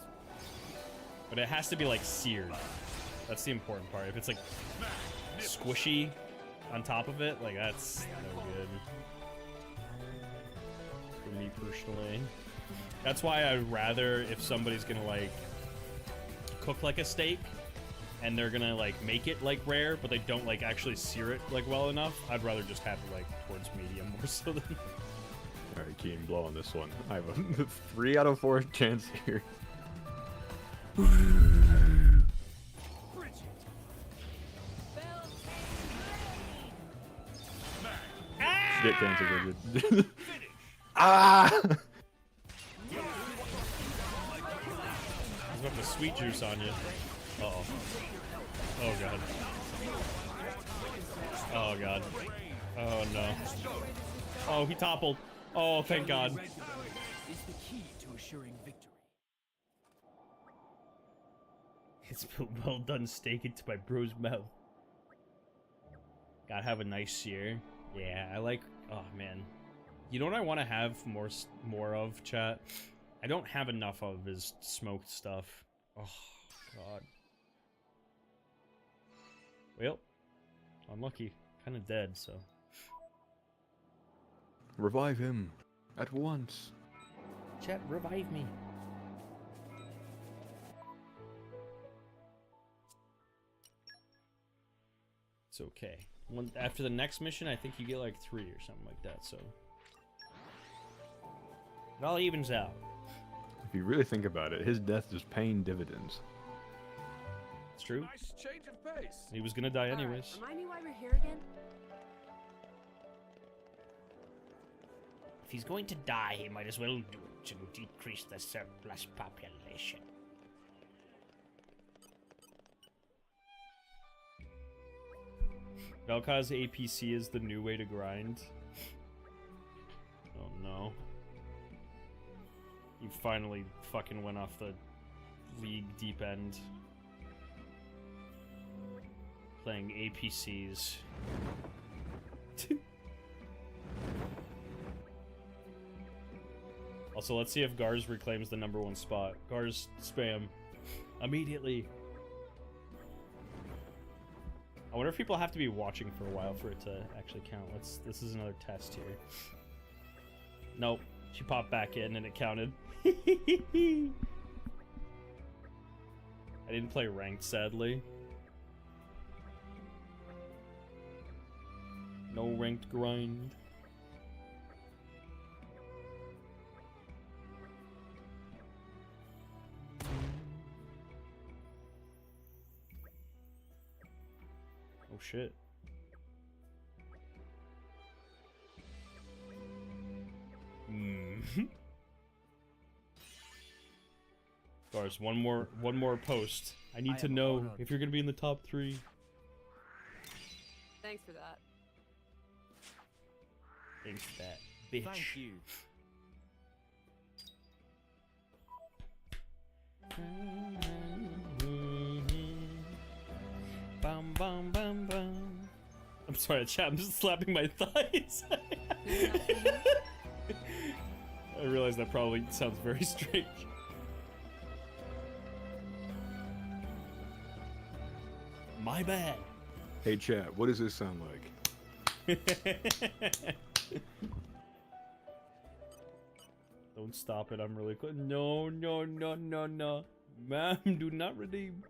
But it has to be like seared. That's the important part. If it's like squishy, on top of it, like that's no good. For me personally. That's why I'd rather if somebody's gonna like cook like a steak and they're gonna like make it like rare, but they don't like actually sear it like well enough, I'd rather just have it like towards medium more so than. Alright, Keen, blow on this one. I have a 3 out of 4 chance here. Get cancer, Bridget. Ah! He's got the sweet juice on you. Uh-oh. Oh god. Oh god. Oh no. Oh, he toppled. Oh, thank god. Is the key to assuring victory. It's put well done steak into my bro's mouth. Gotta have a nice sear. Yeah, I like. Oh man, you know what I want to have more of, chat? I don't have enough of is smoked stuff. Oh god. Well, unlucky. Kind of dead, so. Revive him at once. Chat, revive me. It's okay. After the next mission, I think you get like 3 or something like that, so. It all evens out. If you really think about it, his death is paying dividends. It's true. Nice change of pace. He was gonna die anyways. Remind me why we're here again? If he's going to die, he might as well do it to decrease the surplus population. Velka's APC is the new way to grind. Oh no. You finally fucking went off the league deep end. Playing APCs. Also, let's see if Gars reclaims the #1 spot. Gars, spam. Immediately. I wonder if people have to be watching for a while for it to actually count. This is another test here. Nope. She popped back in and it counted. I didn't play ranked, sadly. No ranked grind. Oh shit. Gars, one more post. I need to know if you're gonna be in the top 3. Thanks for that. Thanks for that, bitch. Thank you. Bum bum bum bum. I'm sorry, chat. I'm just slapping my thighs. I realize that probably sounds very strange. My bad. Hey chat, what does this sound like? Don't stop it, I'm really close. No, no, no, no, no. Ma'am, do not redeem.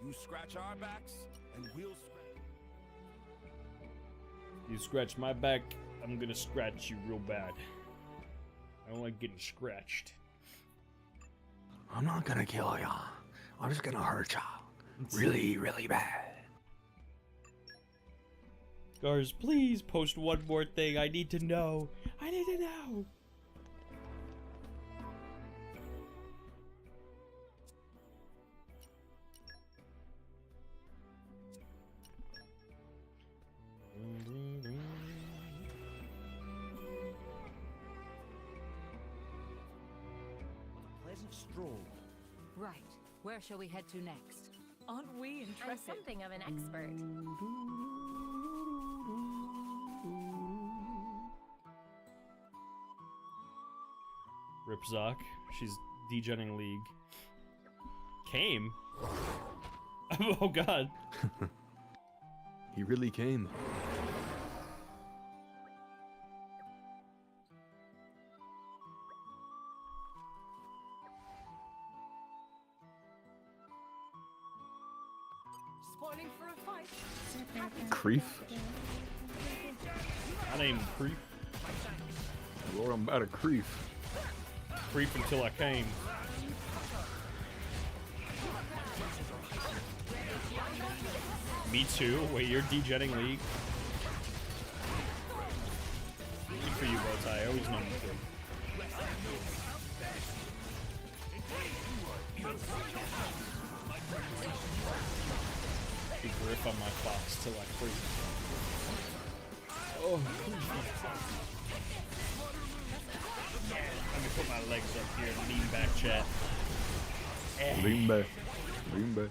You scratch our backs, and we'll scratch. You scratch my back, I'm gonna scratch you real bad. I don't like getting scratched. I'm not gonna kill ya. I'm just gonna hurt ya. Really, really bad. Gars, please post one more thing. I need to know. I need to know. Pleasant stroll. Right. Where shall we head to next? Aren't we I'm intrepid? something of an expert. Ripzoc. She's degenning League. Came? Oh god. He really came. Spoiling for a fight. Creef? My name Creep. Lord, I'm about a Creef. Creep until I came. Me too. Wait, you're degenning League? Good for you, Bowtie. I always know you too. Big grip on my fox till I freeze. Oh, let me put my legs up here and lean back, chat. Lean back. Lean back.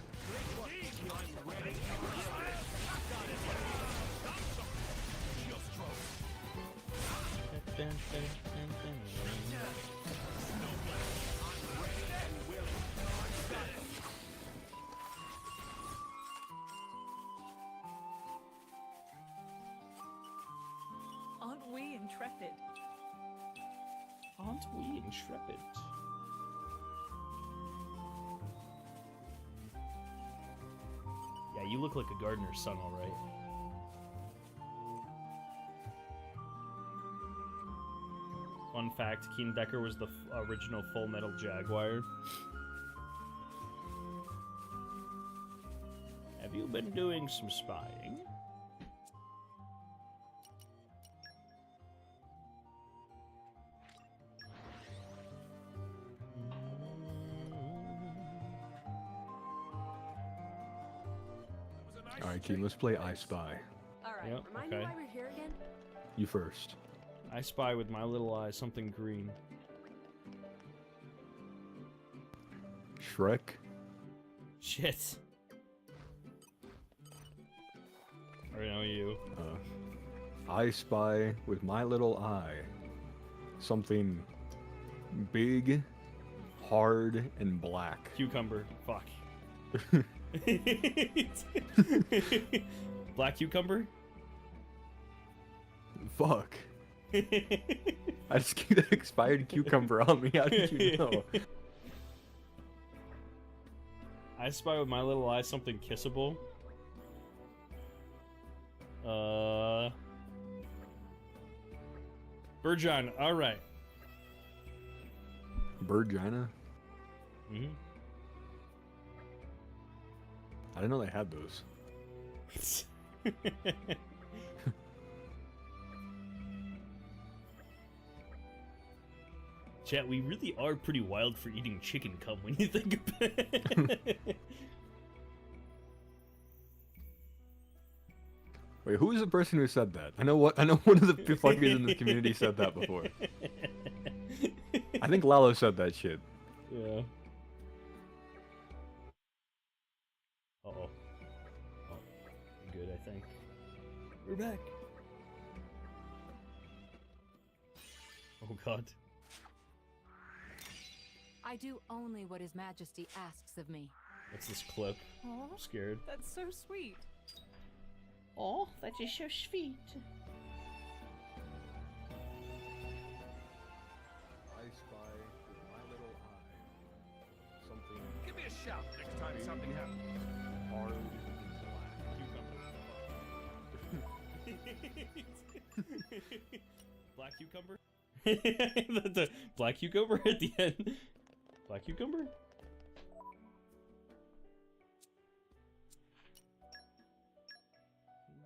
Aren't we intrepid? Aren't we intrepid? Yeah, you look like a gardener's son, alright. Fun fact, Keen Decker was the original Full Metal Jaguar. Have you been doing some spying? Alright, Keen, let's play I Spy. Alright, Yep, remind okay. me why we're here again? You first. I spy with my little eye something green. Shrek? Shit. I already know you. I spy with my little eye something big, hard, and black. Cucumber. Fuck. Black cucumber? Fuck. I just keep that expired cucumber on me. How did you know? I spy with my little eye something kissable. Virgin, alright. Birdgina? Mm-hmm. I didn't know they had those. Chat, we really are pretty wild for eating chicken cum when you think about it. Wait, who was the person who said that? I know one of the fuckers in the community said that before. I think Lalo said that shit. Yeah. Uh-oh. Oh, good, I think. We're back. Oh god. I do only what His Majesty asks of me. What's this clip? Aw, I'm scared. that's so sweet. Oh, that is so sweet. I spy with my little eye something Give me a shout next time something happens. hard and Black cucumber? the black cucumber at the end. Black cucumber?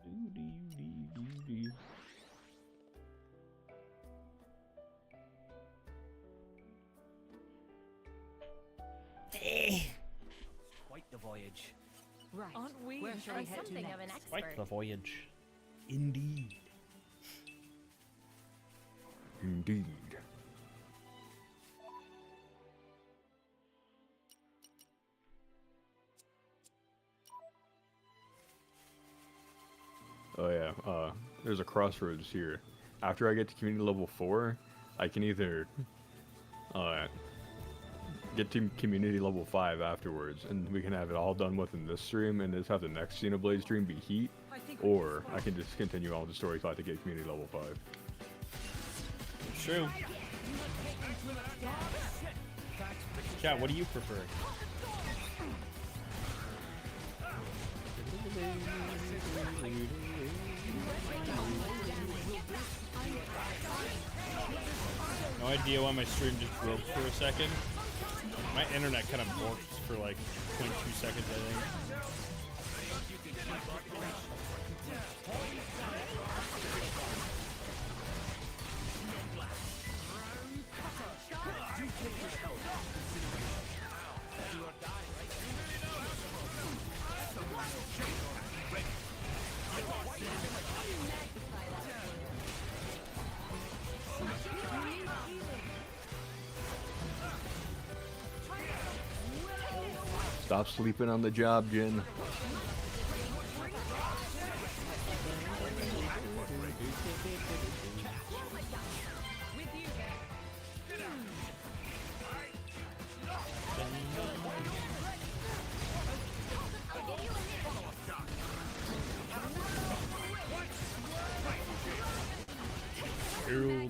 Doo-dee-dee-dee-dee. Quite the voyage. Right. Aren't we Where shall we I'm head to something of an next? expert. Quite the voyage. Indeed. Indeed. there's a crossroads here. After I get to community level 4, I can either get to community level 5 afterwards, and we can have it all done within this stream, and just have the next Xenoblade stream be Heat, or I can just continue on with the story till to get community level 5. True. Chat, what do you prefer? No idea why my stream just broke for a second. My internet kind of borked for like 0.2 seconds, I think. Stop sleeping on the job, Jin.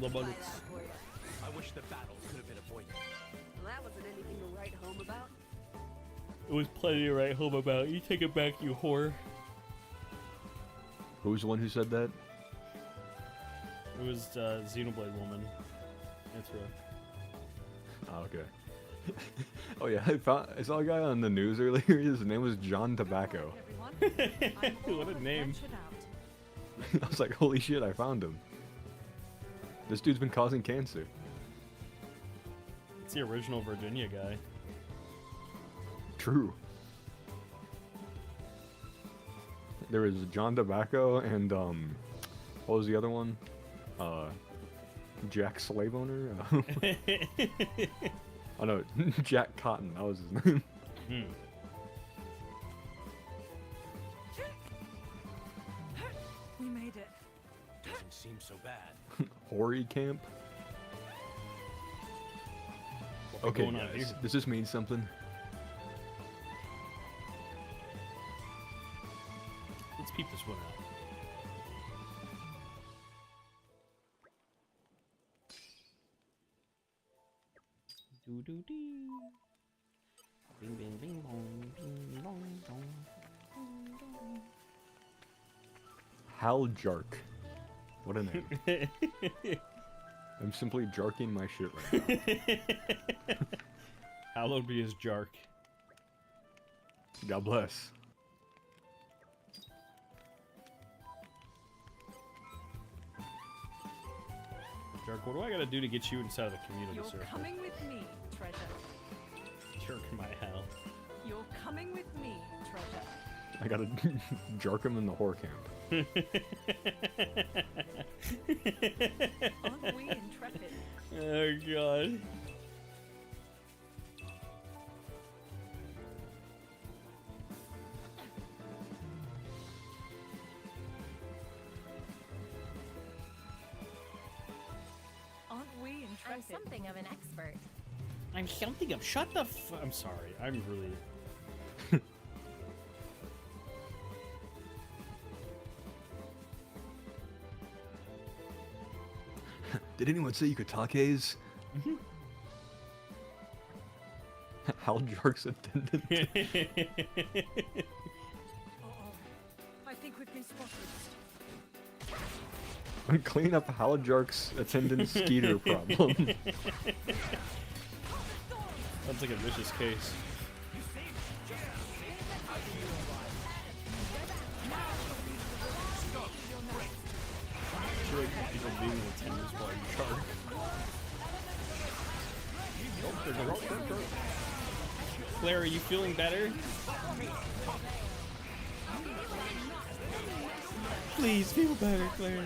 The bullets. I wish the battle could have been avoided. Well, that wasn't anything to write home about. It was plenty to write home about. You take it back, you whore. Who's the one who said that? It was Xenoblade woman. That's right. Oh, okay. Oh yeah, I saw a guy on the news earlier. His name was John Tobacco. What a name. I was like, holy shit, I found him. This dude's been causing cancer. It's the original Virginia guy. True. There was John Tobacco and what was the other one? Jack Slave Owner? Oh no, Jack Cotton, that was his name. We made it. Doesn't seem so bad. Hori Camp? Okay guys, does this mean something? Let's peep this one out. Do do dee. Bing bing bing bong bing bong bong. Hal Jark. What a name. I'm simply jarking my shit right now. Hallowed be his jark. God bless. Jark, what do I gotta do to get you inside of the community You're circle? coming with me, treasure. Jerk my hell. You're coming with me, treasure. I gotta jark him in the whore camp. Aren't we intrepid? Oh god. Aren't we intrepid? I'm something of an expert. I'm something of. Shut the f. I'm sorry. I'm really. Did anyone say you could talk, Hayes? Hal Jark's attendant. I think we've been spotted. I'm cleaning up Hal Jark's attendant Skeeter problem. Sounds like a vicious case. Sure, people being in attendance while you charge. Claire, are you feeling better? Please feel better, Claire.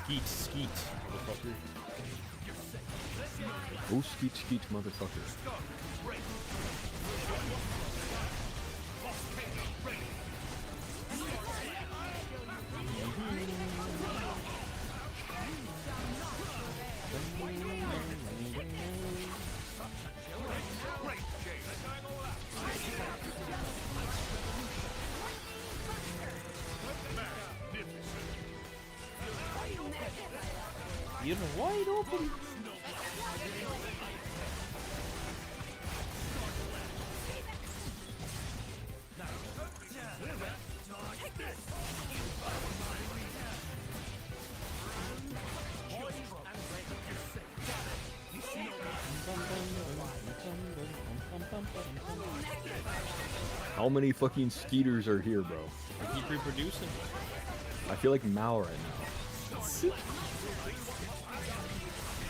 Skeet, skeet, motherfucker. Oh, skeet, skeet, motherfucker. You're wide open. How many fucking skeeters are here, bro? They keep reproducing. I feel like Mao right now.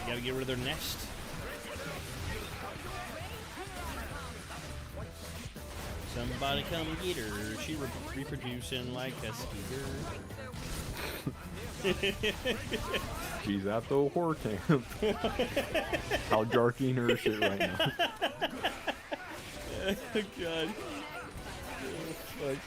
Gotta get rid of their nest. Somebody come get her. She reproducing like a skeeter. She's at the horror camp. How jarking her shit right now. Oh, God. Oh, fuck.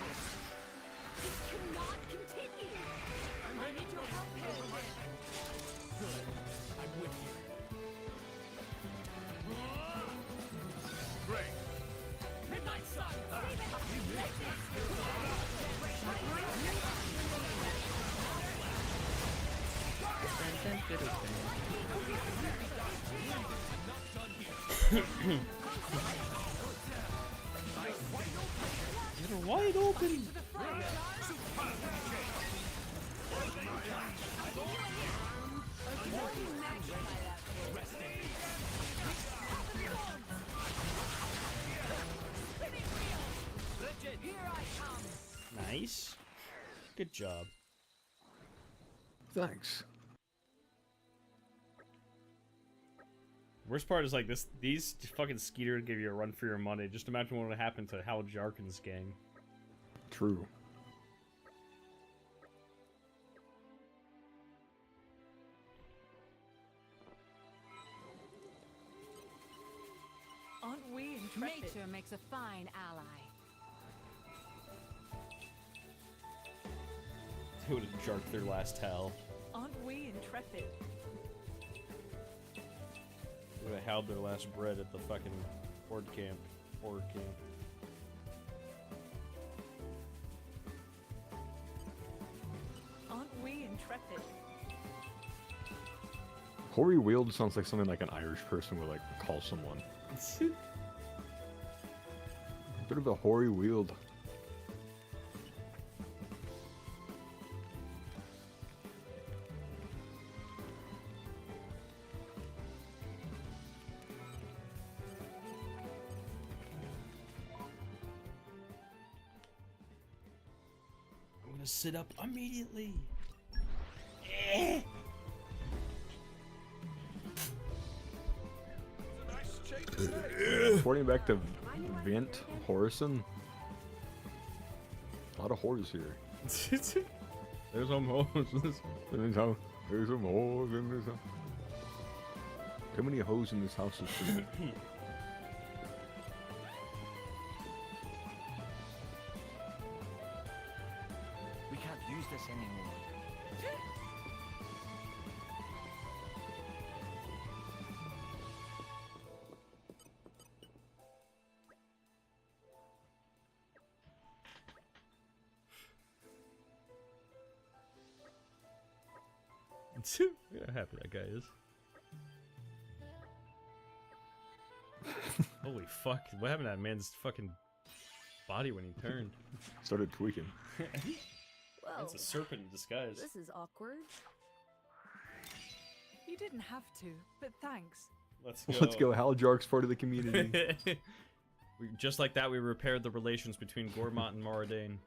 They're wide open. Nice. Good job. Thanks. Worst part is like this. These fucking skeeters give you a run for your money. Just imagine what would happen to Hal Jarkin's gang. True. Aren't we intrepid? Nature makes a fine ally. They would have jarked their last Hal. Aren't we intrepid? They would have held their last bread at the fucking horde camp. Horde camp. Aren't we intrepid? Hoary Wield sounds like something like an Irish person would like call someone. Bit of a hoary wield. I'm gonna sit up immediately. Reporting back to Vint Horison. A lot of whores here. There's some hoes in this. There's some hoes in this house. Too many hoes in this house is for me. We can't use this anymore. Yeah, how happy that guy is. Holy fuck, what happened to that man's fucking body when he turned? Started tweaking. Well, That's a serpent in disguise. this is awkward. You didn't have to, but thanks. Let's go. Let's go. Hal Jark's part of the community. Just like that, we repaired the relations between Gormont and Moradane.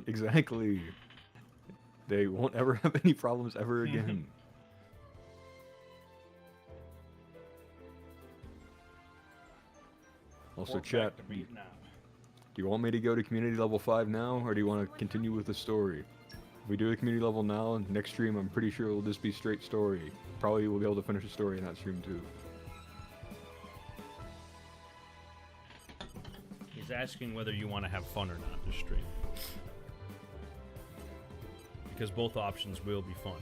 Exactly. They won't ever have any problems ever again. Also, chat, do you want me to go to community level 5 now, or do you want to continue with the story? if we do the community level now, next stream I'm pretty sure it'll just be straight story. Probably we'll be able to finish the story in that stream too. He's asking whether you want to have fun or not this stream. Because both options will be fun.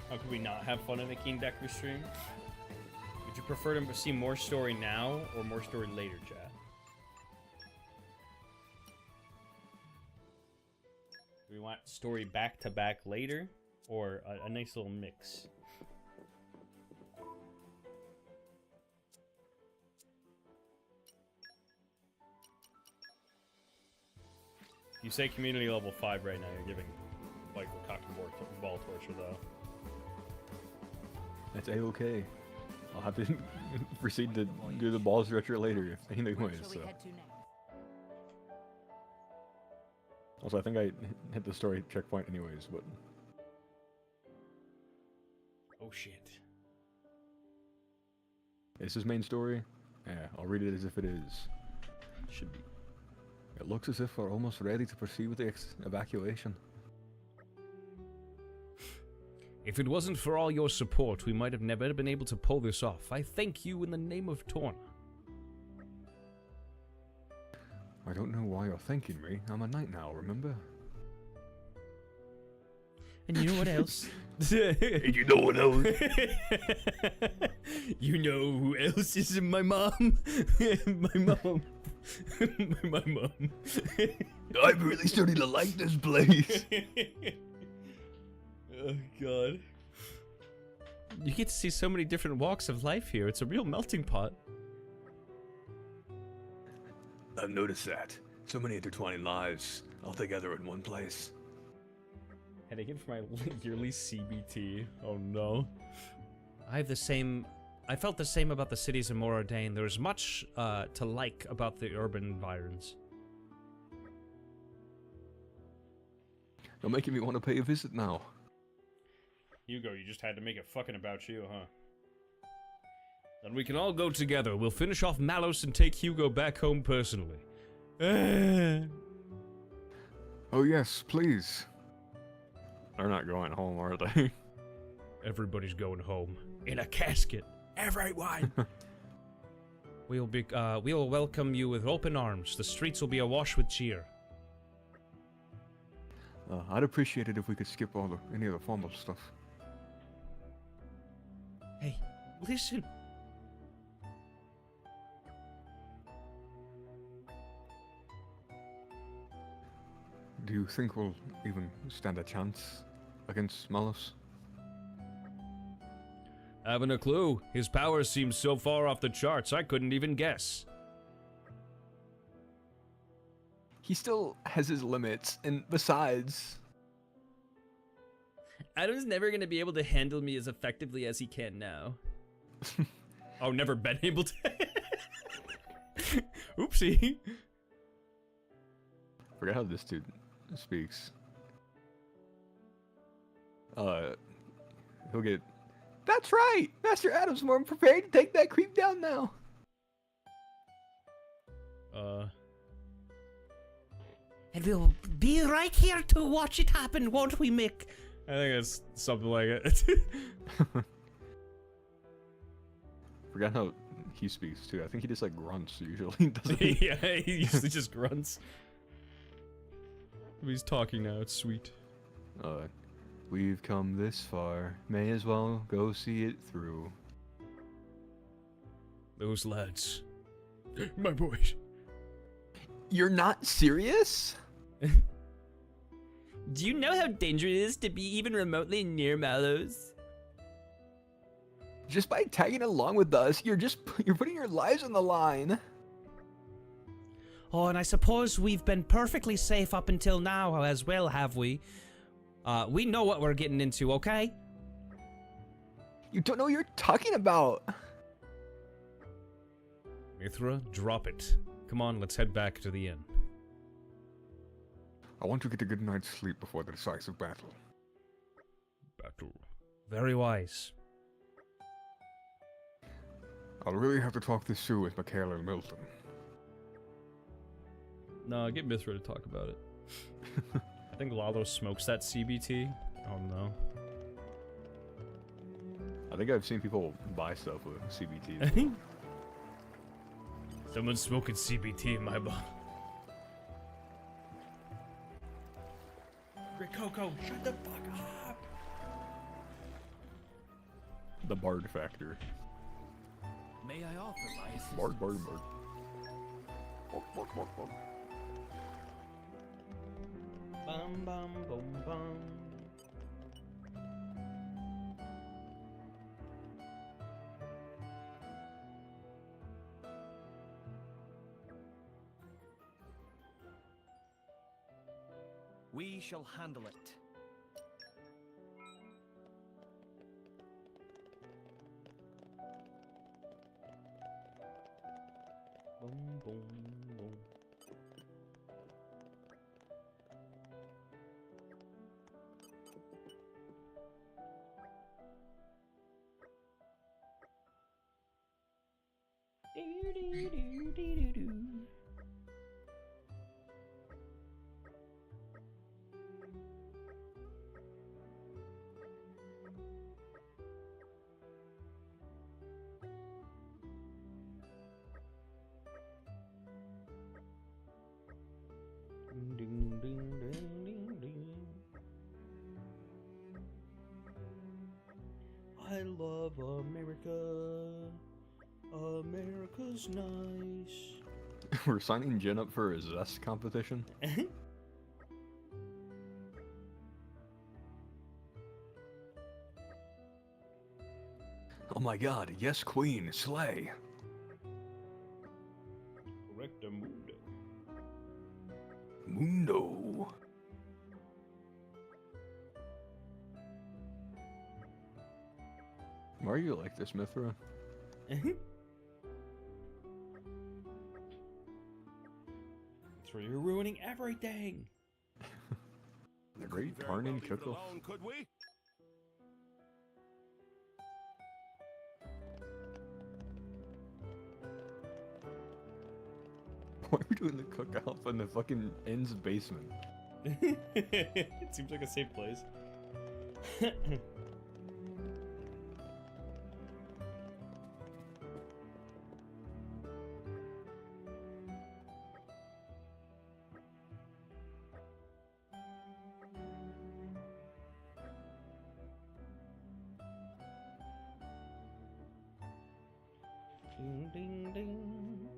How could we not have fun in a Keen Decker stream? Would you prefer to see more story now or more story later, chat? Do we want story back to back later or a nice little mix? You say community level 5 right now, you're giving Michael cock and ball torture though. That's a-okay. I'll have to proceed to do the ball stretcher later, anyways, so. Also, I think I hit the story checkpoint anyways, but... Oh shit. Is this main story? Yeah, I'll read it as if it is. Should be. It looks as if we're almost ready to proceed with the evacuation. If it wasn't for all your support, we might have never been able to pull this off. I thank you in the name of TORNA. I don't know why you're thanking me. I'm a knight now, remember? And you know what else? And you know what else? You know who else is my mom? My mom. My mom. I'm really starting to like this place. Oh god. You get to see so many different walks of life here. It's a real melting pot. I've noticed that. So many intertwining lives, all together in one place. Had I give my yearly CBT. Oh no. I felt the same about the cities of Moradane. There's much to like about the urban environs. You're making me want to pay a visit now. Hugo, you just had to make it fucking about you, huh? Then we can all go together. We'll finish off Malos and take Hugo back home personally. Oh yes, please. They're not going home, are they? Everybody's going home. In a casket. Everyone! We'll welcome you with open arms. The streets will be awash with cheer. I'd appreciate it if we could skip any of the formal stuff. Hey, listen. Do you think we'll even stand a chance against Malos? Haven't a clue. His powers seem so far off the charts, I couldn't even guess. He still has his limits, and besides... Adam's never gonna be able to handle me as effectively as he can now. Oh, never been able to. Oopsie. Forgot how this dude speaks. He'll get... That's right! Master Adam's more prepared to take that creep down now! And we'll be right here to watch it happen, won't we, Mick? I think it's something like it. Forgot how he speaks too. I think he just like grunts usually, doesn't he? Yeah, he usually just grunts. He's talking now, it's sweet. We've come this far. May as well go see it through. Those lads. My boys. You're not serious? Do you know how dangerous it is to be even remotely near Malos? Just by tagging along with us, you're putting your lives on the line. Oh, and I suppose we've been perfectly safe up until now as well, have we? We know what we're getting into, okay? You don't know what you're talking about. Mithra, drop it. Come on, let's head back to the inn. I want to get a good night's sleep before the decisive battle. Very wise. I'll really have to talk this through with Michaela and Milton. No, get Mithra to talk about it. I think Lalo smokes that CBT. Oh no. I think I've seen people buy stuff with CBT. Someone's smoking CBT in my bar. Coco, shut the fuck up. The Bard Factor. May I offer my assistance? Bard. Bark. Bum bum bum bum. We shall handle it. Boom, boom, boom. I love America. America's nice. We're signing Jen up for a Zest competition. Oh my god, yes queen, slay. Correcto mundo. Mundo. Why are you like this, Mithra? That's where you're ruining everything. The great Tarnin cook-off. Could we? Why are we doing the cookout in the fucking Inn's basement? It seems like a safe place. Ding ding ding.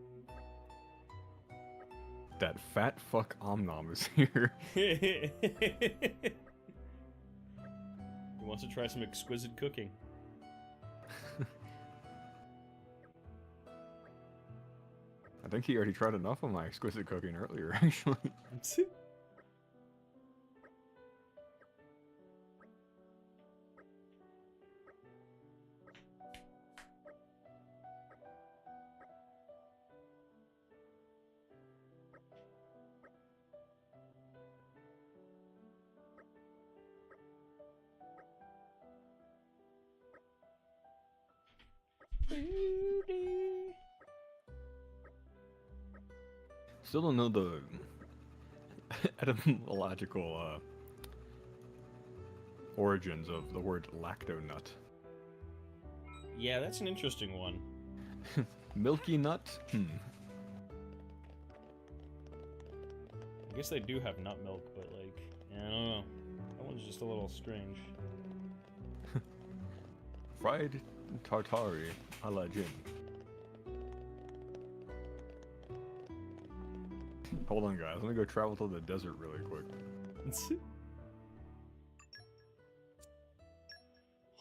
That fat fuck Omnom is here. He wants to try some exquisite cooking. I think he already tried enough of my exquisite cooking earlier, actually. Still don't know the etymological origins of the word lactonut. Yeah, that's an interesting one. Milky nut? I guess they do have nut milk, but like, yeah, I don't know. That one's just a little strange. Fried tartare a la gin. Hold on, guys. Let me go travel to the desert really quick.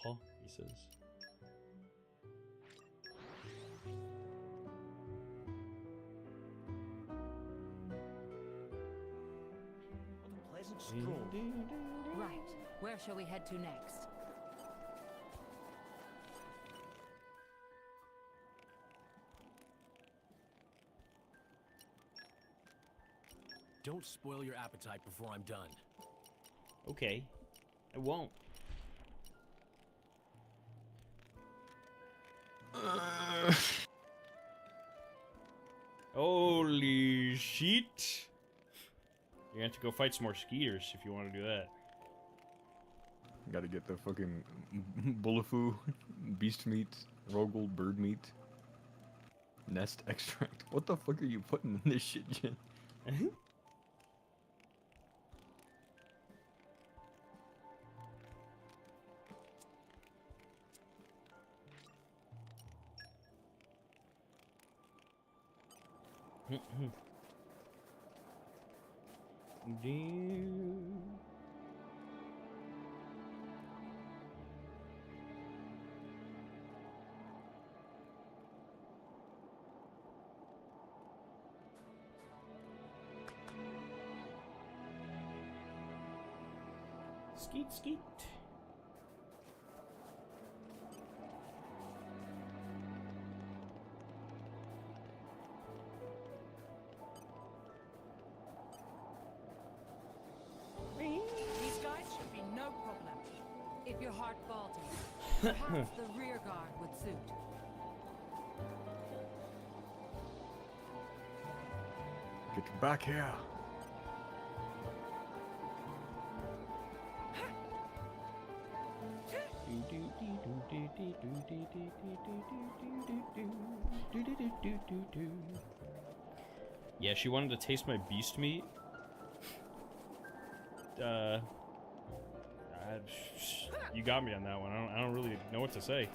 Huh, he says. Pleasant stroll. Right. Where shall we head to next? Don't spoil your appetite before I'm done. Okay, I won't. Holy shit! You're gonna have to go fight some more skeeters if you want to do that. Gotta get the fucking bullafoo, beast meat, rogel, bird meat, nest extract. What the fuck are you putting in this shit, Jen? Skeet, skeet. These guys should be no problem. If your heart falters, perhaps the rear guard would suit. Get back here. Yeah, she wanted to taste my beast meat. You got me on that one. I don't really know what to say.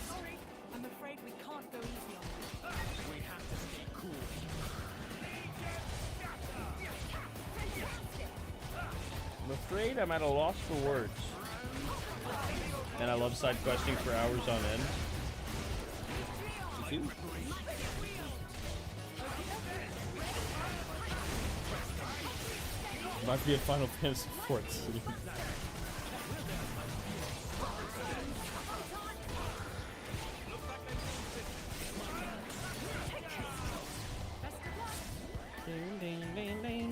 Sorry, I'm afraid we can't go easy on them. We have to stay cool. I'm afraid I'm at a loss for words. And I love side questing for hours on end. You too? Might be a Final Fantasy 14.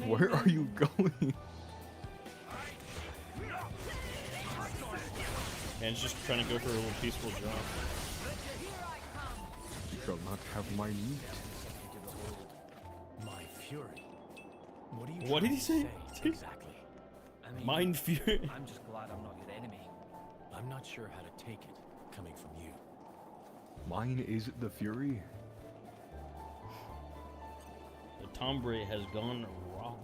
Where are you going? And it's just trying to go for a little peaceful jump. You shall not have my meat. My fury. What, What did he say? Exactly. I mean, Mind Fury. I'm just glad I'm not your enemy. I'm not sure how to take it, coming from you. Mine is the fury. The tombre has gone wrong.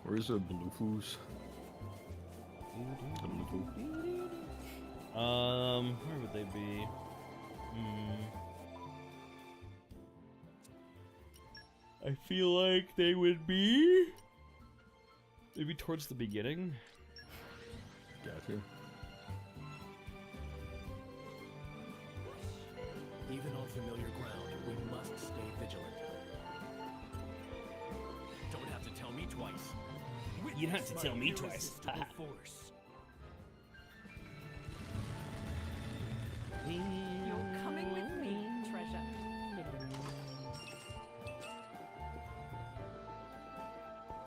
Where's the Bluefoos? Where would they be? I feel like they would be maybe towards the beginning. Gotcha. Even on familiar ground, we must stay vigilant. Don't have to tell me twice. You don't have to tell me twice. Irresistible force. You're coming with me, treasure.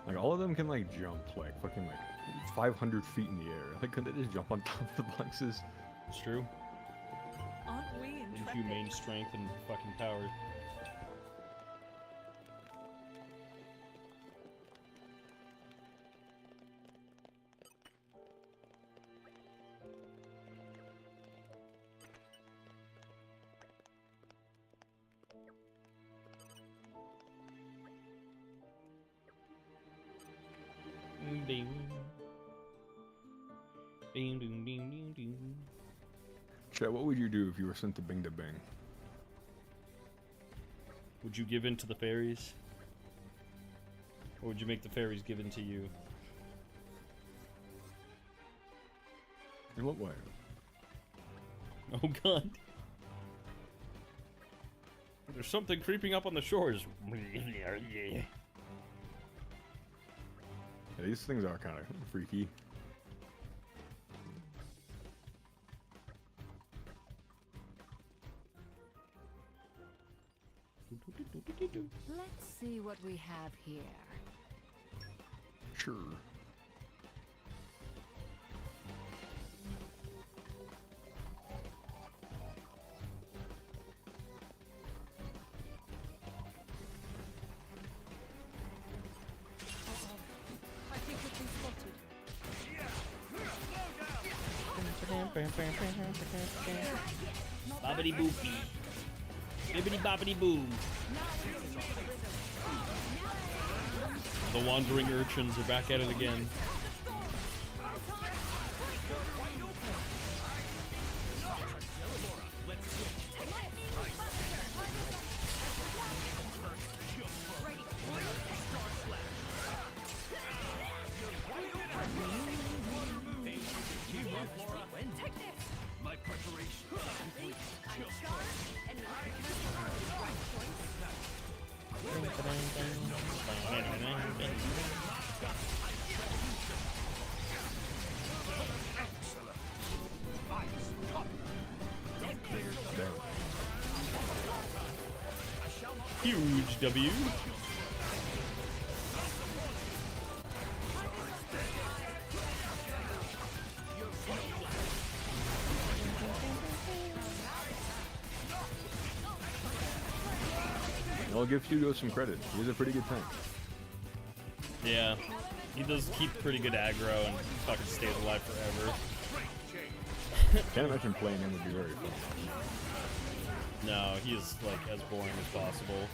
Like all of them can like jump like fucking like 500 feet in the air. Like couldn't they just jump on top of the boxes? It's true. Aren't we intrepid? Inhumane strength and fucking power. Ding. Ding, ding, ding, ding, ding. Chat, what would you do if you were sent to Bing to Bing? Would you give in to the fairies? Or would you make the fairies give in to you? In what way? Oh god. There's something creeping up on the shores. Yeah, these things are kind of freaky. Let's see what we have here. Sure. I think we've been spotted. Bobbity boopy. Bibbity boppity boom. The wandering urchins are back at it again. My preparation. Huge W. I'll give Hugo some credit. He's a pretty good tank. Yeah, he does keep pretty good aggro and fucking stays alive forever. Can't imagine playing him would be very fun. No, he's like as boring as possible.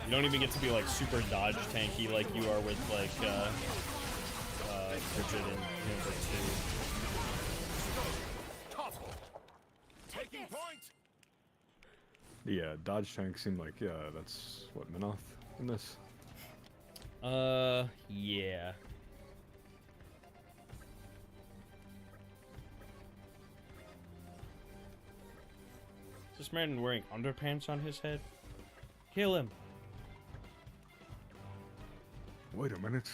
You don't even get to be like super dodge tanky like you are with like Bridget and Xenoblade 2. Taking point. Yeah, dodge tank seemed like, that's what, Minoth in this? Yeah. Is this man wearing underpants on his head? Kill him. Wait a minute.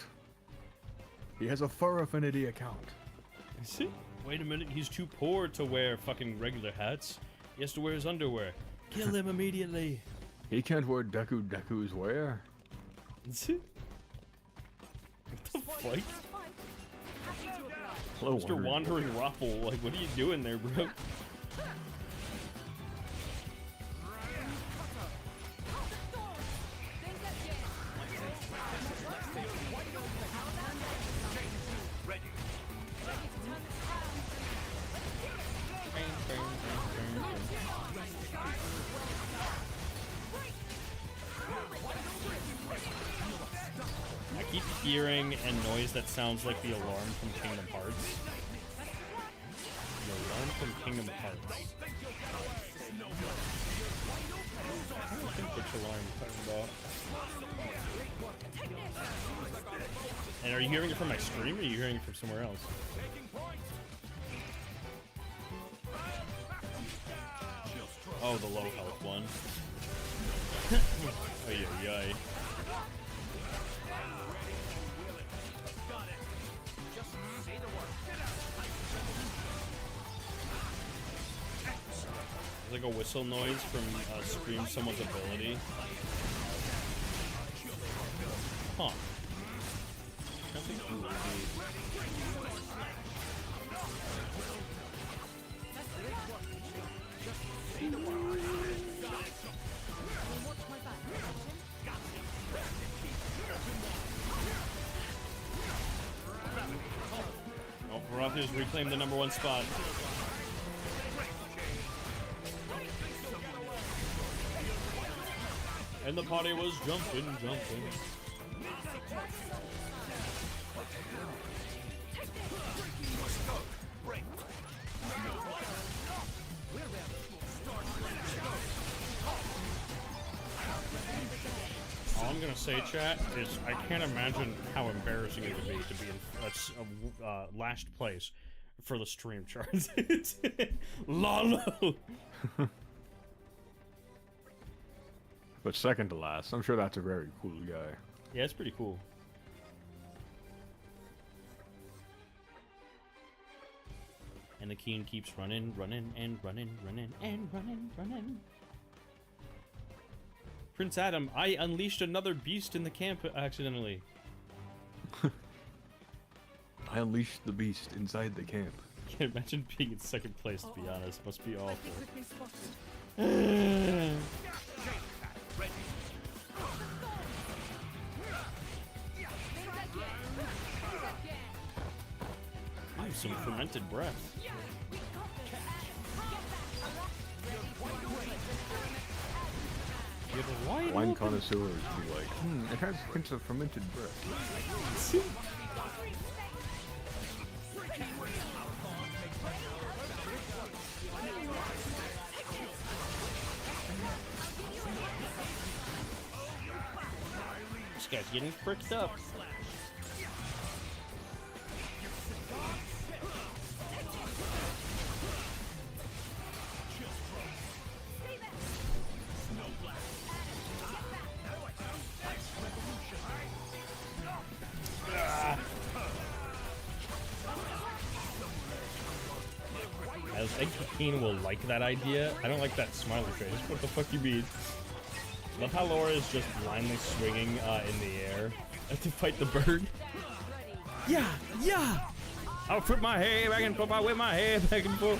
He has a fur affinity account. Is it? Wait a minute, he's too poor to wear fucking regular hats. He has to wear his underwear. Kill him immediately. He can't wear Deku's wear. Is it? What the fuck? Hello, Mr. Wandering Ruffle, like, what are you doing there, bro? I keep hearing a noise that sounds like the alarm from Kingdom Hearts. The alarm from Kingdom Hearts. I don't think which alarm you're talking about. And are you hearing it from my stream or are you hearing it from somewhere else? Oh, the low health one. Oh yeah, yay. It's like a whistle noise from Scream Someone's ability. Huh. Nothing cool, dude. Oh, Baratheon's reclaimed the #1 spot. And the party was jumping. All I'm gonna say, chat, is I can't imagine how embarrassing it would be to be in last place for the stream charts. LOL. But second to last, I'm sure that's a very cool guy. Yeah, it's pretty cool. And the Keen keeps running, running, and running, running, and running. Prince Adam, I unleashed another beast in the camp accidentally. I unleashed the beast inside the camp. Can't imagine being in second place, to be honest. Must be awful. Ooh, some fermented breath. Wine connoisseurs be like, it has hints of fermented breath. This guy's getting fricked up. I think Keen will like that idea. I don't like that smiley face. What the fuck you mean? Love how Laura is just blindly swinging in the air to fight the bird. Yeah, yeah! I'll flip my hair back and forth, I'll whip my hair back and forth.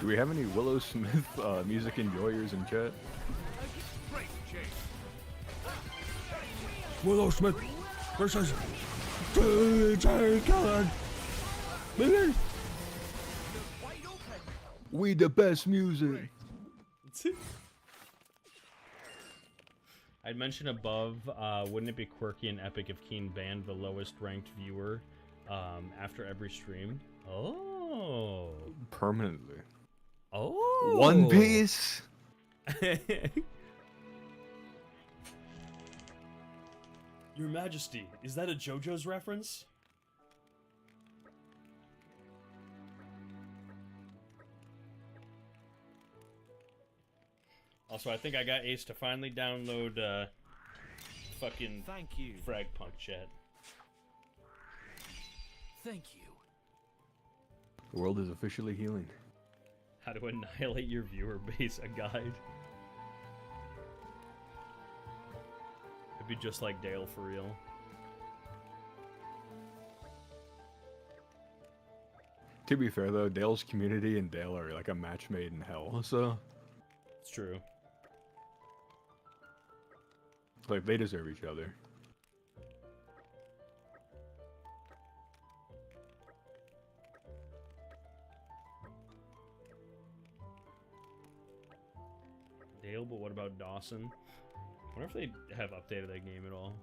Do we have any Willow Smith music enjoyers in chat? Willow Smith versus DJ Khaled. We the best music. I'd mentioned above, wouldn't it be quirky and epic if Keen banned the lowest ranked viewer after every stream? Oh. Permanently. Oh. One Piece. Your Majesty, is that a JoJo's reference? Also, I think I got Ace to finally download fucking Thank you. Fragpunk chat. Thank you. The world is officially healing. How to annihilate your viewer base, a guide. It'd be just like Dale for real. To be fair though, Dale's community and Dale are like a match made in hell, so It's true. like they deserve each other. Dale, but what about Dawson? I wonder if they have updated that game at all.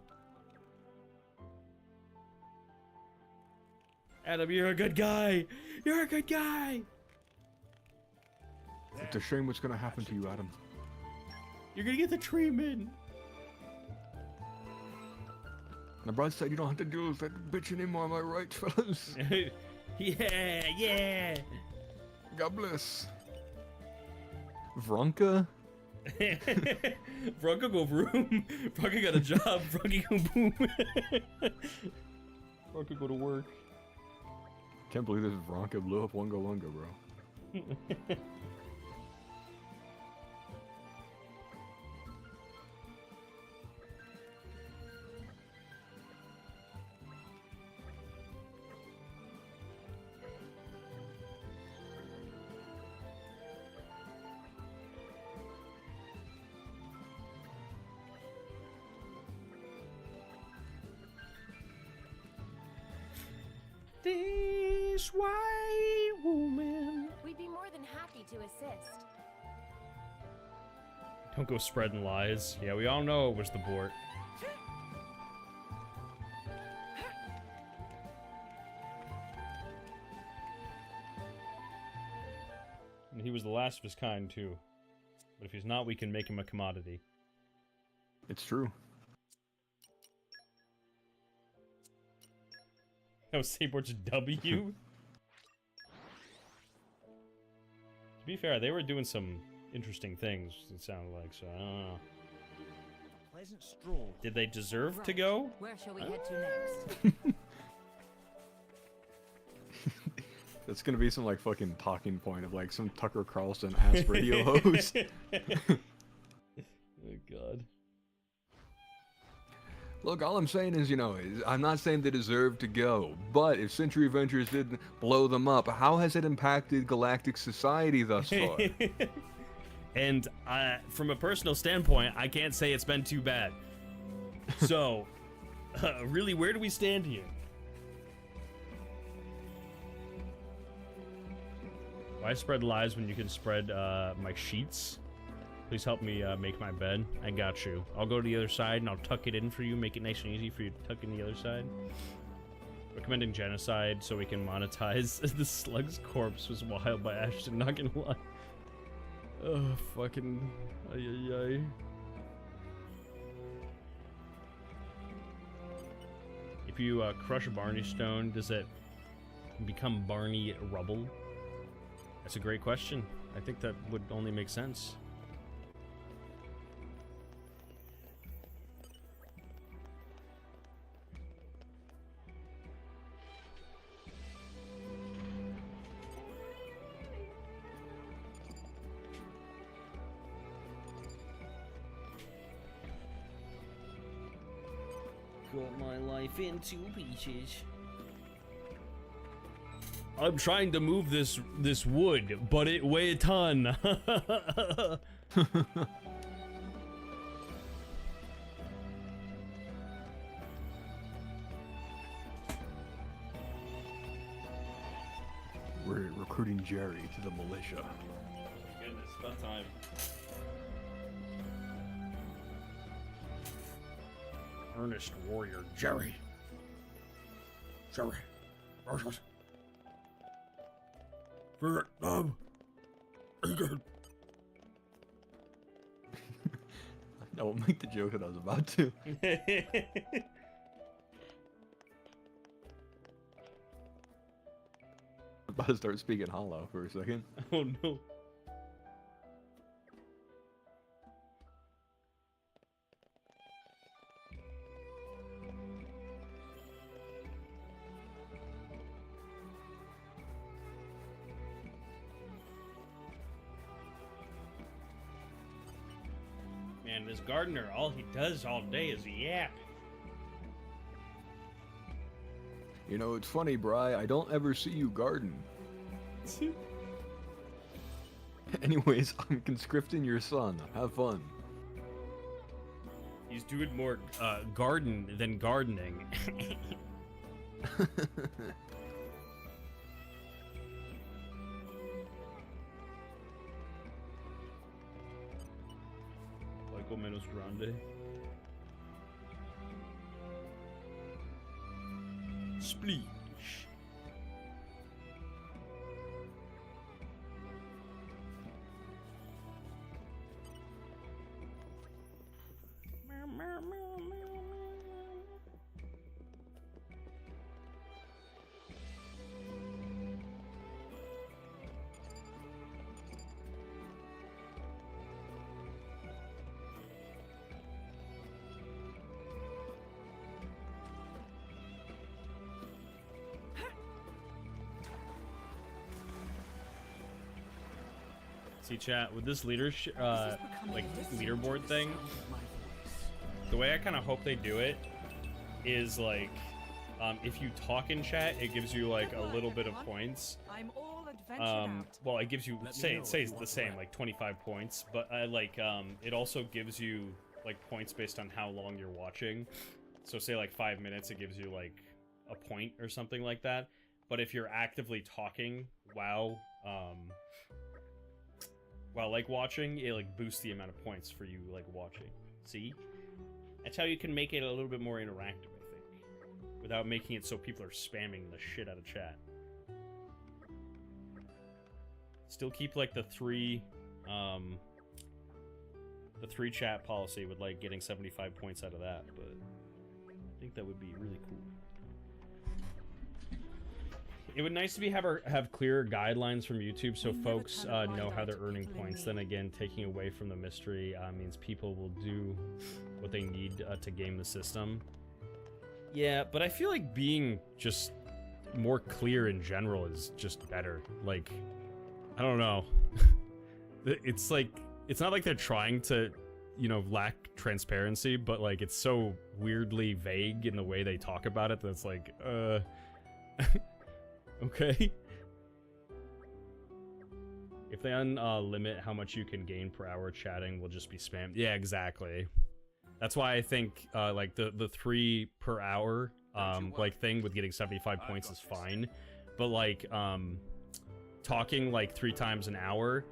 Adam, you're a good guy! You're a good guy! It's a shame what's gonna happen to you, Adam. You're gonna get the treatment! On the bright side, you don't have to deal with that bitch anymore, am I right, fellas? Yeah, yeah! God bless. Vronka? Bronco go vroom. Bronco got a job. Bronco go boom. Bronco go to work. Can't believe this Vronka blew up Wonga Wonga, bro. This white woman. We'd be more than happy to assist. Don't go spreading lies. Yeah, we all know it was the Bort. And he was the last of his kind, too. But if he's not, we can make him a commodity. It's true. That was Sabor's W? To be fair, they were doing some interesting things, it sounded like, so I don't know. Pleasant stroll. Did they deserve to Right. go? Where shall we head to next? That's gonna be some like fucking talking point of like some Tucker Carlson ass radio host. Oh god. Look, all I'm saying is, you know, I'm not saying they deserve to go, but if Century Ventures did blow them up, how has it impacted galactic society thus far? And from a personal standpoint, I can't say it's been too bad. So, really, where do we stand here? Why spread lies when you can spread my sheets? Please help me make my bed. I got you. I'll go to the other side and I'll tuck it in for you, make it nice and easy for you to tuck in the other side. Recommending genocide so we can monetize. The slug's corpse was wild by Ashton, not gonna lie. Oh, fucking... Ay, ay, ay. If you crush Barney Stone, does it become Barney Rubble? That's a great question. I think that would only make sense. Cut my life into pieces. I'm trying to move this wood, but it weigh a ton. We're recruiting Jerry to the militia. Goodness, about time. Earnest warrior Jerry. Vietnam. I won't make the joke that I was about to. I'm about to start speaking hollow for a second. Oh no. Man, this gardener, all he does all day is yap. You know, it's funny, Bri, I don't ever see you garden. Anyways, I'm conscripting your son. Have fun. He's doing more garden than gardening. Michael menos grande. Spleesh. See, chat, with this leadership, like leaderboard thing, the way I kind of hope they do it is like, if you talk in chat, it gives you like a little bit of points. I'm all adventured out. Well, it gives you it says the same, like 25 points, but it also gives you like points based on how long you're watching. So say like 5 minutes, it gives you like a point or something like that. But if you're actively talking while like watching, it like boosts the amount of points for you like watching. See? That's how you can make it a little bit more interactive, I think. Without making it so people are spamming the shit out of chat. Still keep like the three chat policy with like getting 75 points out of that, but I think that would be really cool. It would nice to be have clearer guidelines from YouTube so folks know how they're earning points. Then again, taking away from the mystery means people will do what they need to game the system. Yeah, but I feel like being just more clear in general is just better. Like, I don't know. It's like, it's not like they're trying to, you know, lack transparency, but like it's so weirdly vague in the way they talk about it that's like, okay. If they limit how much you can gain per hour, chatting will just be spammed. Yeah, exactly. That's why I think like the 3 per hour like thing with getting 75 points is fine, but like talking like 3 times an hour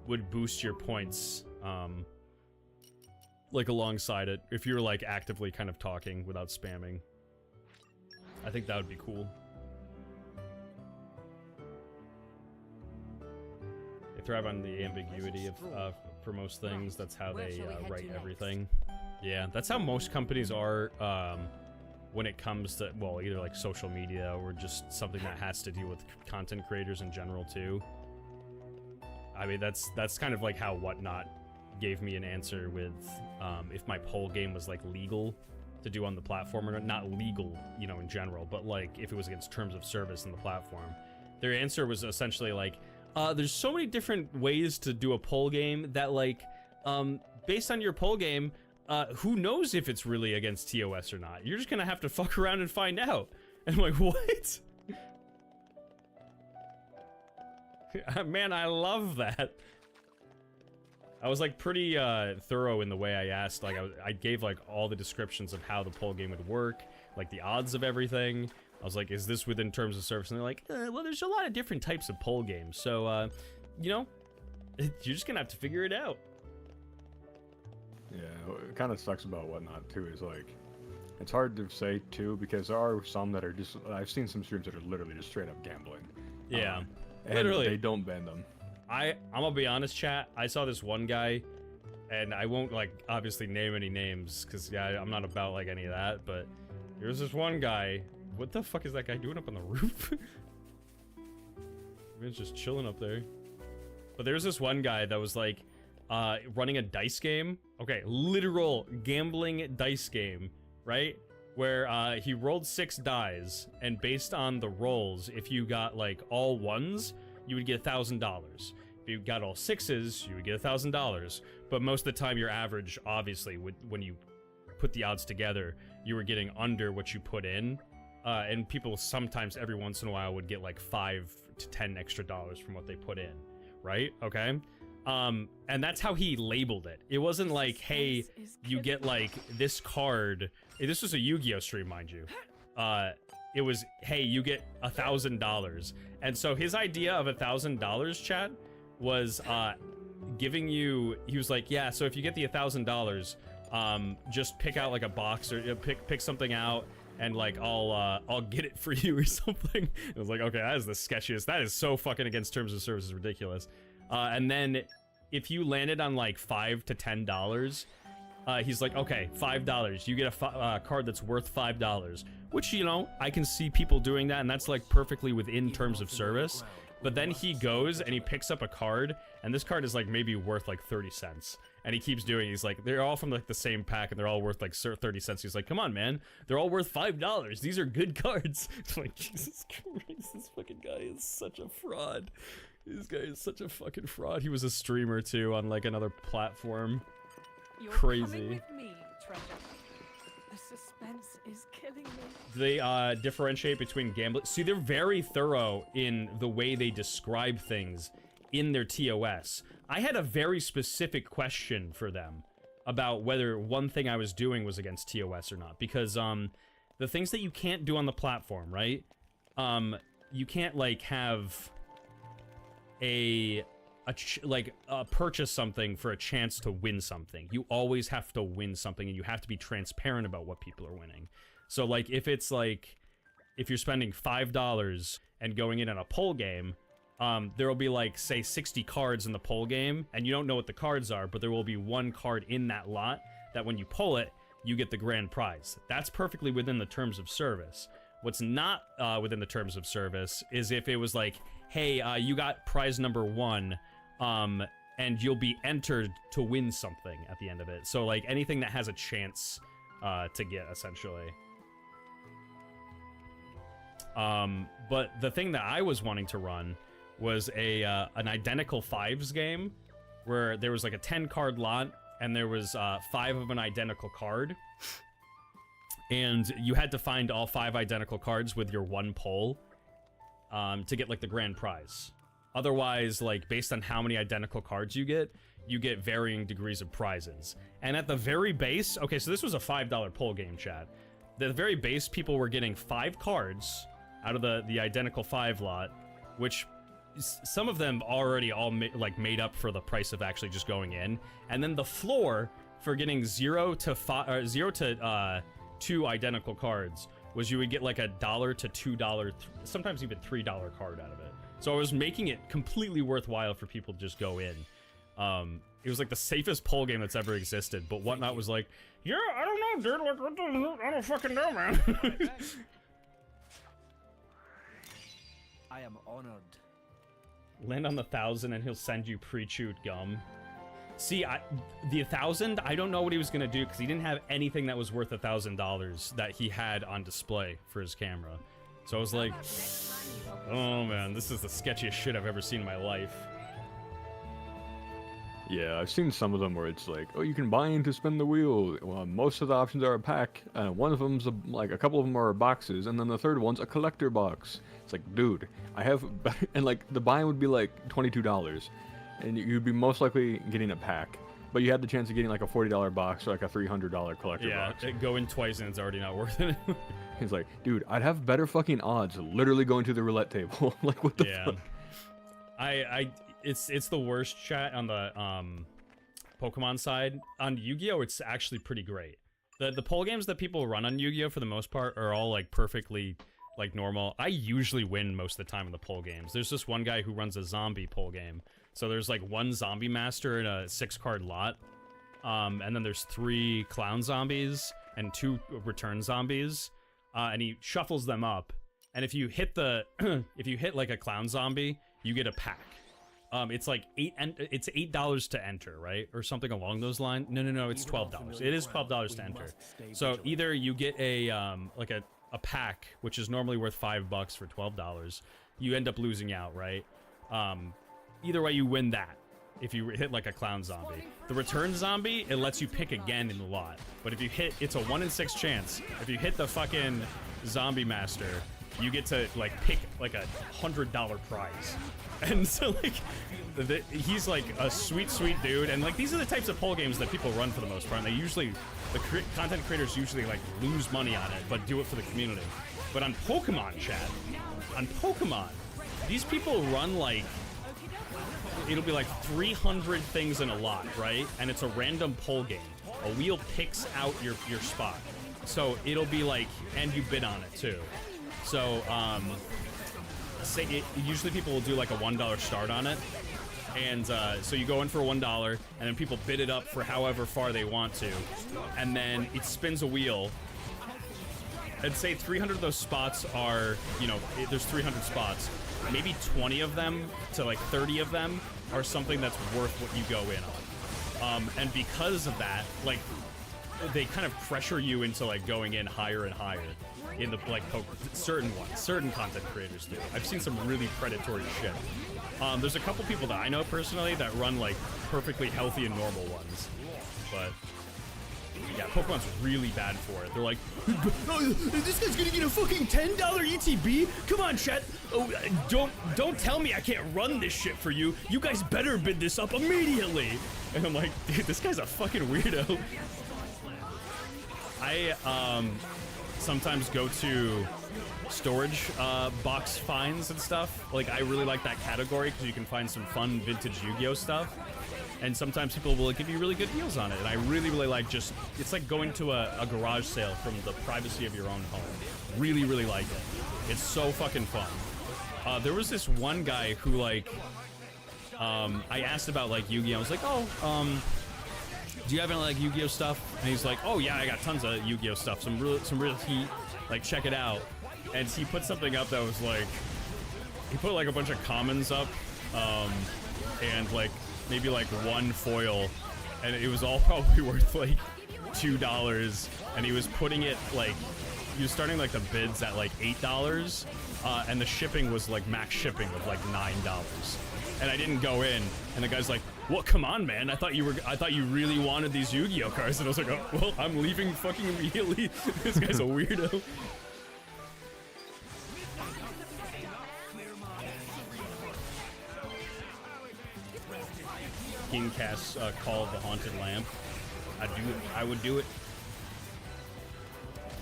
would boost your points like alongside it if you're like actively kind of talking without spamming. I think that would be cool. They thrive on the ambiguity of for most things. That's how they write everything. Yeah, that's how most companies are when it comes to, well, either like social media or just something that has to deal with content creators in general too. I mean, that's kind of like how Whatnot gave me an answer with if my poll game was like legal to do on the platform or not legal, you know, in general, but like if it was against terms of service in the platform. Their answer was essentially like, there's so many different ways to do a poll game that like, based on your poll game, who knows if it's really against TOS or not? You're just gonna have to fuck around and find out. And I'm like, what? Man, I love that. I was like pretty thorough in the way I asked. Like I gave like all the descriptions of how the poll game would work, like the odds of everything. I was like, is this within terms of service? And they're like, well, there's a lot of different types of poll games. So, you know, you're just gonna have to figure it out. Yeah, it kind of sucks about Whatnot too, is like, it's hard to say too, because there are some that are just, I've seen some streams that are literally just straight up gambling. Yeah, and literally. they don't bend them. I'm gonna be honest, chat, I saw this one guy, and I won't like obviously name any names, because yeah, I'm not about like any of that, but there's this one guy, what the fuck is that guy doing up on the roof? He's just chilling up there. But there's this one guy that was like, running a dice game. Okay, literal gambling dice game, right? Where he rolled 6 dice, and based on the rolls, if you got like all 1s, you would get $1,000. If you got all 6s, you would get $1,000. But most of the time, your average, obviously, when you put the odds together, you were getting under what you put in. And people sometimes, every once in a while, would get like $5 to $10 extra from what they put in, right? Okay. And that's how he labeled it. It wasn't like, hey, you get like this card. This was a Yu-Gi-Oh stream, mind you. It was, hey, you get $1,000. And so his idea of $1,000, chat, was giving you, he was like, yeah, so if you get the $1,000, just pick out like a box or pick something out, and like I'll get it for you or something. I was like, okay, that is the sketchiest. That is so fucking against terms of service, is ridiculous. And then if you landed on like $5 to $10, he's like, okay, $5. You get a card that's worth $5, which, you know, I can see people doing that, and that's like perfectly within terms of service. But then he goes and he picks up a card, and this card is like maybe worth like 30 cents. And he keeps doing, he's like, they're all from like the same pack, and they're all worth like 30 cents. He's like, come on, man, they're all worth $5. These are good cards. I'm like, Jesus Christ, this fucking guy is such a fraud. This guy is such a fucking fraud. He was a streamer too on like another platform. You're Crazy. coming with me, treasure. The suspense is killing me. They differentiate between gambling. See, they're very thorough in the way they describe things in their TOS. I had a very specific question for them about whether one thing I was doing was against TOS or not, because the things that you can't do on the platform, right? You can't like have purchase something for a chance to win something. You always have to win something, and you have to be transparent about what people are winning. So like if it's like, if you're spending $5 and going in on a poll game, there will be like, say, 60 cards in the poll game, and you don't know what the cards are, but there will be one card in that lot that when you pull it, you get the grand prize. That's perfectly within the terms of service. What's not within the terms of service is if it was like, hey, you got prize number 1, and you'll be entered to win something at the end of it. So like anything that has a chance to get, essentially. But the thing that I was wanting to run was an identical fives game where there was like a 10 card lot and there was 5 of an identical card, and you had to find all 5 identical cards with your 1 pull to get like the grand prize. Otherwise, like based on how many identical cards you get varying degrees of prizes. And at the very base, okay, so this was a $5 pull game, chat. At the very base, people were getting 5 cards out of the identical 5 lot, which some of them already made up for the price of actually just going in. And then the floor for getting 0 to 2 identical cards was you would get like $1 to $2, sometimes even $3 card out of it. So I was making it completely worthwhile for people to just go in. It was like the safest pull game that's ever existed, but Whatnot was like, yeah, I don't know, dude, like, I don't fucking know, man. I am honored. Land on the 1,000 and he'll send you pre-chewed gum. See, the 1,000, I don't know what he was gonna do because he didn't have anything that was worth $1,000 that he had on display for his camera. So I was like, oh man, this is the sketchiest shit I've ever seen in my life. Yeah, I've seen some of them where it's like, oh, you can buy in to spin the wheel. Well, most of the options are a pack. One of them's like a couple of them are boxes, and then the third one's a collector box. It's like, dude, I have, and like the buy-in would be like $22, and you'd be most likely getting a pack, but you had the chance of getting like a $40 box or like a $300 collector box. Yeah, go in twice and it's already not worth it. He's like, dude, I'd have better fucking odds literally going to the roulette table. Like, what the fuck? It's the worst, chat, on the Pokemon side. On Yu-Gi-Oh, it's actually pretty great. The poll games that people run on Yu-Gi-Oh for the most part are all like perfectly like normal. I usually win most of the time in the poll games. There's this one guy who runs a zombie poll game. So there's like 1 zombie master in a 6-card lot. And then there's 3 clown zombies and 2 return zombies. And he shuffles them up. And if you hit if you hit like a clown zombie, you get a pack. It's like it's $8 to enter, right? Or something along those lines. No, it's $12. It is $12 to enter. So either you get a like a pack, which is normally worth $5 for $12. You end up losing out, right? Either way, you win that if you hit like a clown zombie. The return zombie, it lets you pick again in the lot. But if you hit, it's a 1 in 6 chance. If you hit the fucking zombie master, you get to like pick like a $100 prize. And so like he's like a sweet dude, and like these are the types of poll games that people run for the most part, and they usually, the content creators usually like lose money on it but do it for the community. But on Pokemon, chat, on Pokemon, these people run like, it'll be like 300 things in a lot, right? And it's a random poll game. A wheel picks out your spot, so it'll be like, and you bid on it too. So usually people will do like a $1 start on it, and so you go in for $1, and then people bid it up for however far they want to, and then it spins a wheel. I'd say 300 of those spots are, you know, there's 300 spots. Maybe 20 of them to like 30 of them are something that's worth what you go in on. And because of that, like, they kind of pressure you into like going in higher and higher in the like certain content creators do. I've seen some really predatory shit. There's a couple people that I know personally that run like perfectly healthy and normal ones, but yeah, Pokemon's really bad for it. They're like, this guy's gonna get a fucking $10 ETB? Come on, chat. Oh, don't tell me I can't run this shit for you. You guys better bid this up immediately. And I'm like, dude, this guy's a fucking weirdo. I sometimes go to storage box finds and stuff. Like, I really like that category because you can find some fun vintage Yu-Gi-Oh stuff. And sometimes people will give you really good deals on it. And I really like just, it's like going to a garage sale from the privacy of your own home. Really like it. It's so fucking fun. There was this one guy who like, I asked about like Yu-Gi-Oh. I was like, oh, do you have any like Yu-Gi-Oh stuff? And he's like, oh yeah, I got tons of Yu-Gi-Oh stuff. Some real heat. Like, check it out. and he put something up that was like, he put like a bunch of commons up, and like maybe like one foil, and it was all probably worth like $2, and he was putting it like, he was starting like the bids at like $8, and the shipping was like max shipping of like $9. And I didn't go in, and the guy's like, "Well, come on, man! I thought you really wanted these Yu-Gi-Oh cards." And I was like, "Oh, well, I'm leaving fucking immediately." This guy's a weirdo. King casts Call of the Haunted Lamp. I would do it.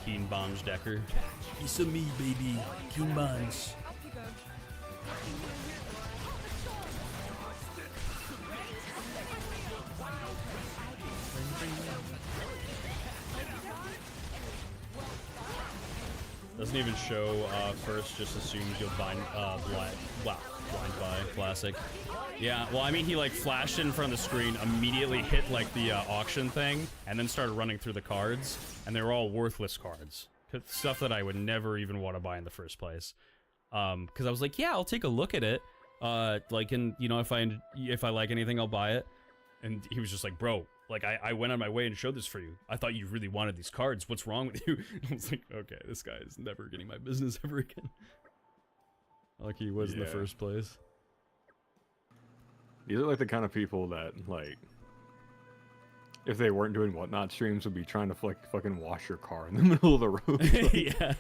Keen Bombs Decker. Piece of me, baby. King Buns. Doesn't even show first, just assumes you'll blind buy classic. Yeah, well, I mean, he like flashed in front of the screen, immediately hit like the auction thing, and then started running through the cards, and they were all worthless cards. Stuff that I would never even want to buy in the first place. Because I was like, yeah, I'll take a look at it. Like, and you know, if I like anything, I'll buy it. And he was just like, bro, like, I went on my way and showed this for you. I thought you really wanted these cards. What's wrong with you? I was like, okay, this guy is never getting my business ever again. Like he was in the first place. These are like the kind of people that, like, if they weren't doing Whatnot streams, would be trying to like fucking wash your car in the middle of the road. Like, yeah.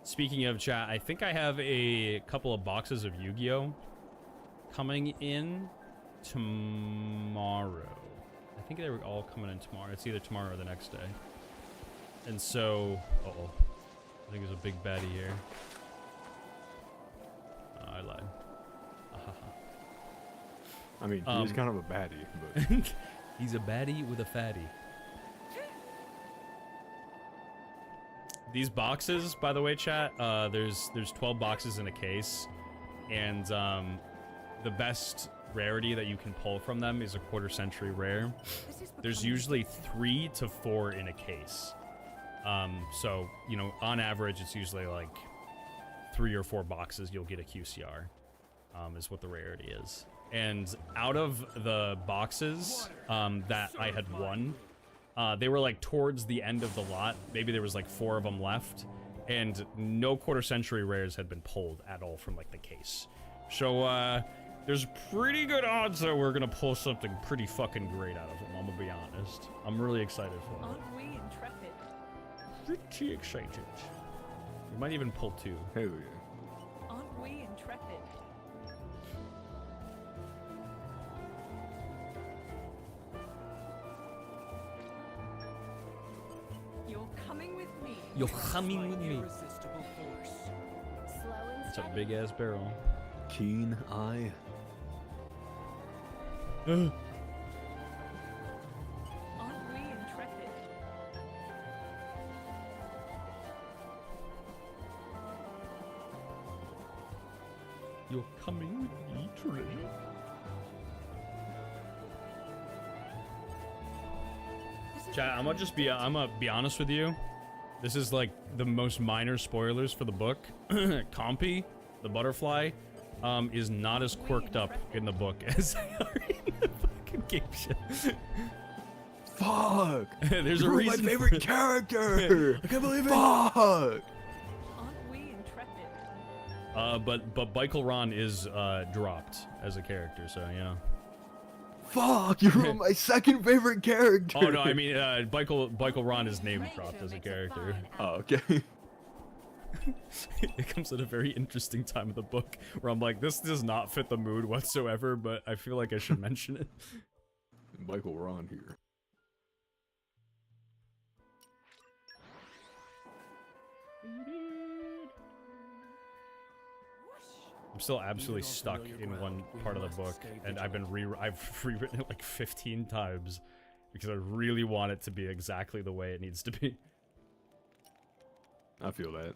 Speaking of chat, I think I have a couple of boxes of Yu-Gi-Oh coming in tomorrow. I think they were all coming in tomorrow. It's either tomorrow or the next day. And so, uh-oh. I think there's a big baddie here. I lied. I mean, he's kind of a baddie, but he's a baddie with a fatty. These boxes, by the way, chat, there's 12 boxes in a case, and the best rarity that you can pull from them is a quarter century rare. There's usually 3 to 4 in a case. So, you know, on average, it's usually like 3 or 4 boxes you'll get a QCR, is what the rarity is. And out of the boxes that I had won, they were like towards the end of the lot. Maybe there was like 4 of them left, and no quarter century rares had been pulled at all from like the case. So there's pretty good odds that we're gonna pull something pretty fucking great out of them. I'm gonna be honest. I'm really excited for it. Aren't we intrepid? Pretty excited. We might even pull 2. Hell yeah. Aren't we intrepid? You're coming with me. You're coming with me. Irresistible force. Slow and It's a steady. big ass barrel. Keen eye. Aren't we intrepid? You're coming with me, treasure. Chat, I'm gonna be honest with you. This is like the most minor spoilers for the book. Compy, the butterfly, is not as quirked up in the book as they are in the fucking game show. Fuck! There's You're a reason. my favorite character. I can't believe it. Fuck! Aren't we intrepid? But Michael Ron is dropped as a character, so yeah. Fuck! You ruined my second favorite character. Oh no, I mean Michael Ron is name dropped as a character. Oh, okay. It comes at a very interesting time of the book where I'm like, this does not fit the mood whatsoever, but I feel like I should mention it. Michael Ron here. I'm still absolutely stuck in one part of the book, and I've rewritten it like 15 times because I really want it to be exactly the way it needs to be. I feel that.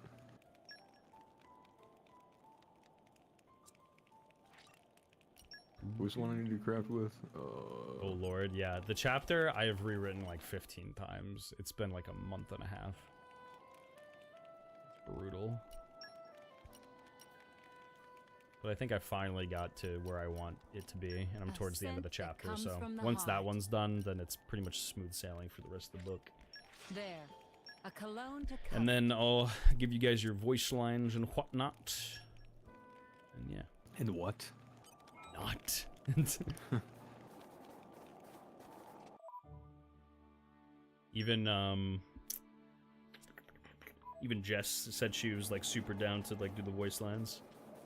Who's the one I need to craft with? Oh lord, yeah. The chapter I have rewritten like 15 times. It's been like a month and a half. It's brutal. But I think I finally got to where I want it to be, and I'm towards the end of the chapter, so once that one's done, then it's pretty much smooth sailing for the rest of the book. There. A cologne to And then I'll give you guys your voice lines and whatnot. And yeah. And what? Not. Even Jess said she was like super down to like do the voice lines.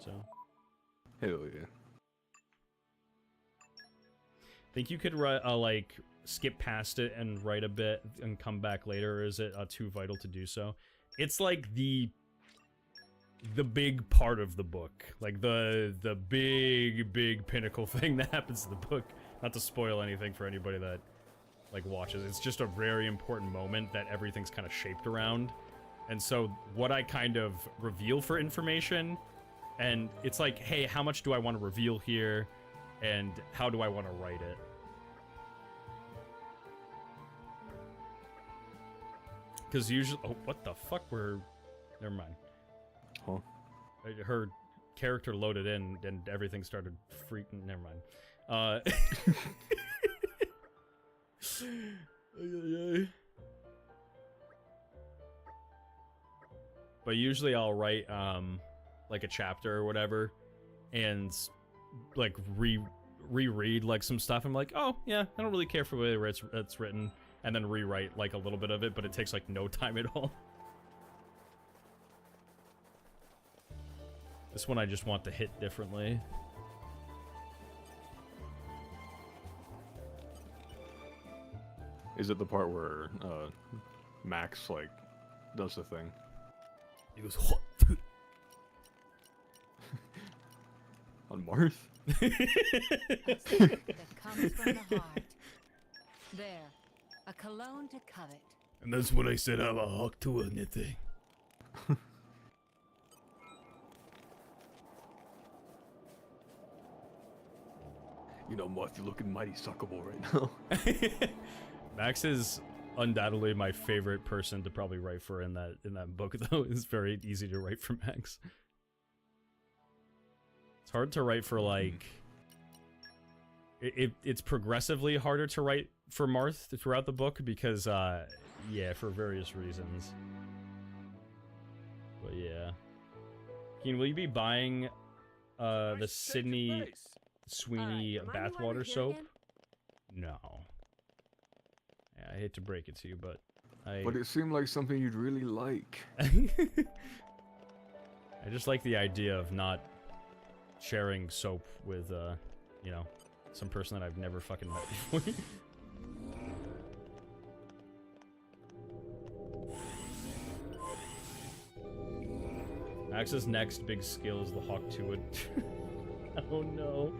So hell yeah. Think you could like skip past it and write a bit and come back later, or is it too vital to do so? It's like the big part of the book, like the big pinnacle thing that happens in the book. Not to spoil anything for anybody that like watches. It's just a very important moment that everything's kind of shaped around. And so what I kind of reveal for information, and it's like, hey, how much do I want to reveal here, and how do I want to write it? Because usually, oh, what the fuck? Never mind. Huh? Her character loaded in, and everything started freaking. Never mind. But usually I'll write like a chapter or whatever, and like reread like some stuff. I'm like, oh yeah, I don't really care for the way it's written, and then rewrite like a little bit of it, but it takes like no time at all. This one I just want to hit differently. Is it the part where Max like does the thing? He goes, what? On Marth? That comes from the heart. There. A cologne to covet. And that's what I said, I'm a hawk to anything. You know, Marth, you're looking mighty suckable right now. Max is undoubtedly my favorite person to probably write for in that book, though. It's very easy to write for Max. It's hard to write for like. It's progressively harder to write for Marth throughout the book because, yeah, for various reasons. But yeah, Keen, will you be buying the Sydney Sweeney bathwater soap? No. Yeah, I hate to break it to you, but But it seemed like something you'd really like. I just like the idea of not sharing soap with, you know, some person that I've never fucking met before. Max's next big skill is the Hawk to it. Oh no.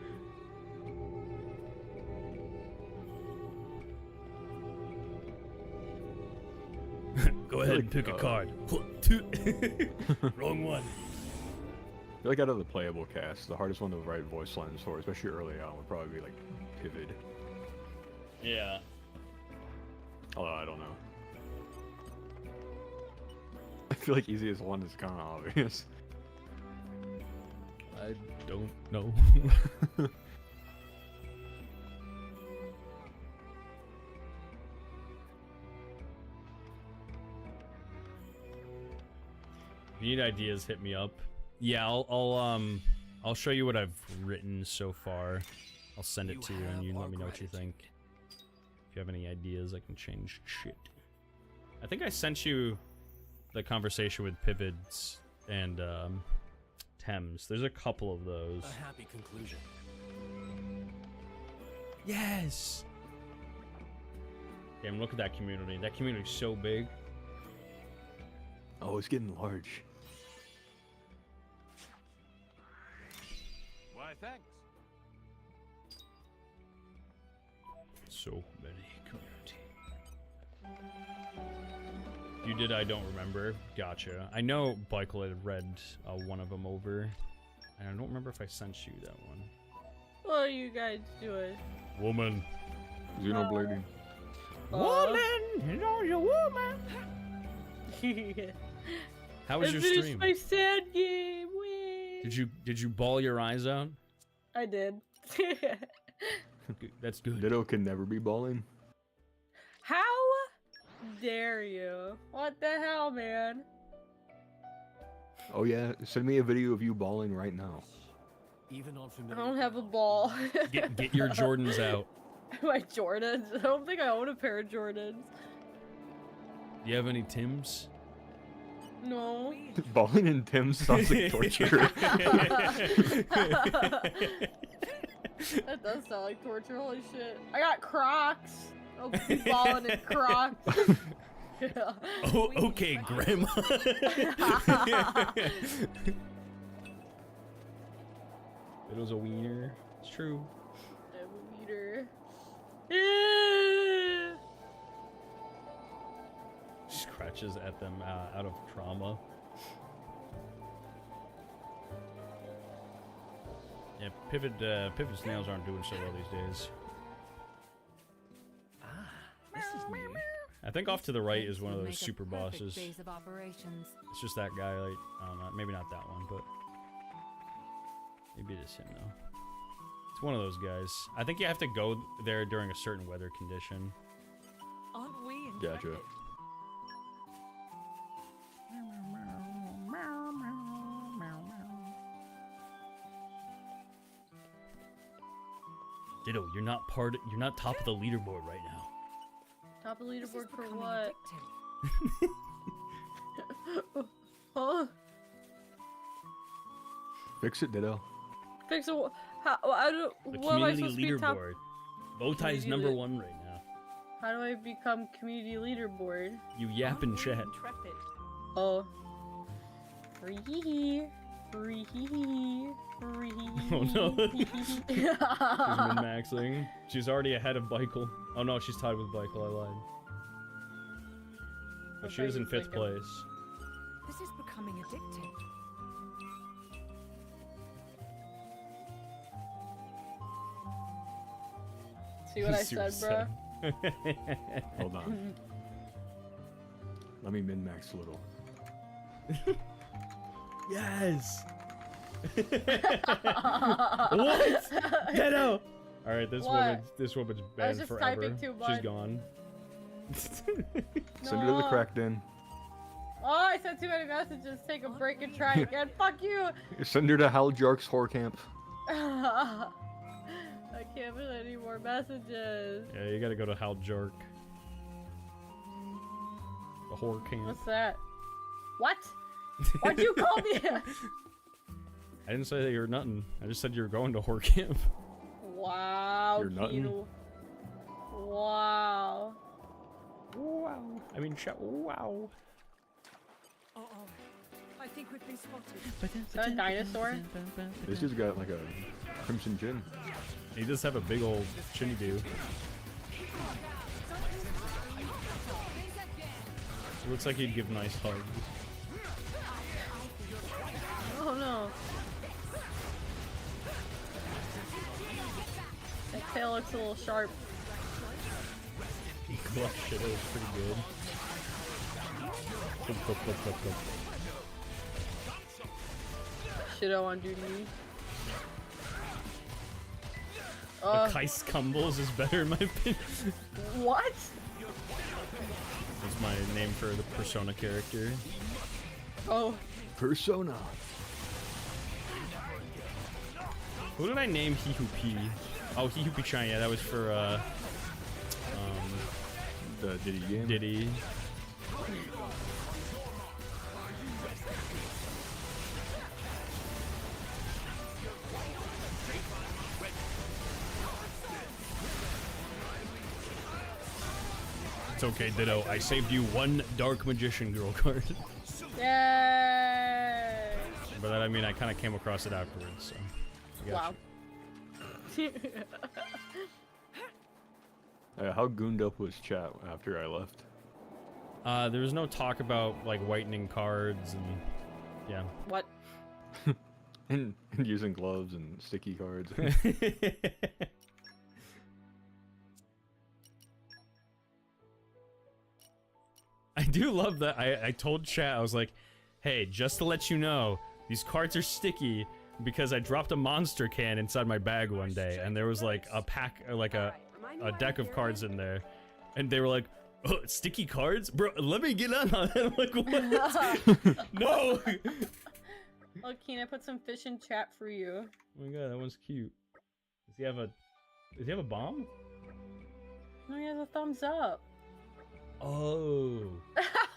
Go ahead and pick a card. Wrong one. I feel like out of the playable cast, the hardest one to write voice lines for, especially early on, would probably be like Pivot. Yeah. Although I don't know. I feel like easiest one is kind of obvious. I don't know. If you need ideas, hit me up. Yeah, I'll show you what I've written so far. I'll send it to you, and you let me know what you think. If you have any ideas, I can change shit. I think I sent you the conversation with Pivots and Thames. There's a couple of those. A happy conclusion. Yes. Damn, look at that community. That community's so big. Oh, it's getting large. thanks. So many community. You did, I don't remember. Gotcha. I know Michael had read one of them over. And I don't remember if I sent you that one. What are you guys doing? Woman. Xenoblading. Woman! You know you're woman! How was I your finished stream? my sad game. Whee! Did you bawl your eyes out? I did. That's good. Ditto can never be balling. How dare you? What the hell, man? Oh yeah, send me a video of you balling right now. Even on I familiar don't have a ball. Get your Jordans out. My Jordans? I don't think I own a pair of Jordans. Do you have any Tims? No. Balling in Tim's sounds like torture. That does sound like torture, holy shit. I got Crocs. I'll be balling in Crocs. Oh, okay, Grandma. It was a wiener. It's true. I'm a wiener. Scratches at them out of trauma. Yeah, Pivot's nails aren't doing so well these days. This is new. I think off to the right is one of Make those a super perfect bosses. base of operations. It's just that guy, like, I don't know, maybe not that one, but maybe it is him though. It's one of those guys. I think you have to go there during a certain weather condition. Aren't we Gotcha. intrepid? Ditto, you're not top of the leaderboard right now. Top of This is leaderboard for becoming what? addictive. Huh? Fix it, Ditto. Fix it. How? I don't. The What am I community supposed to be top? leaderboard. Bowtie's Community #1 right now. How do I become community leaderboard? You yap in chat. Intrepid. Oh. Free. Free. Oh no. She's min-maxing. She's already ahead of Michael. Oh no, she's tied with Michael, I lied. But she is in 5th place. This is becoming addictive. See what I said, bro? Hold on. Let me min-max a little. Yes! What? Ditto! Alright, this woman's I was banned just forever. typing too She's much. gone. Send her to the crack den. Oh, I sent too many messages. Take a break and try again. Fuck you! Send her to Hal Jark's whore camp. I can't put any more messages. Yeah, you gotta go to Hal Jark. The horror camp. What's that? What? Why'd you call me? I didn't say that you were nothing. I just said you were going to horror camp. Wow, You're nutting? Kino. Wow. Wow. I mean, wow. Uh-oh. I think we've been spotted. Is that a dinosaur? This dude's got like a crimson chin. He does have a big old chinny do. It looks like he'd give nice hugs. Oh no. That tail looks a little sharp. Clutch shit, it was pretty good. Shitto on duty. The Keist Cumbles is better in my opinion. What? That's my name for the Persona character. Oh. Persona. Who did I name He Who Pee? Oh, He Who Pee Shine, yeah, that was for, the Diddy game? Diddy. It's okay, Ditto. I saved you one Dark Magician Girl card. Yay! By that I mean I kind of came across it afterwards, so. I got Wow. you. How gooned up was chat after I left? There was no talk about like whitening cards and yeah. What? and using gloves and sticky cards. I do love that. I told chat, I was like, hey, just to let you know, these cards are sticky because I dropped a monster can inside my bag one day, and there was like a pack, like a deck of cards in there, and they were like, oh, sticky cards? Bro, let me get on it. I'm like, what? No! Oh, Keen, I put some fish in chat for you. Oh my god, that one's cute. Does he have a bomb? No, he has a thumbs up. Oh.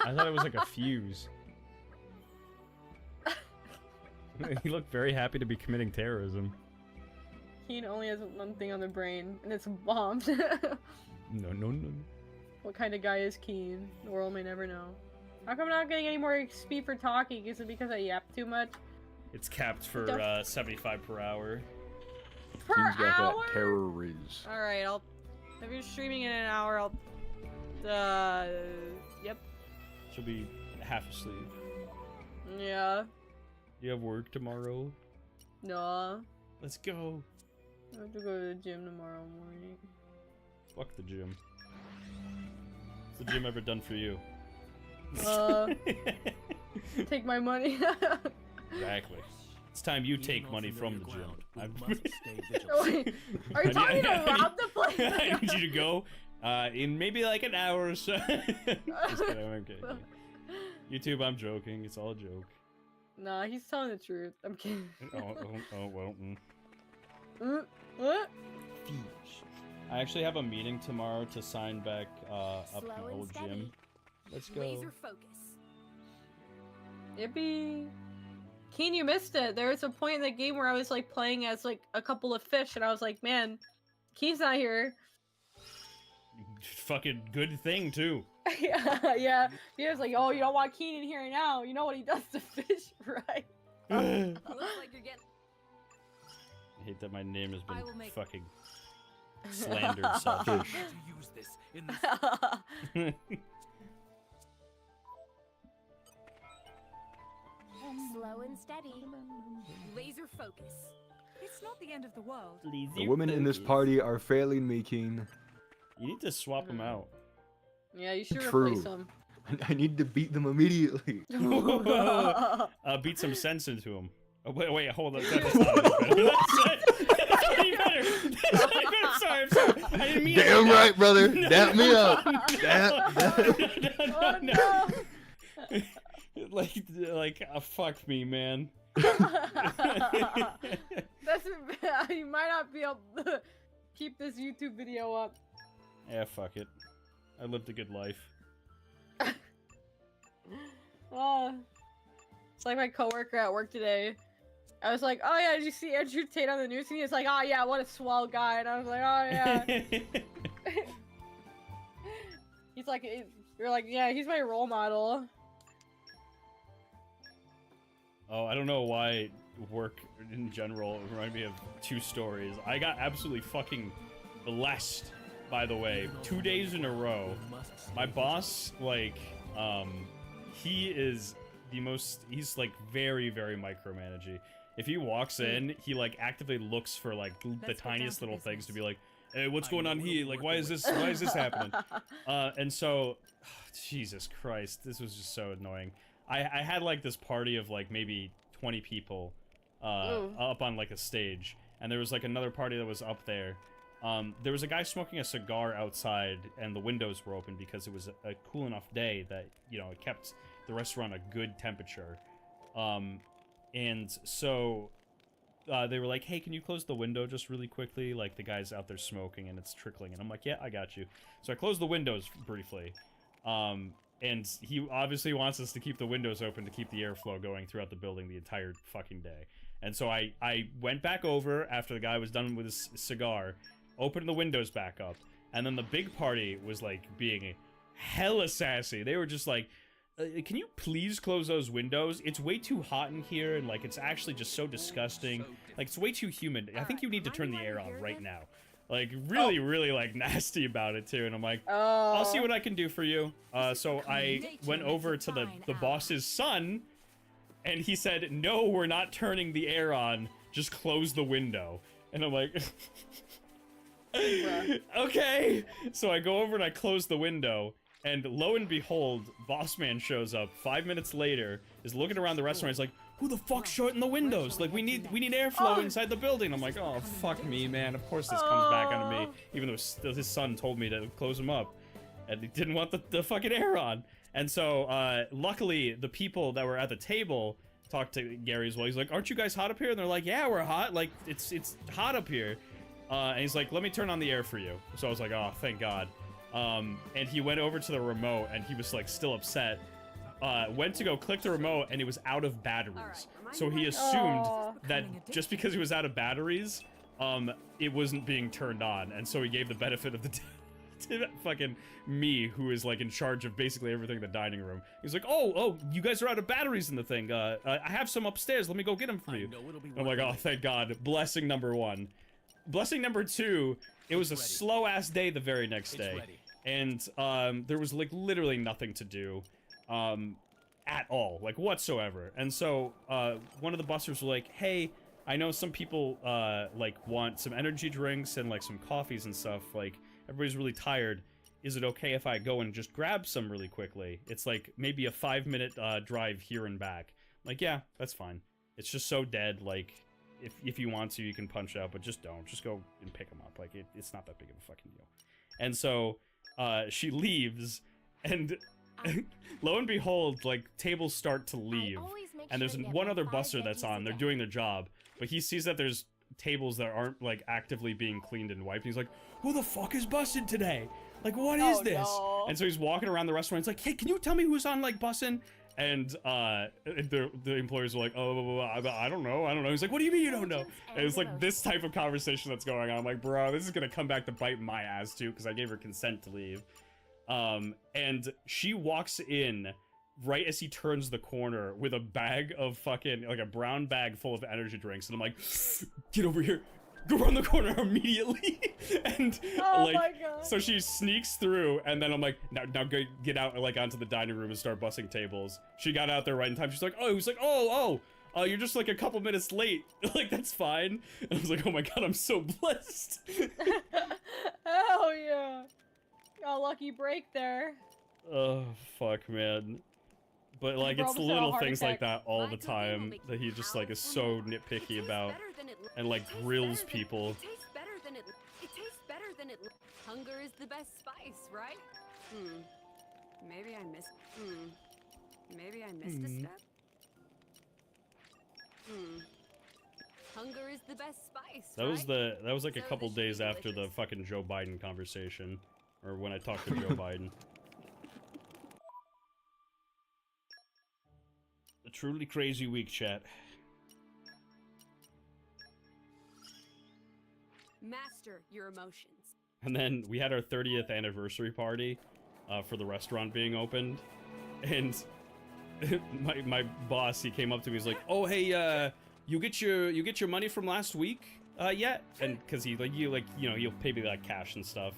I thought it was like a fuse. He looked very happy to be committing terrorism. Keen only has one thing on the brain, and it's bombs. No. What kind of guy is Keen? The world may never know. How come I'm not getting any more XP for talking? Is it because I yap too much? It's capped for 75 per hour. Per Keen's got hour? that terror riz. Alright, if you're streaming in an hour, yep. She'll be half asleep. Yeah. You have work tomorrow? No. Let's go. I have to go to the gym tomorrow morning. Fuck the gym. What's the gym ever done for you? Take my money. Exactly. It's time you take money from the gym. Wait, are you talking to rob the place? I need you to go in maybe like an hour or so. Just kidding, I'm kidding. YouTube, I'm joking. It's all a joke. Nah, he's telling the truth. I'm kidding. Well. What? I actually have a meeting tomorrow to sign back up my old gym. Let's go. Laser focus. Yippee. Keen, you missed it. There was a point in the game where I was like playing as like a couple of fish, and I was like, man, Keen's not here. Fucking good thing too. yeah. He was like, oh, you don't want Keen in here now. You know what he does to fish, right? Looks like you're getting. I hate that my name has I will been make- fucking slandered such. To use this in the Slow and steady. Laser focus. It's not the end of the world. The women in this party are failing me, Keen. You need to swap them out. Yeah, you should True. replace him. I need to beat them immediately. Beat some sense into him. Oh, wait, hold on. That's not any better. That's any better. That's any better. I'm sorry. I didn't mean Damn it. right, brother. No, Dap me up. No. Like, fuck me, man. That's you might not be able to keep this YouTube video up. Yeah, fuck it. I lived a good life. Oh, it's like my coworker at work today. I was like, oh yeah, did you see Andrew Tate on the news? And he was like, oh yeah, what a swell guy. And I was like, oh yeah. He's like, you're like, yeah, he's my role model. Oh, I don't know why work in general reminded me of two stories. I got absolutely fucking blessed, by the way. 2 days in a row. My boss, like, he is the most, he's like very, very micromanaging. If he walks in, he like actively looks for like the tiniest little things to be like, hey, what's going on here? Like, why is this happening? And so, Jesus Christ, this was just so annoying. I had like this party of like maybe 20 people up on like a stage, and there was like another party that was up there. There was a guy smoking a cigar outside, and the windows were open because it was a cool enough day that, you know, it kept the restaurant a good temperature. And so they were like, hey, can you close the window just really quickly? Like, the guy's out there smoking and it's trickling. And I'm like, yeah, I got you. So I closed the windows briefly. And he obviously wants us to keep the windows open to keep the airflow going throughout the building the entire fucking day. And so I went back over after the guy was done with his cigar, opened the windows back up, and then the big party was like being hella sassy. They were just like, can you please close those windows? It's way too hot in here, and like it's actually just so disgusting. Like, it's way too humid. I think you need to turn the air on right now. Like, really, like, nasty about it, too. And I'm like, I'll see what I can do for you. So I went over to the boss's son, and he said, no, we're not turning the air on. Just close the window. And I'm like, okay. So I go over and I close the window. And lo and behold, Boss Man shows up 5 minutes later, is looking around the restaurant. He's like, who the fuck's shorting the windows? Like, we need airflow inside the building. I'm like, oh, fuck me, man. Of course this comes back onto me. Even though his son told me to close him up. And he didn't want the fucking air on. And so, luckily, the people that were at the table talked to Gary as well. He's like, aren't you guys hot up here? And they're like, yeah, we're hot. Like, it's hot up here. And he's like, let me turn on the air for you. So I was like, oh, thank God. And he went over to the remote, and he was, like, still upset. Went to go click the remote, and it was out of batteries. So he assumed that just because it was out of batteries, it wasn't being turned on. And so he gave the benefit of the doubt to fucking me, who is, like, in charge of basically everything in the dining room. He's like, oh, you guys are out of batteries in the thing. I have some upstairs. Let me go get them for you. I'm like, oh, thank God. Blessing number 1. Blessing number 2, it was a slow-ass day the very next day. And, there was, like, literally nothing to do, at all, like, whatsoever. And so, one of the busters was like, hey, I know some people, like, want some energy drinks and, like, some coffees and stuff. Like, everybody's really tired. Is it okay if I go and just grab some really quickly? It's, like, maybe a 5-minute, drive here and back. I'm like, yeah, that's fine. It's just so dead, like, if you want to, you can punch out, but just don't. Just go and pick them up. Like, it's not that big of a fucking deal. And so, she leaves, and lo and behold, like, tables start to leave. And there's one other buster that's on. They're doing their job. But he sees that there's tables that aren't, like, actively being cleaned and wiped. And he's like, who the fuck is busting today? Like, what is this? No. And so he's walking around the restaurant. He's like, hey, can you tell me who's on, like, busting? And the employees were like, oh, I don't know. He's like, what do you mean you don't know? And it's like this type of conversation that's going on. I'm like, bro, this is gonna come back to bite my ass too, because I gave her consent to leave. And she walks in right as he turns the corner with a bag of fucking, like, a brown bag full of energy drinks. And I'm like, get over here. Go around the corner immediately. And like, my God. So she sneaks through, and then I'm like, now get out, like, onto the dining room and start bussing tables. She got out there right in time. She's like, oh, he was like, oh, you're just like a couple minutes late. Like, that's fine. And I was like, oh my God, I'm so blessed. Hell yeah. Got a lucky break there. Oh, fuck, man. But, like, it's the little things like that all the time that he just, like, is so nitpicky about and, like, grills people. It tastes better than it. Hunger is the best spice, right? Maybe I missed a step. Hunger is the best spice, That was like a couple days after the fucking Joe Biden conversation, or when I talked to Joe Biden. A truly crazy week, chat. Master your emotions. And then we had our 30th anniversary party for the restaurant being opened, and my boss, he came up to me, he's like, oh, hey, you get your money from last week yet? And because he'll pay me, like, cash and stuff.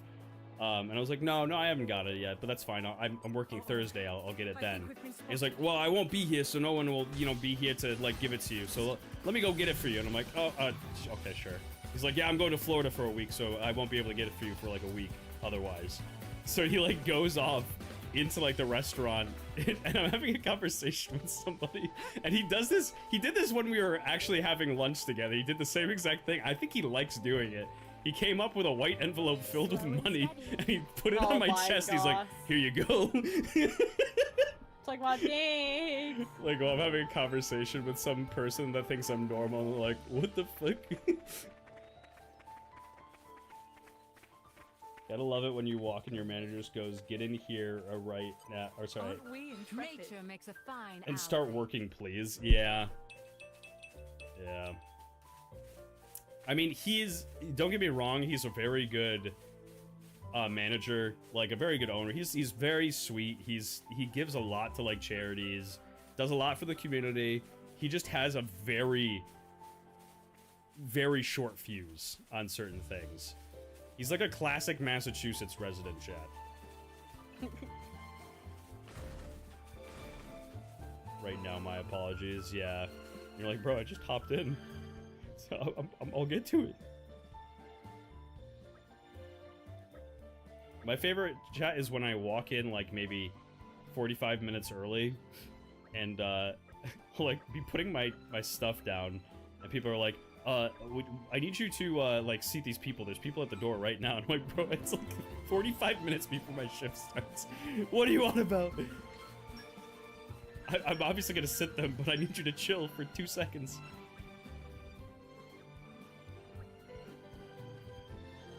And I was like, no, I haven't got it yet, but that's fine. I'm working Thursday. I'll get it then. He's like, well, I won't be here, so no one will, be here to, like, give it to you. So let me go get it for you. And I'm like, oh, okay, sure. He's like, yeah, I'm going to Florida for a week, so I won't be able to get it for you for, like, a week otherwise. So he, like, goes off into, like, the restaurant, and I'm having a conversation with somebody, and he did this when we were actually having lunch together. He did the same exact thing. I think he likes doing it. He came up with a white envelope filled with money, and he put it on my chest. God. He's like, here you go. It's like, my dang. Like, well, I'm having a conversation with some person that thinks I'm normal, and like, what the fuck? Gotta love it when you walk and your manager just goes, get in here right now, or sorry. Nature makes a fine and start working, please. Yeah. Yeah. I mean, don't get me wrong, he's a very good manager, like a very good owner. He's very sweet. He gives a lot to, like, charities, does a lot for the community. He just has a very very short fuse on certain things. He's like a classic Massachusetts resident, chat. Right now, my apologies. Yeah, you're like, bro, I just hopped in, so I'll get to it. My favorite chat is when I walk in like maybe 45 minutes early, and like be putting my stuff down, and people are like, I need you to like seat these people. There's people at the door right now. And I'm like, bro, it's like 45 minutes before my shift starts. What are you on about? I'm obviously gonna sit them, but I need you to chill for 2 seconds.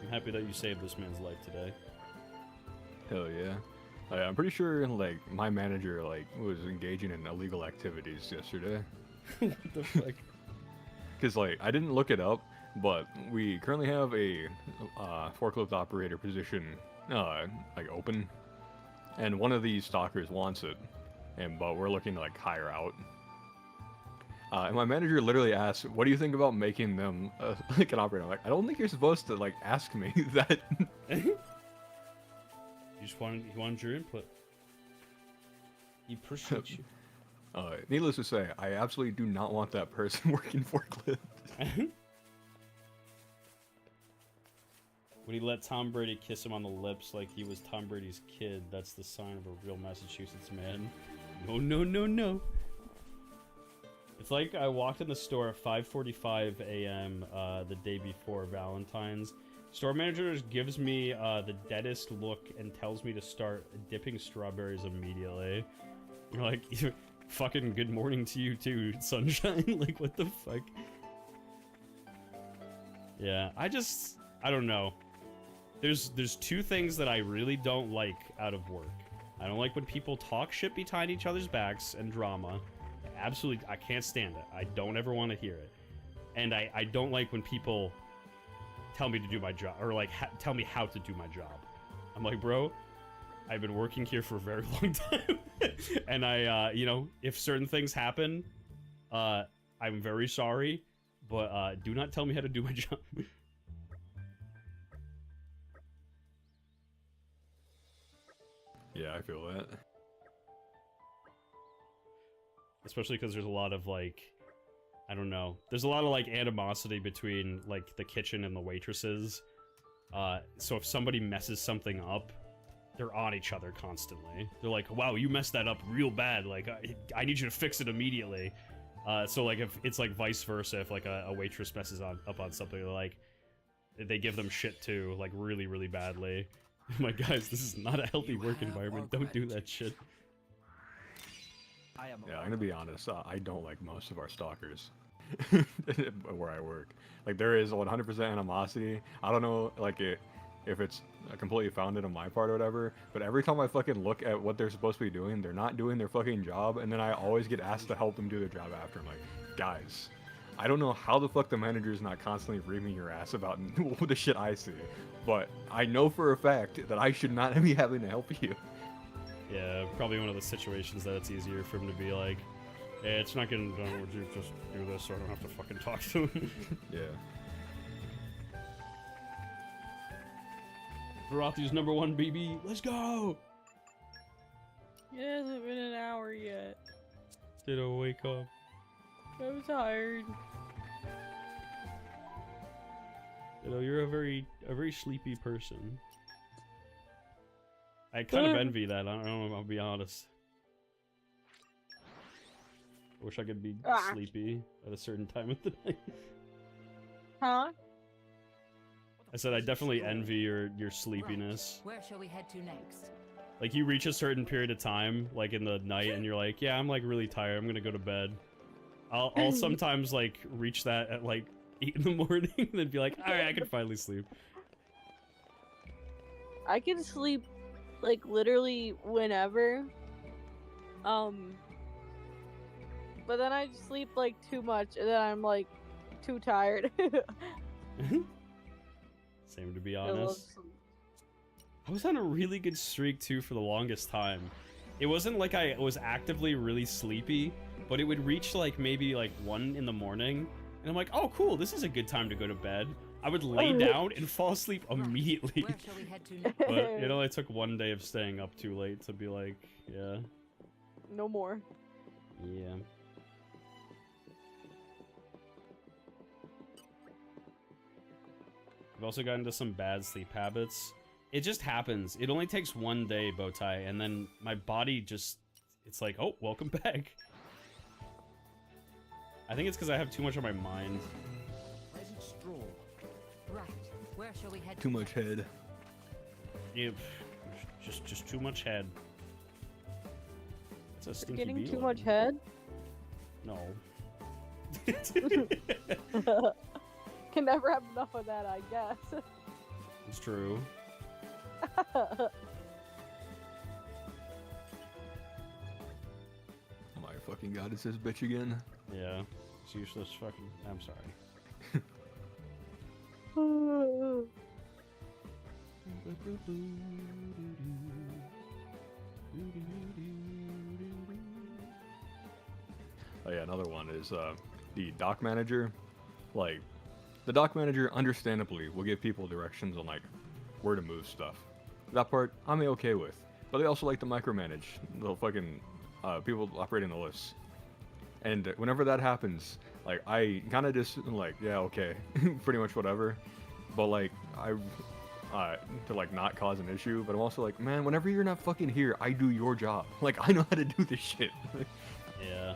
I'm happy that you saved this man's life today. Hell yeah. I'm pretty sure like my manager like was engaging in illegal activities yesterday. What the fuck? Because like I didn't look it up, but we currently have a forklift operator position like open, and one of these stalkers wants it, but we're looking to like hire out. And my manager literally asked, "What do you think about making them like an operator?" I'm like, I don't think you're supposed to like ask me that. He wanted your input. He appreciates you. Needless to say, I absolutely do not want that person working forklift. When he let Tom Brady kiss him on the lips like he was Tom Brady's kid, that's the sign of a real Massachusetts man. No, no, no, no. It's like I walked in the store at 5:45 a.m. The day before Valentine's. Store manager just gives me the deadest look and tells me to start dipping strawberries immediately. You're like, fucking good morning to you too, sunshine. Like, what the fuck? Yeah, I don't know. There's two things that I really don't like out of work. I don't like when people talk shit behind each other's backs and drama. Absolutely, I can't stand it. I don't ever want to hear it. And I don't like when people tell me to do my job, or like tell me how to do my job. I'm like, bro, I've been working here for a very long time. And you know, if certain things happen, I'm very sorry, but do not tell me how to do my job. Yeah, I feel that. Especially because there's a lot of like, I don't know. There's a lot of like animosity between like the kitchen and the waitresses. So if somebody messes something up, they're on each other constantly. They're like, wow, you messed that up real bad. Like, I need you to fix it immediately. So like if it's like vice versa, if like a waitress messes up on something, they're like, they give them shit too, like really, really badly. I'm like, guys, this is not a healthy work environment. Don't do that shit. Yeah, I'm gonna be honest. I don't like most of our stalkers where I work. Like, there is 100% animosity. I don't know, like, if it's completely founded on my part or whatever, but every time I fucking look at what they're supposed to be doing, they're not doing their fucking job, and then I always get asked to help them do their job after. I'm like, guys, I don't know how the fuck the manager is not constantly reaming your ass about the shit I see, but I know for a fact that I should not be having to help you. Yeah, probably one of the situations that it's easier for him to be like, hey, it's not getting done, would you just do this so I don't have to fucking talk to him? Yeah. Varathi's #1 BB, let's go! It hasn't been an hour yet. Ditto, wake up. I'm tired. Ditto, you're a very sleepy person. I kind of envy that, I don't know, I'll be honest. I wish I could be sleepy at a certain time of the night. Huh? I said I definitely envy your sleepiness. Where shall we head to next? Like, you reach a certain period of time, like in the night, and you're like, yeah, I'm like really tired, I'm gonna go to bed. I'll sometimes like reach that at like 8 in the morning and then be like, alright, I can finally sleep. I can sleep like literally whenever. But then I sleep like too much and then I'm like too tired. Same, to be honest. I was on a really good streak too for the longest time. It wasn't like I was actively really sleepy, but it would reach like maybe like 1 in the morning And I'm like, oh, cool, this is a good time to go to bed. I would lay down and fall asleep immediately. Where shall we head to next? But it only took one day of staying up too late to be like, yeah. No more. Yeah. I've also gotten into some bad sleep habits. It just happens. It only takes one day, Bowtie, and then my body just... It's like, oh, welcome back. I think it's because I have too much on my mind. Pleasant stroll. Right. Where shall we head Too much head. Yep. Just too much head. It's a stinky Getting bee too over much here. head? No. Can never have enough of that, I guess. It's true. Oh my fucking god, it's this bitch again. Yeah. It's useless fucking... I'm sorry. Oh yeah, another one is the dock manager. Like, the dock manager, understandably, will give people directions on like where to move stuff. That part I'm okay with, but they also like to micromanage the fucking people operating the lists. And whenever that happens, like I kind of just like, yeah, okay, pretty much whatever. But like to like not cause an issue, but I'm also like, man, whenever you're not fucking here, I do your job. Like I know how to do this shit. Yeah.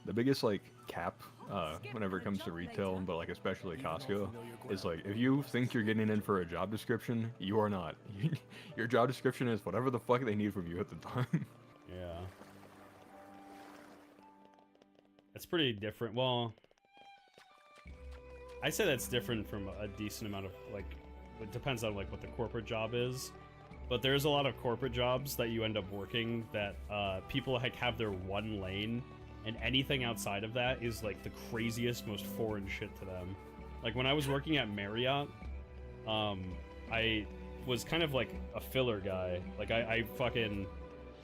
The biggest like cap whenever it comes to retail, but like especially Costco, is like if you think you're getting in for a job description, you are not. Your job description is whatever the fuck they need from you at the time. Yeah. That's pretty different. Well, I say that's different from a decent amount of, like, it depends on, like, what the corporate job is. But there's a lot of corporate jobs that you end up working that people, like, have their one lane, and anything outside of that is, like, the craziest, most foreign shit to them. Like, when I was working at Marriott, I was kind of, like, a filler guy. Like, I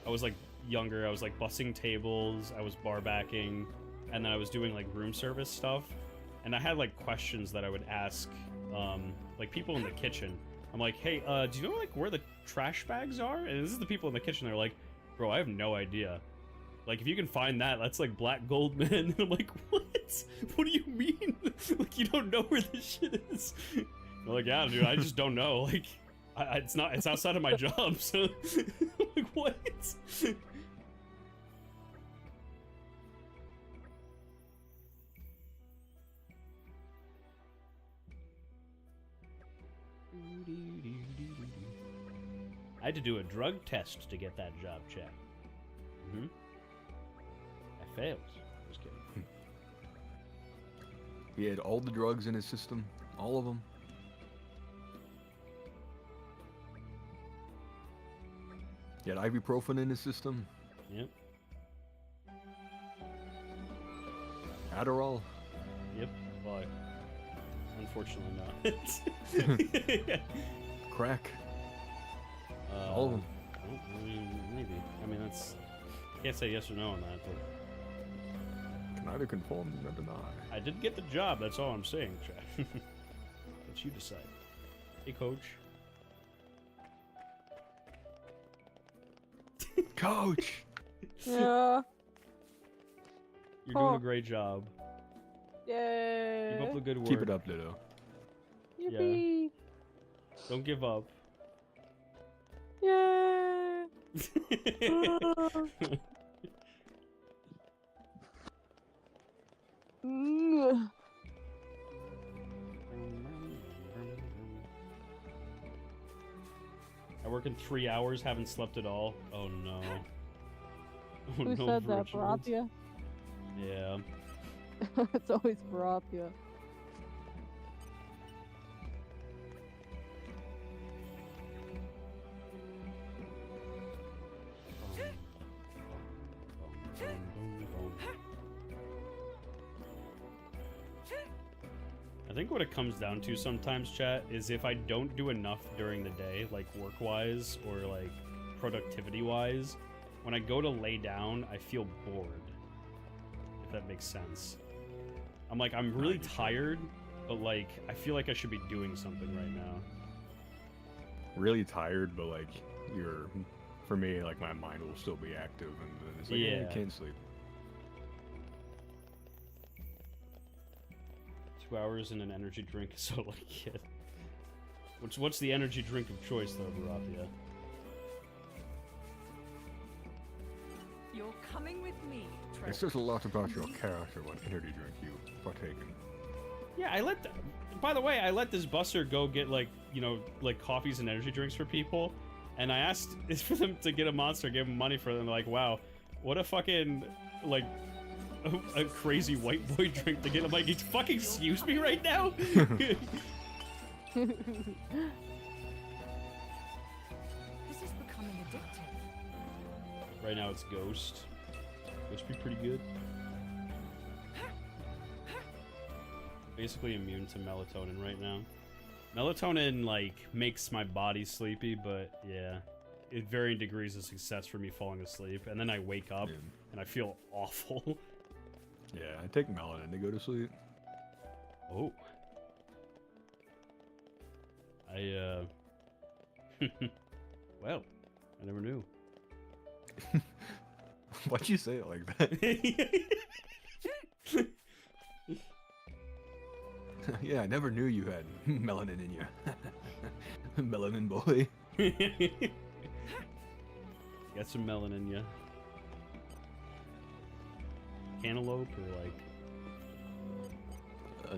was, like, younger. I was, like, bussing tables. I was bar backing. And then I was doing, like, room service stuff. And I had, like, questions that I would ask, like, people in the kitchen. I'm like, hey, do you know, like, where the trash bags are? And this is the people in the kitchen. They're like, bro, I have no idea. Like, if you can find that, that's, like, black gold, man. And I'm like, what? What do you mean? Like, you don't know where this shit is? They're like, yeah, dude, I just don't know. Like, it's outside of my job, so... I'm like, what? I had to do a drug test to get that job check. I failed. Just kidding. He had all the drugs in his system, all of them. He had ibuprofen in his system. Yep. Adderall. Yep. Why? Unfortunately not. Crack. All of them. Well, I mean, maybe. I mean, that's... I can't say yes or no on that, but... Can neither confirm nor deny. I did get the job, that's all I'm saying, Chad. Let you decide. Hey, coach. Coach! Yeah. You're doing a great job. Yay. Keep up the good work. Keep it up, Lilo. Yippee. Yeah. Don't give up. Yay. I work in 3 hours, haven't slept at all. Oh no. Oh, Who no, said that, Virgil. Barathia? Yeah. It's always Barathia. think what it comes down to sometimes, chat, is if I don't do enough during the day, like work-wise or like productivity-wise, when I go to lay down, I feel bored. If that makes sense. I'm like, I'm really tired, but like, I feel like I should be doing something right now. Really tired, but like, for me, like my mind will still be active, and then it's like, yeah, you can't sleep. 2 hours and an energy drink is so like, yeah. What's the energy drink of choice though, Barathia? You're coming with me, Trevor. It says a lot about your character what energy drink you partake in. Yeah, by the way, I let this busser go get like, you know, like coffees and energy drinks for people, and I asked for them to get a Monster, give them money for them. Like, wow, what a fucking like a crazy white boy drink to get. I'm like, you fucking excuse me right now. This is becoming addictive. Right now it's Ghost, which would be pretty good. Basically immune to melatonin right now. Melatonin, like, makes my body sleepy, but yeah. It varying degrees of success for me falling asleep. And then I wake up, and I feel awful. Yeah, I take melanin to go to sleep. Oh. Well, I never knew. Why'd you say it like that? Yeah, I never knew you had melanin in you. Melanin boy. Got some melanin in ya. Cantaloupe or like?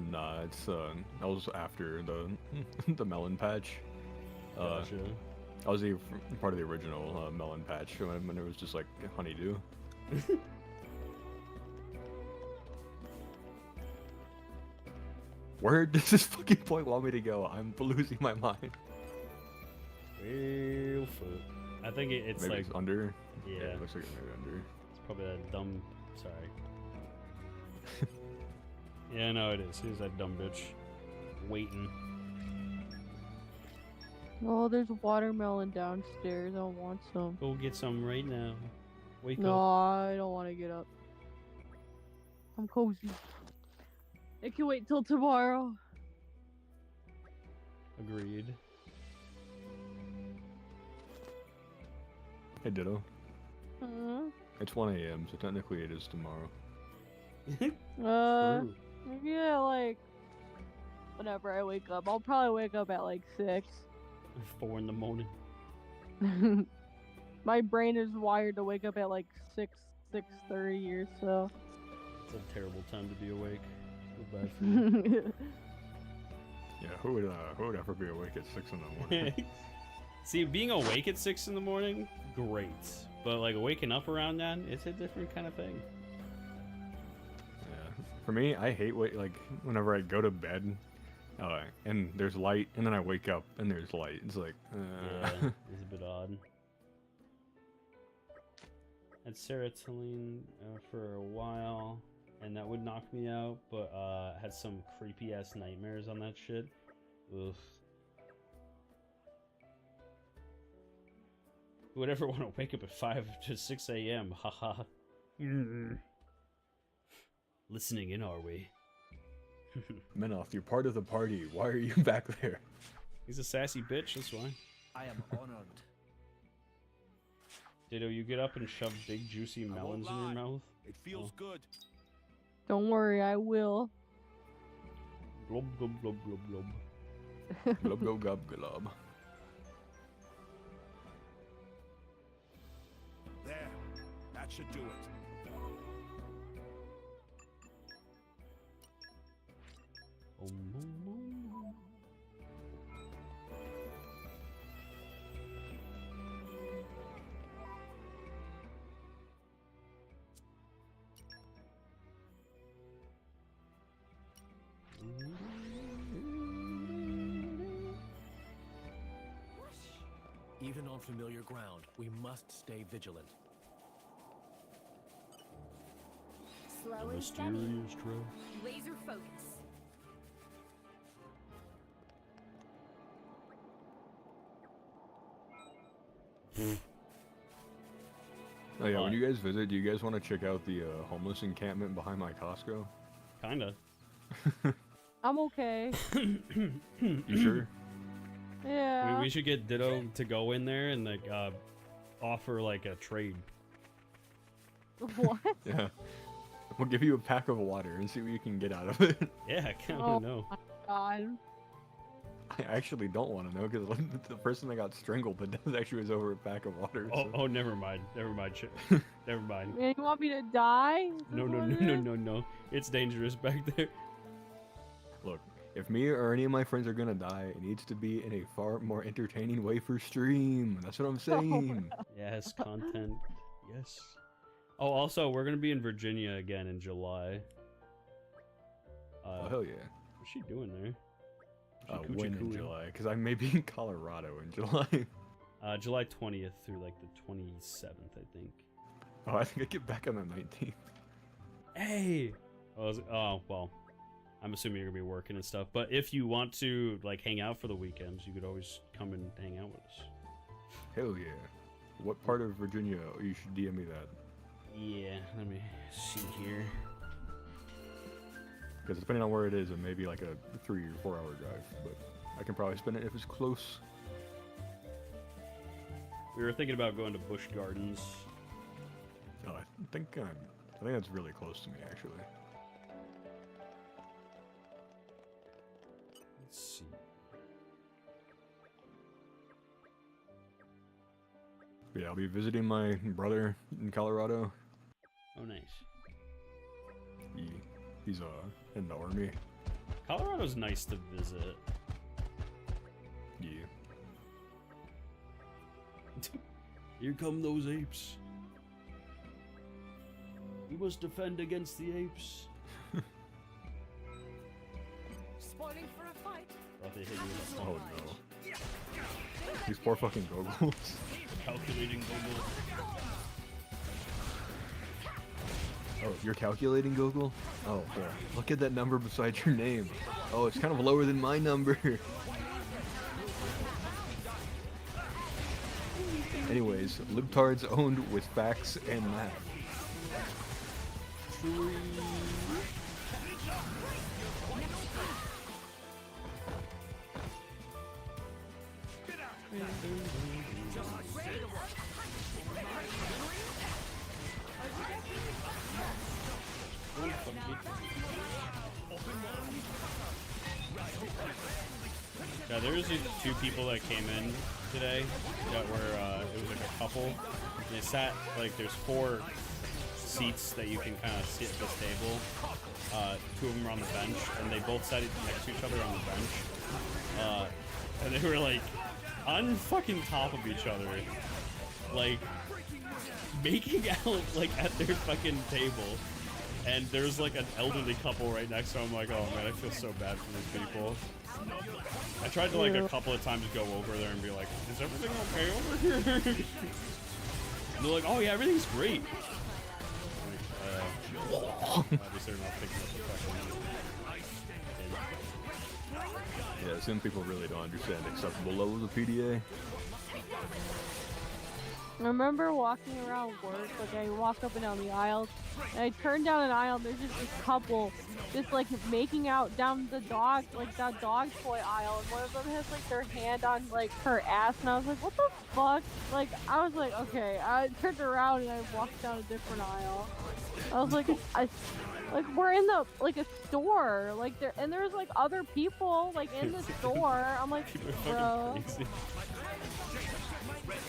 Nah, it's that was after the melon patch. Gotcha. I was part of the original melon patch when it was just like honeydew. Where does this fucking point want me to go? I'm losing my mind. Well, fuck. I think it's maybe like it's under. Yeah, it looks like it's maybe under. It's probably that dumb. Sorry. Yeah, no, it is. Here's that dumb bitch waiting. Oh, there's a watermelon downstairs. I want some. Go get some right now. Wake No, up. I don't want to get up. I'm cozy. I can wait till tomorrow. Agreed. Hey, Ditto. Uh, It's 1 a.m., so technically it is tomorrow. yeah, like whenever I wake up. I'll probably wake up at like 6. 4 in the morning. My brain is wired to wake up at like 6:30 or so. It's a terrible time to be awake. Feel bad for you. Yeah, who would ever be awake at 6 in the morning? See, being awake at 6 in the morning, great. But like waking up around then, it's a different kind of thing. Yeah. For me, I hate like whenever I go to bed, and there's light, and then I wake up and there's light. It's like, Yeah, it's a bit odd. Had serotonin for a while, and that would knock me out, but had some creepy ass nightmares on that shit. Ugh. Who would ever want to wake up at 5 to 6 a.m.? Haha. Listening in, are we? Menoth, you're part of the party. Why are you back there? He's a sassy bitch, that's why. I am honored. Ditto, you get up and shove big juicy melons in your mouth? It feels good. Don't worry, I will. Glob, glob, glob, glob, glob. Glub, glub, glub, glub. There. That should do it. Even on familiar ground, we must stay vigilant. Slow and steady. Laser focus. Oh yeah, when you guys visit, do you guys want to check out the homeless encampment behind my Costco? Kinda. I'm okay. You sure? Yeah. We should get Ditto to go in there and like offer like a trade. What? Yeah. We'll give you a pack of water and see what you can get out of it. Yeah, I kind Oh of know. my god. I actually don't want to know because the person that got strangled to death actually was over a pack of water. Oh, so- oh, never mind. Never mind. Never mind. Man, you want me to die? Is No, this no, what no, it no, is? no, no. It's dangerous back there. Look, if me or any of my friends are gonna die, it needs to be in a far more entertaining way for stream. That's what I'm saying. Yes, content. Yes. Oh, also, we're gonna be in Virginia again in July. Oh hell yeah. What's she doing there? When in July? Because I may be in Colorado in July. July 20th through like the 27th, I think. Oh, I think I get back on the 19th. Hey! Oh, well. I'm assuming you're gonna be working and stuff, but if you want to like hang out for the weekends, you could always come and hang out with us. Hell yeah. What part of Virginia? You should DM me that. Yeah, let me see here. Because depending on where it is, it may be like a 3 or 4 hour drive, but I can probably spend it if it's close. We were thinking about going to Busch Gardens. Oh, I think that's really close to me actually. Let's see. But yeah, I'll be visiting my brother in Colorado. Oh, nice. He's in the army. Colorado's nice to visit. Yeah. Here come those apes. We must defend against the apes. Spoiling for a fight. Thought they hit you with a Oh no. These poor fucking goggles. calculating Google. Oh, you're calculating Google? Oh, yeah. Look at that number beside your name. Oh, it's kind of lower than my number. Anyways, libtards owned with facts and math. Yeah, there was these two people that came in today that were, it was like a couple. And they sat, like, there's 4 seats that you can kind of sit at this table. 2 of them are on the bench, and they both sat next to each other on the bench. And they were, like, on fucking top of each other. Like, making out, like, at their fucking table. And there's, like, an elderly couple right next to them. I'm like, oh, man, I feel so bad for these people. I tried to, like, a couple of times go over there and be like, is everything okay over here? And they're like, oh, yeah, everything's great. Obviously they're not picking up the fucking... Yeah, some people really don't understand acceptable levels of PDA. I remember walking around work, like I walk up and down the aisles, and I turn down an aisle and there's just this couple just like making out down the dog, like that dog toy aisle, and one of them has like their hand on like her ass, and I was like, what the fuck? Like, I was like, okay, I turned around and I walked down a different aisle. I was like, like we're in the, like a store, like there, and there's like other people like in the store. I'm like, bro.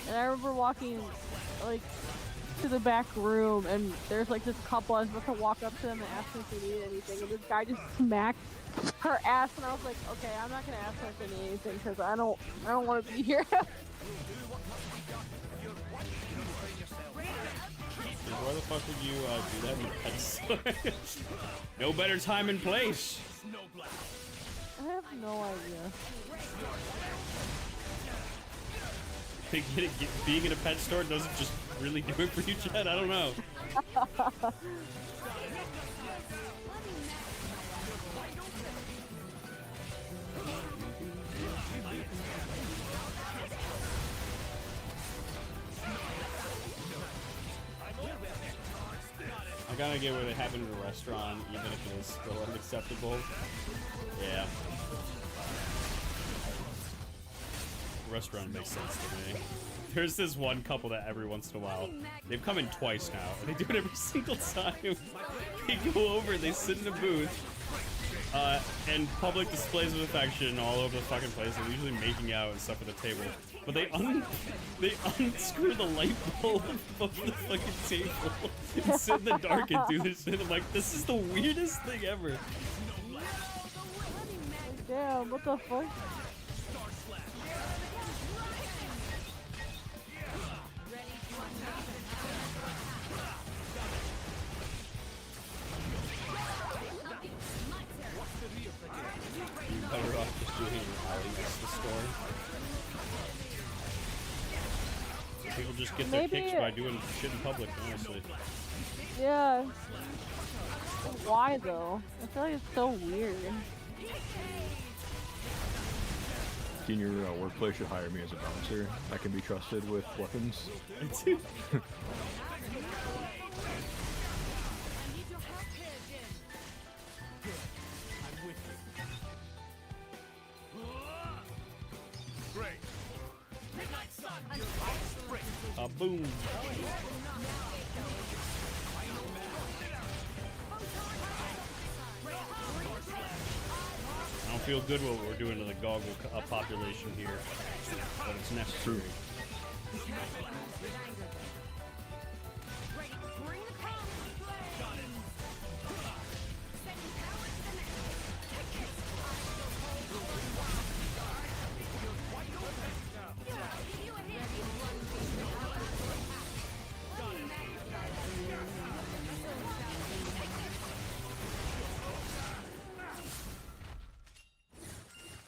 And I remember walking, like, to the back room, and there's, like, this couple. I was about to walk up to them and ask them if they needed anything, and this guy just smacked her ass, and I was like, okay, I'm not gonna ask her if they need anything, because I don't want to be here. Why the fuck would you do that in the pet store? No better time and place. I have no idea. Being in a pet store doesn't just really do it for you, Chad? I don't know. kind of get what happened in a restaurant, even if it is still unacceptable. Yeah. Restaurant makes sense to me. There's this one couple that every once in a while, they've come in twice now, and they do it every single time. They go over, they sit in a booth, and public displays of affection all over the fucking place. They're usually making out and stuff at the table, but they unscrew the light bulb of the fucking table and sit in the dark and do this shit. I'm like, this is the weirdest thing ever. Damn, what the fuck? You're better off just doing it in your alley next to the store. People just get their kicks by doing shit in public, honestly. Yeah. Why though? I feel like it's so weird. In your workplace should hire me as a bouncer. I can be trusted with weapons. Boom. I don't feel good what we're doing to the goggle population here, but it's necessary.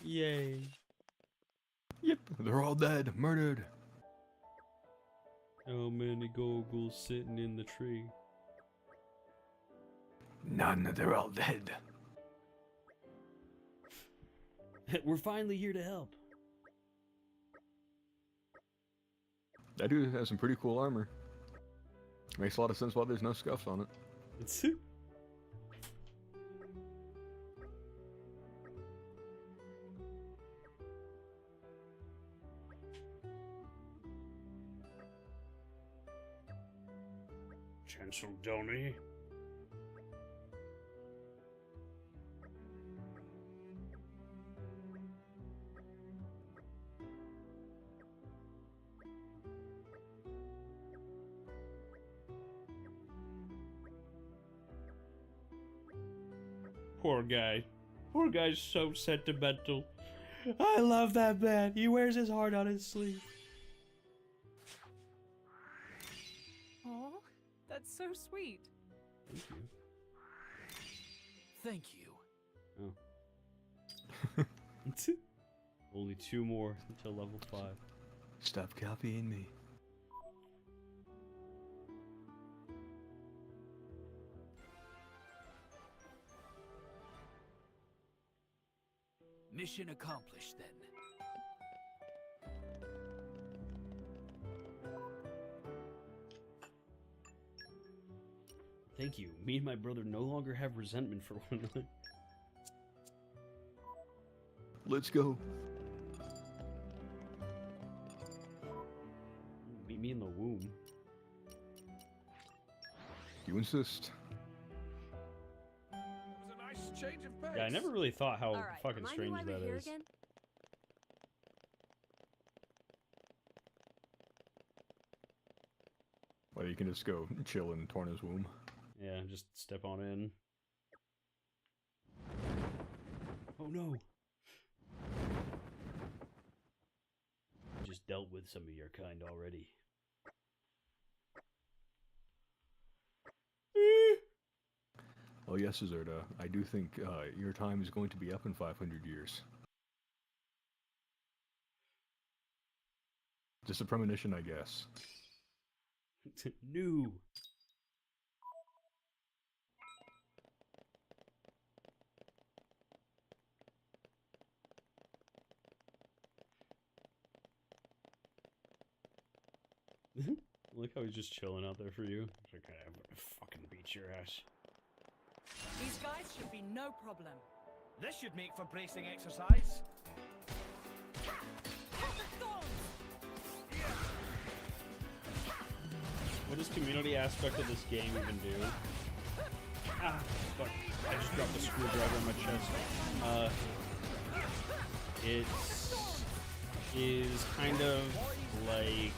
Yay. Yep, they're all dead, murdered. How many goggles sitting in the tree? None, they're all dead. We're finally here to help. That dude has some pretty cool armor. Makes a lot of sense why there's no scuffs on it. It's Chancellor Donny. Poor guy. Poor guy's so sentimental. I love that man. He wears his heart on his sleeve. Oh, that's so sweet. Thank you. Thank you. Oh. Only 2 more until level 5. Stop copying me. Mission accomplished then. Thank you. Me and my brother no longer have resentment for one another. Let's go. Meet me in the womb. You insist. Change of pace. Yeah, I never really thought how Alright, fucking remind me strange why we're that here is. again? Well, you can just go chill in Torna's womb. Yeah, just step on in. Oh no! Just dealt with some of your kind already. Oh yes, Zerda. I do think your time is going to be up in 500 years. Just a premonition, I guess. New. Look how he's just chilling out there for you. He's like, I'm gonna fucking beat your ass. These guys should be no problem. This should make for bracing exercise. What does community aspect of this game even do? Ah, fuck. I just dropped a screwdriver on my chest. It is kind of like...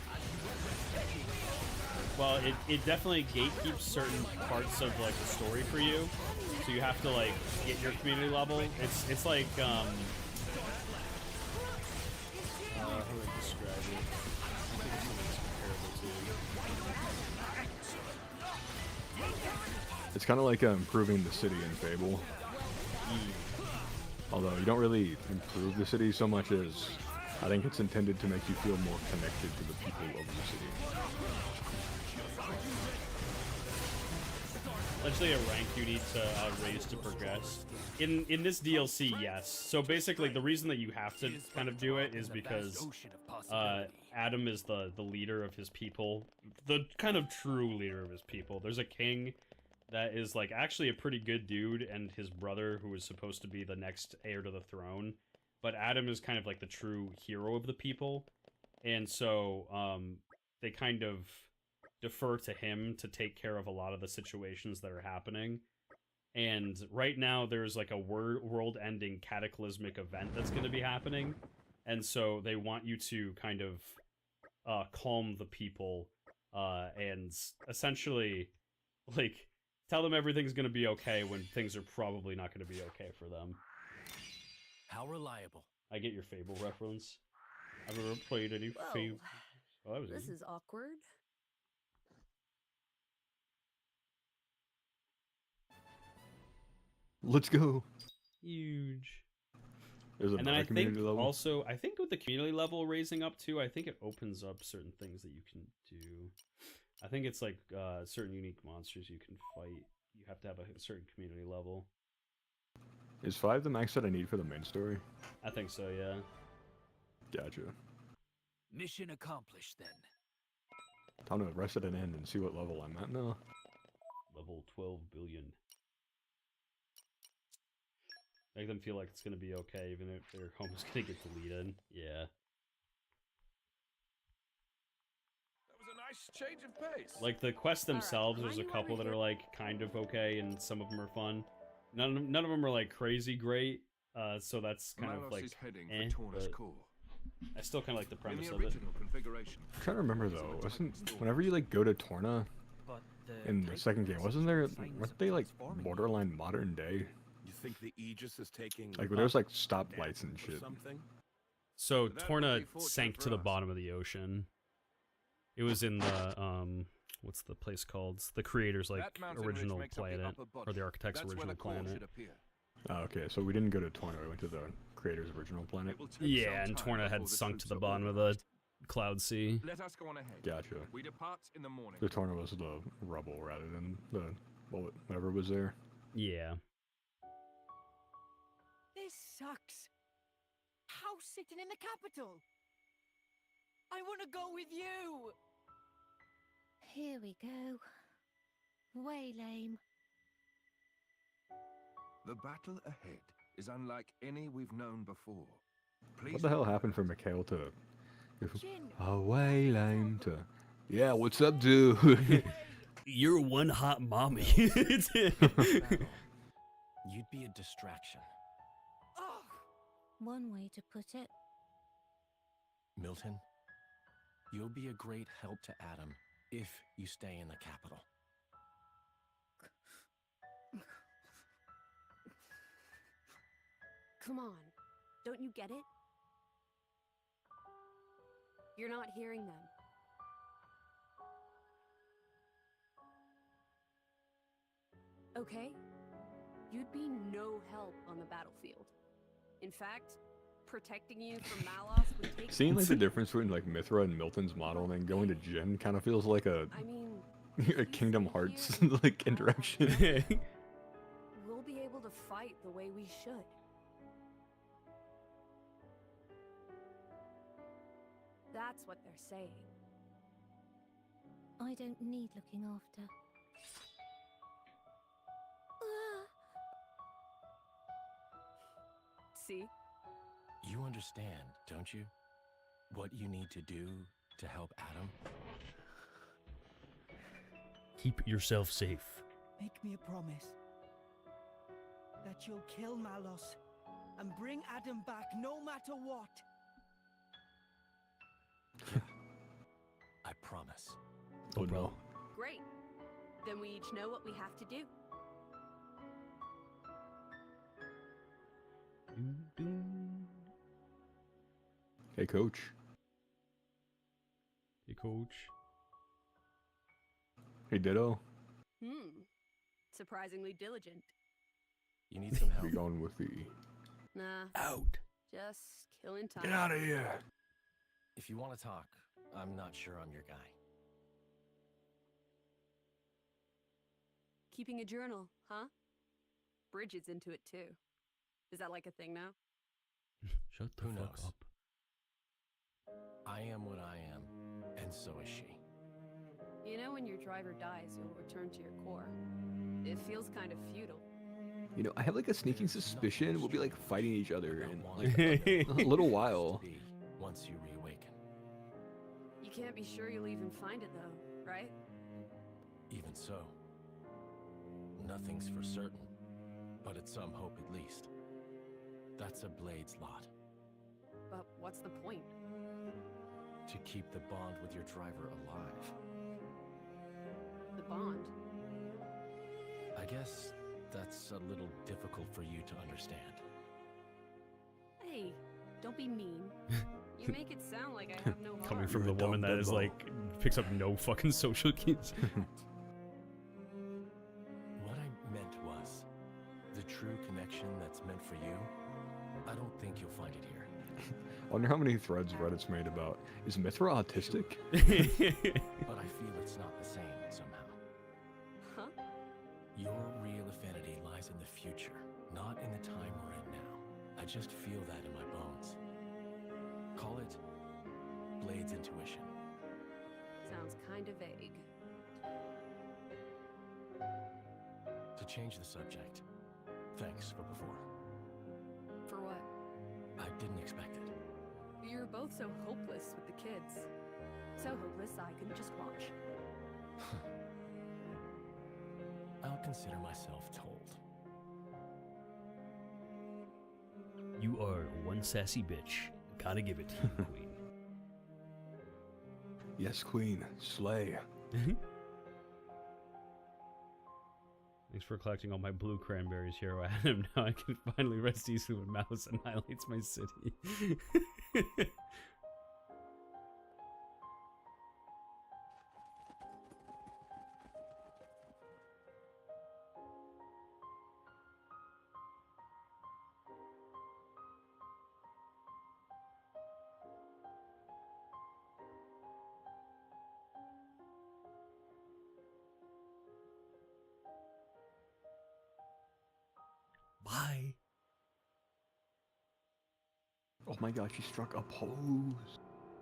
Well, it definitely gatekeeps certain parts of, like, the story for you. So you have to, like, get your community level. It's like, how do I describe it? I think it's something comparable to... It's kind of like improving the city in Fable. Although you don't really improve the city so much as I think it's intended to make you feel more connected to the people of the city. Essentially a rank you need to raise to progress. In this DLC, yes. So basically the reason that you have to kind of do it is because Adam is the leader of his people. The kind of true leader of his people. There's a king that is like actually a pretty good dude, and his brother who is supposed to be the next heir to the throne. But Adam is kind of like the true hero of the people. And so they kind of defer to him to take care of a lot of the situations that are happening. And right now there's like a world-ending cataclysmic event that's going to be happening. And so they want you to kind of calm the people and essentially like tell them everything's going to be okay when things are probably not going to be okay for them. How reliable? I get your Fable reference. I've never played any Fable. Oh, that was This easy. is awkward. Let's go. Huge. There's And then another I think community level. also, I think with the community level raising up too, I think it opens up certain things that you can do. I think it's like certain unique monsters you can fight. You have to have a certain community level. Is 5 the max that I need for the main story? I think so, yeah. Gotcha. Mission accomplished then. Time to rest at an end and see what level I'm at now. Level 12 billion. Make them feel like it's gonna be okay, even if their home's gonna get deleted. Yeah. That was a nice change of pace. Like the quests themselves, there's a couple that are like kind of okay, and some of them are fun. None of them are like crazy great. So that's kind of like but I still kind of like the premise of it. I'm trying to remember though, whenever you like go to Torna in the second game, weren't they like borderline modern day? You think the Aegis is taking Like where there's like stoplights and shit. So Torna sank to the bottom of the ocean. It was in the what's the place called? The creator's like original planet, or the architect's original planet. Oh, okay, so we didn't go to Torna, we went to the creator's original planet. Yeah, and Torna had sunk to the bottom of the Cloud Sea. Let us go on ahead. Gotcha. We depart in the morning. The Torna was the rubble rather than the whatever was there. Yeah. This sucks. House sitting in the capital. I want to go with you. Here we go. Way lame. The battle ahead is unlike any we've known before. What the hell happened for Mikhail to way lame to yeah, what's up, dude? You're one hot mommy. You'd be a distraction. One way to put it. Milton, you'll be a great help to Adam if you stay in the capital. Come on. Don't you get it? You're not hearing them. Okay? You'd be no help on the battlefield. In fact, protecting you from Malos would take... Seeing like the difference between like Mithra and Milton's model and then going to Jin kind of feels like a, I mean, a Kingdom Hearts like interaction. we'll be able to fight the way we should. That's what they're saying. I don't need looking after. See? You understand, don't you? What you need to do to help Adam? Keep yourself safe. Make me a promise that you'll kill Malos and bring Adam back no matter what. I promise. Oh no. Great. Then we each know what we have to do. Hey, coach. Hey, coach. Hey, Ditto. Surprisingly diligent. You need some help. We're going with the... Nah. Out. Just killing time. Get out of here. If you want to talk, I'm not sure I'm your guy. Keeping a journal, huh? Bridget's into it too. Is that like a thing now? Shut the Who fuck knows? up. I am what I am, and so is she. You know, when your driver dies, you'll return to your core. It feels kind of futile. You know, I have like a sneaking suspicion we'll be like fighting each other in like a little while. Once you reawaken. You can't be sure you'll even find it though, right? Even so, nothing's for certain, but it's some hope at least. That's a Blade's lot. But what's the point? To keep the bond with your driver alive. The bond? I guess that's a little difficult for you to understand. Hey, don't be mean. You make it sound like I have no heart. Coming from the woman that is like, picks up no fucking social cues. What I meant was, the true connection that's meant for you, I don't think you'll find it here. I wonder how many threads Reddit's made about, is Mithra autistic? But I feel it's not the same somehow. Huh? Your real affinity lies in the future, not in the time we're in now. I just feel that in my bones. Call it Blade's intuition. Sounds kind of vague. To change the subject, thanks for before. For what? I didn't expect it. You're both so hopeless with the kids. So hopeless I couldn't just watch. I'll consider myself told. You are one sassy bitch. Gotta give it to you, queen. Yes, queen. Slay. Thanks for collecting all my blue cranberries, Hero Adam. Now I can finally rest easily when Mouse annihilates my city. Bye. Oh my god, she struck a pose.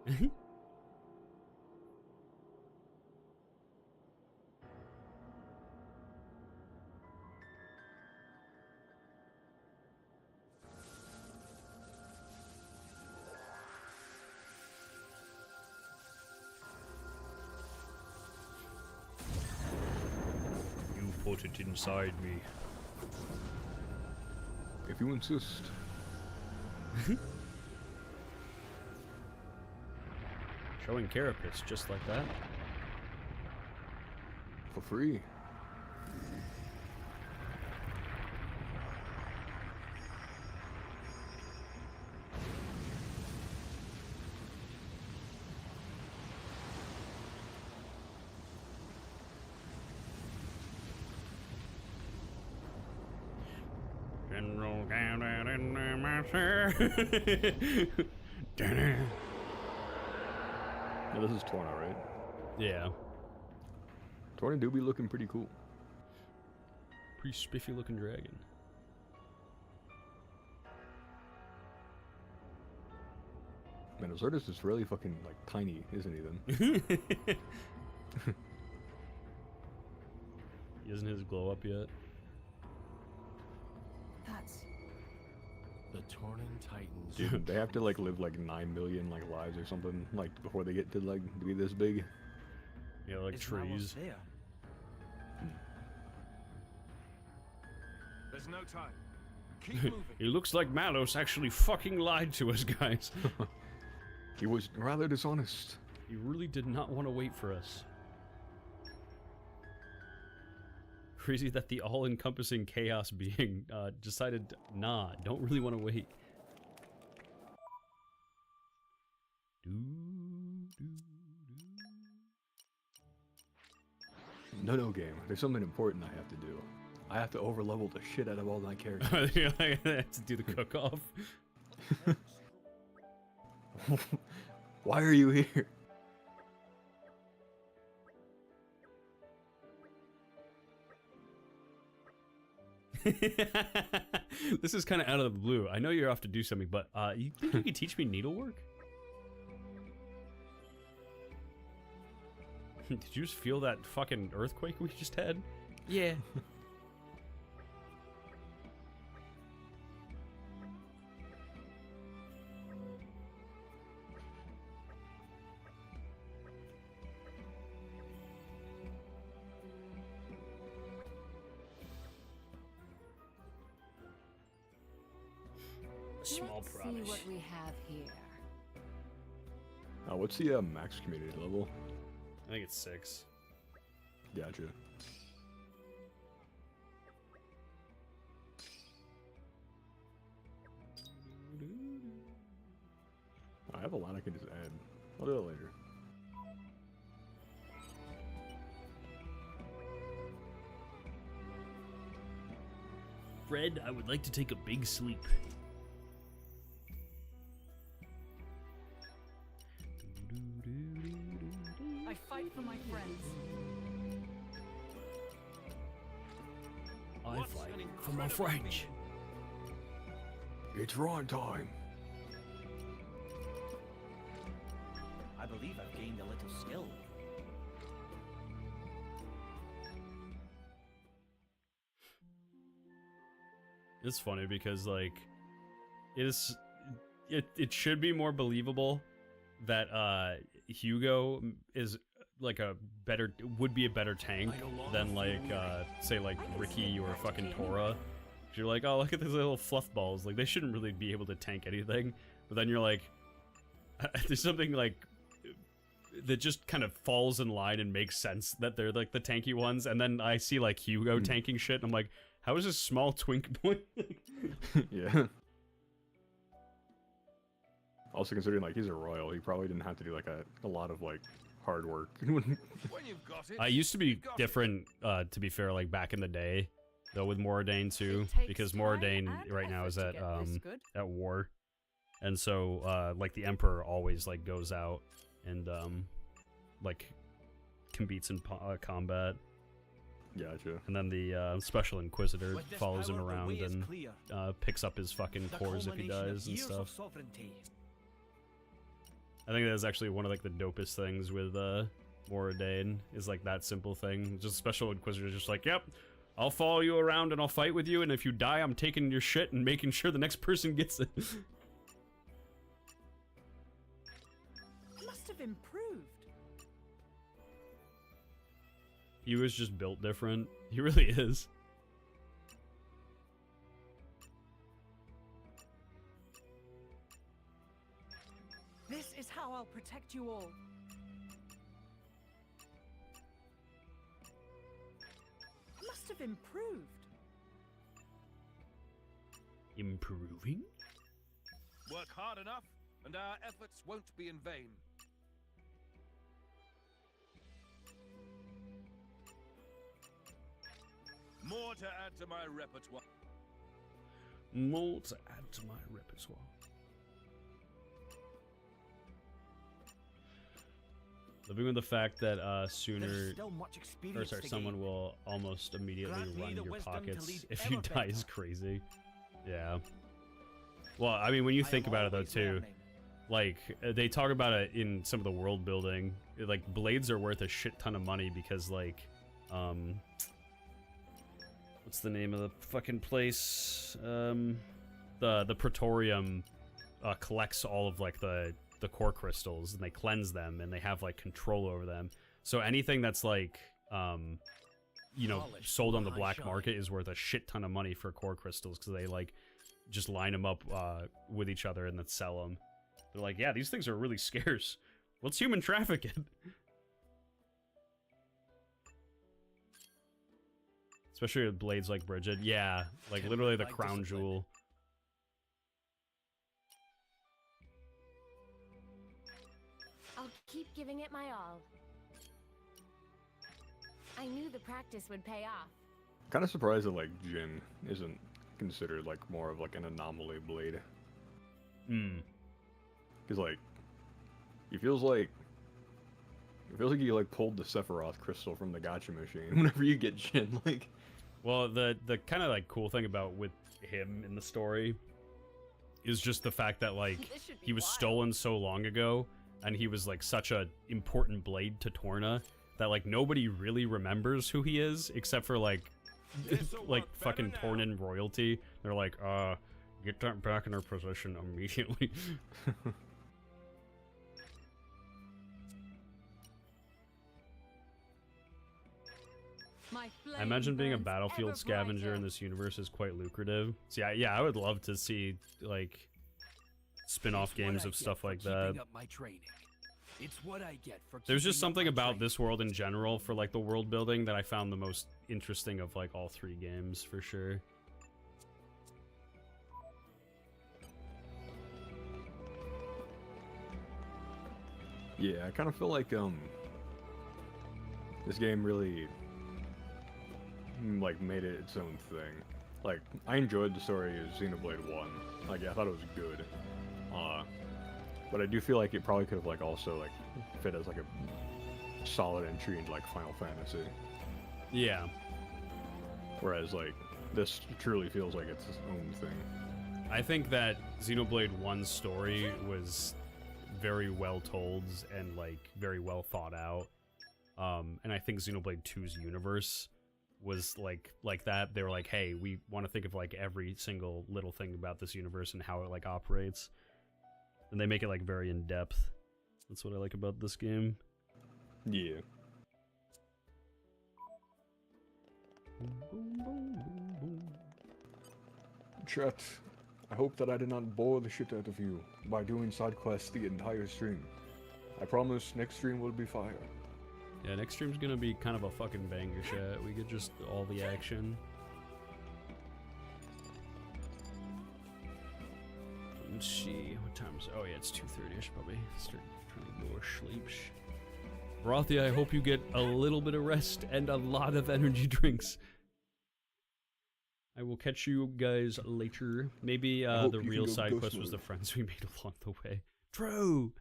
You put it inside me. If you insist. Showing carapace just like that. For free. General down in the master. Now this is Torna, right? Yeah. Torna do be looking pretty cool. Pretty spiffy looking dragon. Man, Ozartus is really fucking like tiny, isn't he then? He isn't his glow up yet. That's... The Tornan Titans. Dude, they have to like live like 9 million like lives or something like before they get to like be this big. Yeah, like trees. There's no time. Keep moving. It looks like Malos actually fucking lied to us, guys. He was rather dishonest. He really did not want to wait for us. Crazy that the all-encompassing chaos being decided, nah, don't really want to wait. No, game. There's something important I have to do. I have to overlevel the shit out of all my characters. I have to do the cook-off. Why are you here? This is kind of out of the blue. I know you're off to do something, but you think you could teach me needlework? Did you just feel that fucking earthquake we just had? Yeah. Let's see what we have here. What's the max community level? I think it's 6. Gotcha. I have a lot I can just add. I'll do it later. Fred, I would like to take a big sleep. I fight for my friends. I fight for my French. It's run time. I believe I've gained a little skill. It's funny because like it should be more believable that Hugo is like would be a better tank than like say like Ricky or fucking Tora. You're like, oh, look at these little fluff balls, like they shouldn't really be able to tank anything. But then you're like, there's something like that just kind of falls in line and makes sense that they're like the tanky ones. And then I see like Hugo tanking shit and I'm like, how is this small twink boy? Yeah. Also considering like he's a royal, he probably didn't have to do like a lot of like hard work. I used to be different, to be fair, like back in the day, though with Moradane too, because Moradane right now is at war, and so like the Emperor always like goes out and like competes in combat. Gotcha. And then the Special Inquisitor follows him around and picks up his fucking cores if he dies and stuff. I think that's actually one of like the dopest things with Moradane is like that simple thing. Just Special Inquisitor is just like, yep, I'll follow you around and I'll fight with you, and if you die, I'm taking your shit and making sure the next person gets it. Must have improved. He was just built different. He really is. This is how I'll protect you all. Must have improved. Improving? Work hard enough, and our efforts won't be in vain. More to add to my repertoire. More to add to my repertoire. Living with the fact that sooner, or sorry, someone will almost immediately run your pockets if you die is crazy. Yeah. Well, I mean, when you think about it though too, like they talk about it in some of the world building. Like blades are worth a shit ton of money because like, what's the name of the fucking place? The Praetorium collects all of like the core crystals and they cleanse them and they have like control over them. So anything that's like, you know, sold on the black market is worth a shit ton of money for core crystals because they like just line them up with each other and then sell them. They're like, yeah, these things are really scarce. Let's human traffic it. Especially with blades like Bridget. Yeah, like literally the crown jewel. I'll keep giving it my all. I knew the practice would pay off. Kind of surprised that like Jin isn't considered like more of like an anomaly blade. Because like, it feels like you like pulled the Sephiroth crystal from the gacha machine whenever you get Jin. Like, well, the kind of like cool thing about with him in the story is just the fact that like he was stolen so long ago, and he was like such a important blade to Torna that like nobody really remembers who he is except for like like fucking Tornan royalty. They're like, get that back in her position immediately. I imagine being a battlefield scavenger in this universe is quite lucrative. So yeah, I would love to see like spin-off games of stuff like that. It's what I get for There's just something about this world in general for like the world building that I found the most interesting of like all three games for sure. yeah, I kind of feel like this game really like made it its own thing. Like, I enjoyed the story of Xenoblade 1. Like, yeah, I thought it was good. But I do feel like it probably could have like also like fit as like a solid entry into like Final Fantasy. Yeah. Whereas like this truly feels like it's its own thing. I think that Xenoblade 1's story was very well told and like very well thought out. And I think Xenoblade 2's universe was like that. They were like, hey, we want to think of like every single little thing about this universe and how it like operates. And they make it like very in depth. That's what I like about this game. Yeah. Chat, I hope that I did not bore the shit out of you by doing side quests the entire stream. I promise next stream will be fire. Yeah, next stream's gonna be kind of a fucking banger, chat. We get just all the action. Let's see, what time is it? Oh yeah, it's 2:30. I should probably start trying to go to sleep. Rothia, I hope you get a little bit of rest and a lot of energy drinks. I will catch you guys later. Maybe the real side quest was the friends we made along the way. True!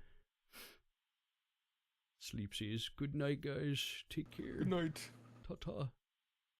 Sleepsies. Good night, guys. Take care. Good night. Ta-ta.